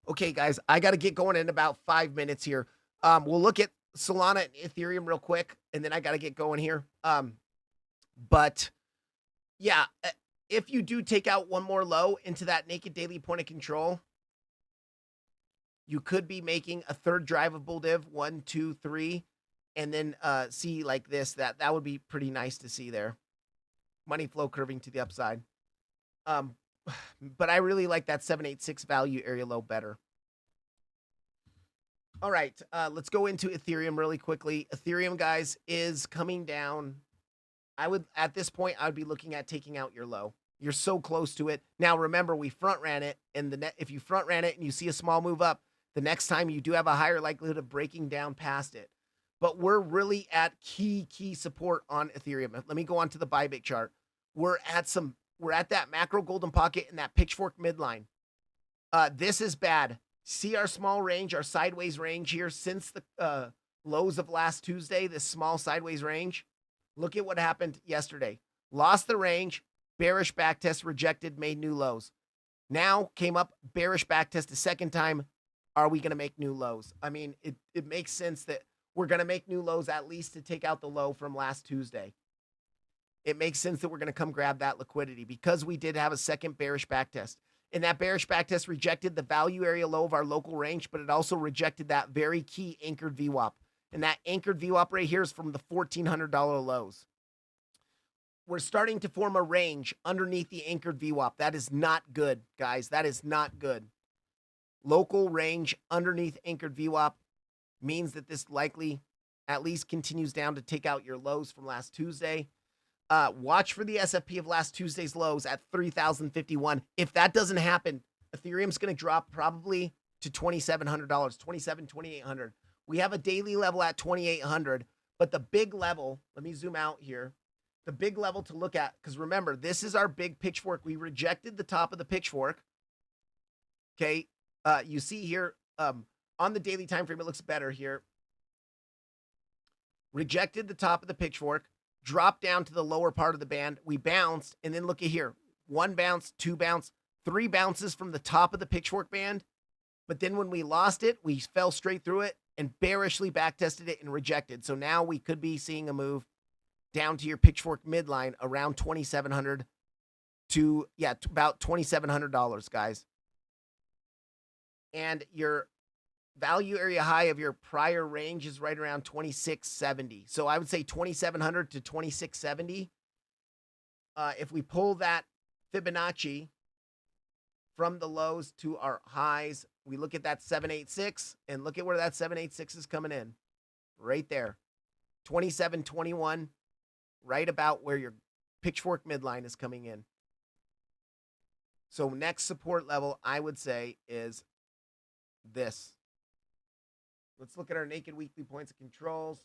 Okay, guys, I got to get going in about 5 minutes here. We'll look at Solana and Ethereum real quick, and then I got to get going here. But yeah, if you do take out one more low into that naked daily point of control, You could be making a third drivable div, 1, 2, 3, and then see like this. That would be pretty nice to see there. Money flow curving to the upside. But I really like that 786 value area low better. All right, let's go into Ethereum really quickly. Ethereum, guys, is coming down. At this point, I would be looking at taking out your low. You're so close to it. Now, remember, we front ran it, and if you front ran it and you see a small move up, the next time you do have a higher likelihood of breaking down past it. But we're really at key support on Ethereum. Let me go on to the Bybit chart. We're at that macro golden pocket and that pitchfork midline. This is bad. See our small range, our sideways range here since the lows of last Tuesday, this small sideways range. Look at what happened yesterday. Lost the range, bearish backtest, rejected, made new lows. Now came up, bearish backtest a second time. Are we going to make new lows? I mean, it makes sense that we're going to make new lows at least to take out the low from last Tuesday. It makes sense that we're going to come grab that liquidity because we did have a second bearish backtest. And that bearish backtest rejected the value area low of our local range, but it also rejected that very key anchored VWAP. And that anchored VWAP right here is from the $1,400 lows. We're starting to form a range underneath the anchored VWAP. That is not good, guys. That is not good. Local range underneath anchored VWAP means that this likely at least continues down to take out your lows from last Tuesday. Watch for the SFP of last Tuesday's lows at 3,051. If that doesn't happen, Ethereum's going to drop probably to $2,700, $2,800. We have a daily level at 2,800, but the big level, let me zoom out here. The big level to look at, because remember, this is our big pitchfork. We rejected the top of the pitchfork. Okay, you see here on the daily time frame, it looks better here. Rejected the top of the pitchfork, dropped down to the lower part of the band. We bounced, and then look at here. 1 bounce, 2 bounce, 3 bounces from the top of the pitchfork band. But then when we lost it, we fell straight through it and bearishly backtested it and rejected. So now we could be seeing a move down to your pitchfork midline around $2,700 to, about $2,700, guys. And your value area high of your prior range is right around 2670. So I would say 2700 to 2670. If we pull that Fibonacci from the lows to our highs, we look at that 786 and look at where that 786 is coming in. Right there. 2721, right about where your pitchfork midline is coming in. So next support level, I would say, is this. Let's look at our naked weekly points of controls.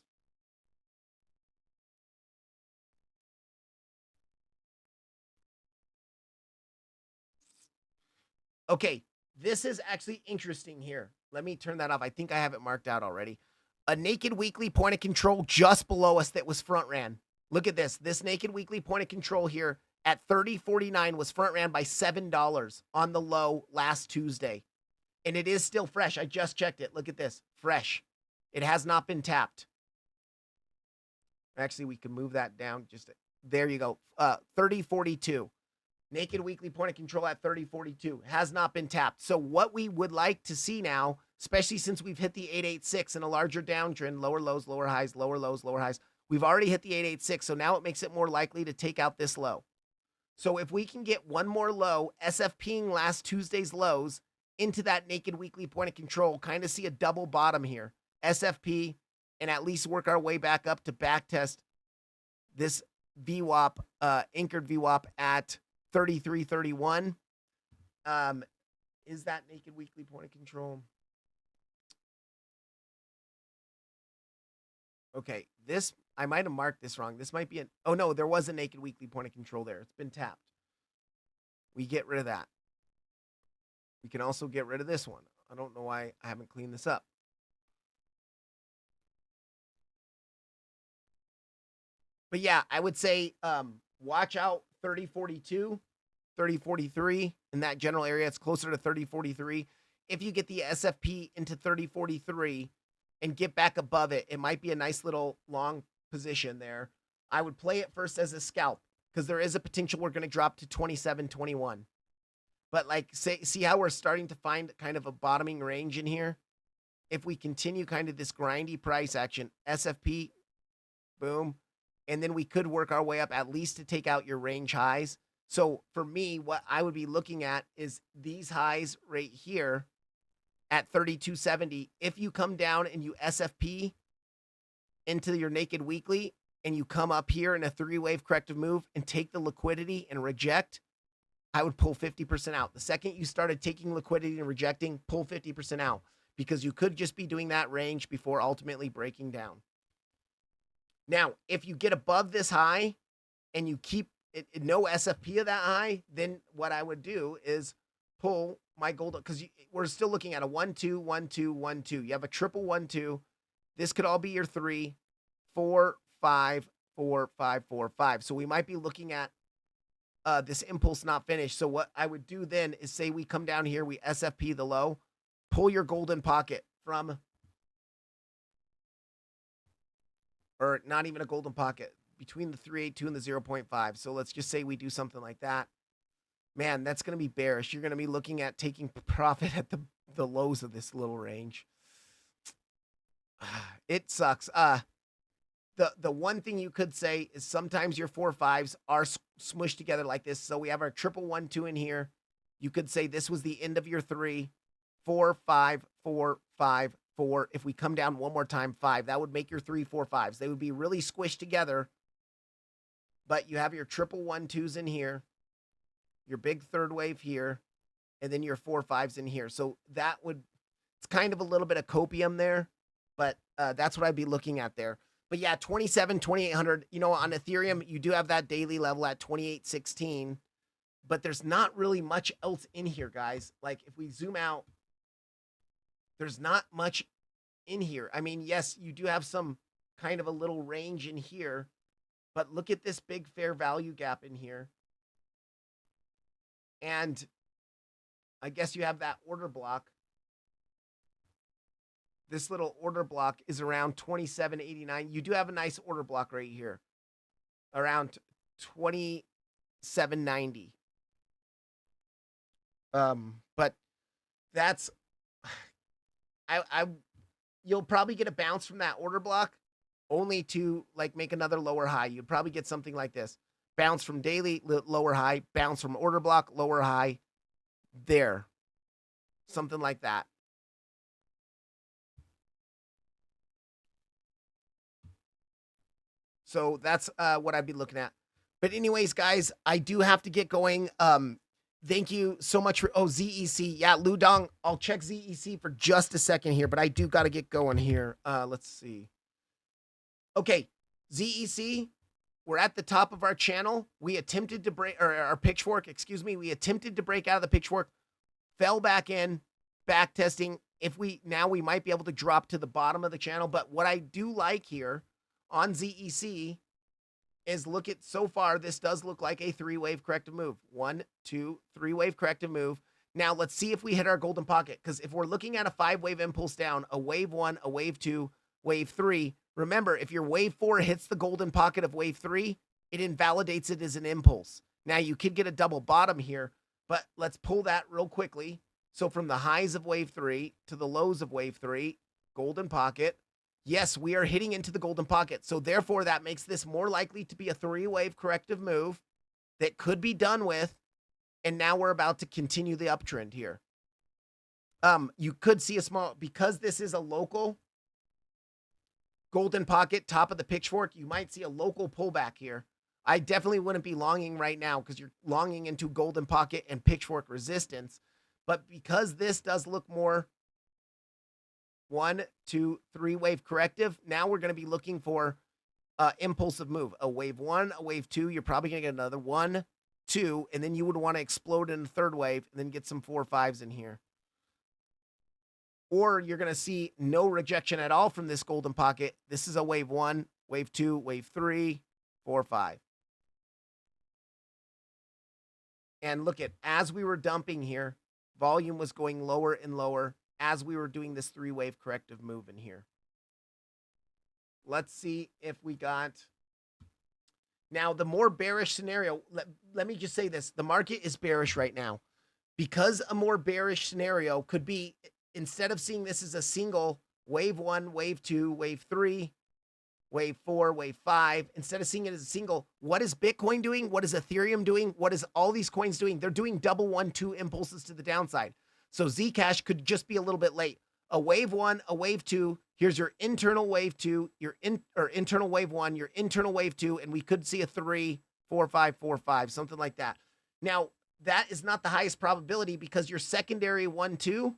Okay, this is actually interesting here. Let me turn that off. I think I have it marked out already. A naked weekly point of control just below us that was front ran. Look at this. This naked weekly point of control here at 30.49 was front ran by $7 on the low last Tuesday. And it is still fresh. I just checked it. Look at this. Fresh. It has not been tapped. Actually, we can move that down. There you go. 30.42. Naked weekly point of control at 30.42. Has not been tapped. So what we would like to see now, especially since we've hit the 886 in a larger downtrend, lower lows, lower highs, lower lows, lower highs. We've already hit the 886, so now it makes it more likely to take out this low. So if we can get one more low, SFPing last Tuesday's lows into that naked weekly point of control, kind of see a double bottom here. SFP, and at least work our way back up to backtest this VWAP, anchored VWAP at 33.31. Is that naked weekly point of control? Okay, this, I might have marked this wrong. This might be an, oh no, there was a naked weekly point of control there. It's been tapped. We get rid of that. We can also get rid of this one. I don't know why I haven't cleaned this up. But yeah, I would say watch out 30.42, 30.43 in that general area. It's closer to 30.43. If you get the SFP into 30.43 and get back above it, it might be a nice little long position there. I would play it first as a scalp because there is a potential we're going to drop to 27.21. But like, see how we're starting to find kind of a bottoming range in here? If we continue kind of this grindy price action, SFP, boom, and then we could work our way up at least to take out your range highs. So for me, what I would be looking at is these highs right here at 32.70. If you come down and you SFP into your naked weekly and you come up here in a 3-wave corrective move and take the liquidity and reject, I would pull 50% out. The second you started taking liquidity and rejecting, pull 50% out, because you could just be doing that range before ultimately breaking down. Now, if you get above this high and you keep no SFP of that high, then what I would do is pull my gold, because we're still looking at a 1 2 1 2 1 2. You have a triple 1 2. This could all be your 3 4 5 4 5 4 5. So we might be looking at this impulse not finished. So what I would do then is say we come down here, we SFP the low, pull your golden pocket from, or not even a golden pocket, between the 382 and the 0.5. So let's just say we do something like that. Man, that's going to be bearish. You're going to be looking at taking profit at the lows of this little range. It sucks. The one thing you could say is sometimes your 4-5s are smushed together like this. So we have our triple 1 2 in here. You could say this was the end of your 3 4 5 4 5 4. If we come down one more time, 5, that would make your 3 4 5s. They would be really squished together. But you have your triple 1 2s in here, your big third wave here, and then your 4 5s in here. So that would, it's kind of a little bit of copium there, but that's what I'd be looking at there. But yeah, 2,800, you know, on Ethereum, you do have that daily level at 28.16, but there's not really much else in here, guys. Like if we zoom out, there's not much in here. I mean, yes, you do have some kind of a little range in here, but look at this big fair value gap in here. And I guess you have that order block. This little order block is around 27.89. You do have a nice order block right here, around 27.90. But that's, you'll probably get a bounce from that order block, only to like make another lower high. You'd probably get something like this: bounce from daily, lower high, bounce from order block, lower high, there, something like that. So that's what I'd be looking at. But anyways, guys, I do have to get going. Thank you so much for, ZEC. Yeah, Ludong, I'll check ZEC for just a second here, but I do got to get going here. Let's see. Okay, ZEC, we're at the top of our channel. We attempted to break, or our pitchfork, excuse me. We attempted to break out of the pitchfork, fell back in, back testing. Now we might be able to drop to the bottom of the channel. But what I do like here on ZEC is, look at, so far, this does look like a 3-wave corrective move. 1, 2, 3-wave corrective move. Now let's see if we hit our golden pocket, because if we're looking at a 5-wave impulse down, a wave 1, a wave 2, wave 3, remember, if your wave 4 hits the golden pocket of wave 3, it invalidates it as an impulse. Now you could get a double bottom here, but let's pull that real quickly. So from the highs of wave 3 to the lows of wave 3, golden pocket. Yes, we are hitting into the golden pocket. So therefore, that makes this more likely to be a 3-wave corrective move that could be done with. And now we're about to continue the uptrend here. You could see a small, because this is a local golden pocket, top of the pitchfork, you might see a local pullback here. I definitely wouldn't be longing right now, because you're longing into golden pocket and pitchfork resistance. But because this does look more 1, 2, 3-wave corrective, now we're going to be looking for impulsive move. A wave 1, a wave 2, you're probably going to get another 1, 2, and then you would want to explode in the third wave and then get some 4 5s in here. Or you're going to see no rejection at all from this golden pocket. This is a wave 1, wave 2, wave 3, 4 5. And look at, as we were dumping here, volume was going lower and lower as we were doing this 3-wave corrective move in here. Let's see if we got, now the more bearish scenario, let me just say this, the market is bearish right now. because a more bearish scenario could be, instead of seeing this as a single wave 1, wave 2, wave 3, wave 4, wave 5, instead of seeing it as a single, what is Bitcoin doing? What is Ethereum doing? What is all these coins doing? They're doing double 1, 2 impulses to the downside. So Zcash could just be a little bit late. A wave 1, a wave 2, here's your internal wave 2, your internal wave 1, your internal wave 2, and we could see a 3, 4, 5, 4, 5, something like that. Now, that is not the highest probability because your secondary 1, 2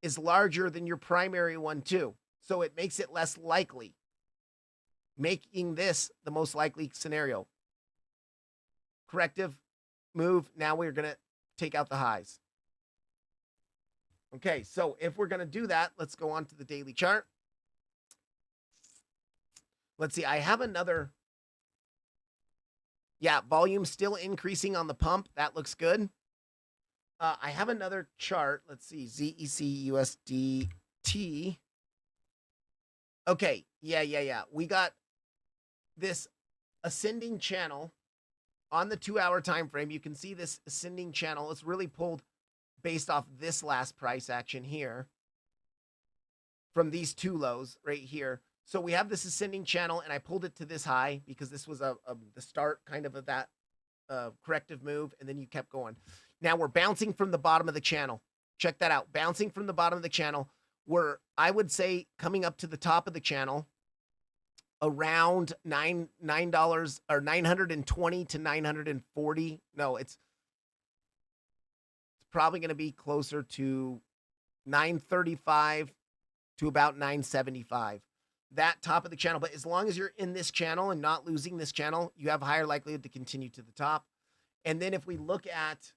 is larger than your primary 1, 2. So it makes it less likely, making this the most likely scenario. Corrective move. Now we're going to take out the highs. Okay, so if we're going to do that, let's go on to the daily chart. Let's see. I have another. Yeah, volume still increasing on the pump. That looks good. I have another chart. Let's see. ZEC USDT. Okay. Yeah. We got this ascending channel on the 2-hour time frame. You can see this ascending channel. It's really pulled based off this last price action here from these two lows right here. So we have this ascending channel, and I pulled it to this high because this was the start kind of that corrective move, and then you kept going. Now we're bouncing from the bottom of the channel. Check that out. Bouncing from the bottom of the channel. We're, I would say, coming up to the top of the channel around $9 or 920 to 940. No, it's probably going to be closer to 935 to about 975. That top of the channel. But as long as you're in this channel and not losing this channel, you have higher likelihood to continue to the top. And then if we look at,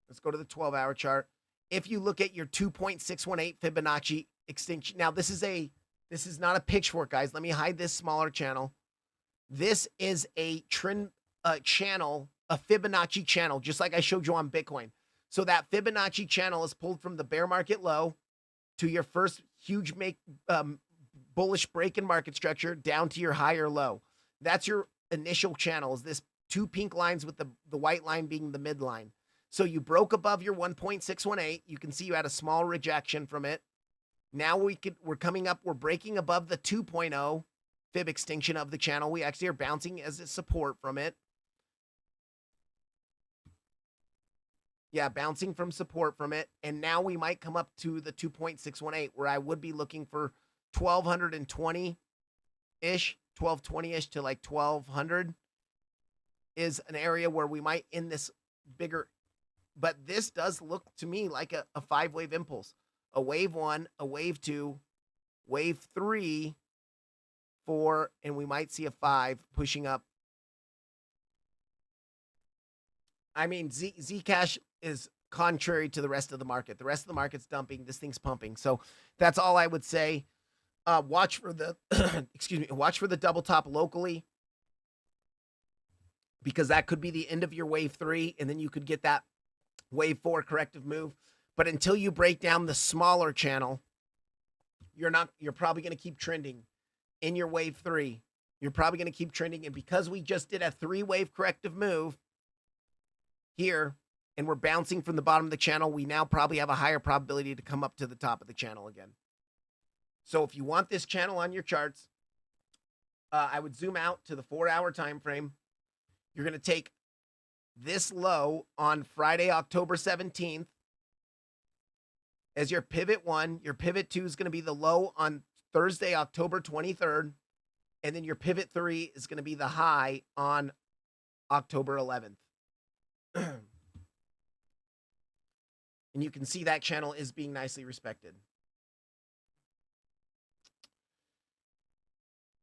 let's go to the 12-hour chart. If you look at your 2.618 Fibonacci extinction, now this is not a pitchfork, guys. Let me hide this smaller channel. This is a trend channel, a Fibonacci channel, just like I showed you on Bitcoin. So that Fibonacci channel is pulled from the bear market low to your first huge bullish break in market structure down to your higher low. That's your initial channel, is this two pink lines with the white line being the midline. So you broke above your 1.618. You can see you had a small rejection from it. Now we're coming up, we're breaking above the 2.0 fib extinction of the channel. We actually are bouncing as a support from it. Yeah, bouncing from support from it. And now we might come up to the 2.618, where I would be looking for 1220-ish, 1220-ish to like 1200 is an area where we might end this bigger. But this does look to me like a 5-wave impulse. A wave 1, a wave 2, wave 3, 4, and we might see a 5 pushing up. I mean, Zcash is contrary to the rest of the market. The rest of the market's dumping. This thing's pumping. So that's all I would say. Watch for the watch for the double top locally, because that could be the end of your wave 3, and then you could get that wave 4 corrective move. But until you break down the smaller channel, you're probably going to keep trending in your wave 3. You're probably going to keep trending. And because we just did a 3-wave corrective move here, and we're bouncing from the bottom of the channel, we now probably have a higher probability to come up to the top of the channel again. So if you want this channel on your charts, I would zoom out to the 4-hour time frame. You're going to take this low on Friday, October 17th as your pivot 1. Your pivot 2 is going to be the low on Thursday, October 23rd. And then your pivot 3 is going to be the high on October 11th. And you can see that channel is being nicely respected.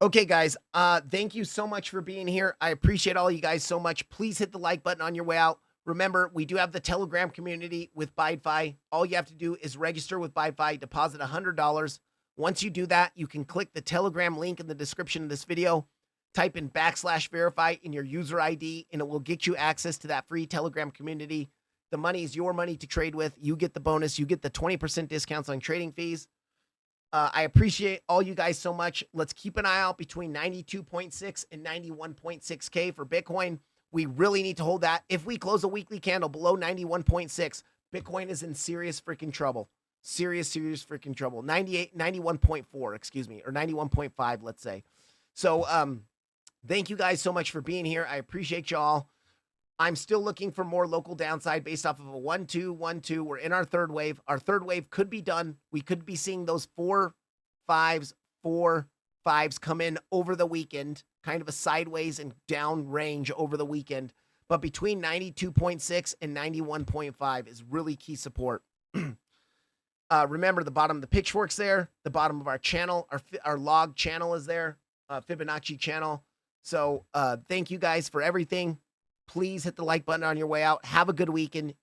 Okay, guys, thank you so much for being here. I appreciate all you guys so much. Please hit the like button on your way out. Remember, we do have the Telegram community with BYDFI. All you have to do is register with BYDFI, deposit $100. Once you do that, you can click the Telegram link in the description of this video, type in /verify in your user ID, and it will get you access to that free Telegram community. The money is your money to trade with. You get the bonus. You get the 20% discounts on trading fees. I appreciate all you guys so much. Let's keep an eye out between 92.6 and 91.6K for Bitcoin. We really need to hold that. If we close a weekly candle below 91.6, Bitcoin is in serious freaking trouble. Serious freaking trouble. 91.4, excuse me, or 91.5, let's say. So, thank you guys so much for being here. I appreciate y'all. I'm still looking for more local downside based off of a 1-2, 1-2. We're in our third wave. Our third wave could be done. We could be seeing those 4-5s come in over the weekend, kind of a sideways and down range over the weekend. But between 92.6 and 91.5 is really key support. Remember, the bottom of the pitchfork's there. The bottom of our channel, our log channel is there, Fibonacci channel. So thank you guys for everything. Please hit the like button on your way out. Have a good weekend.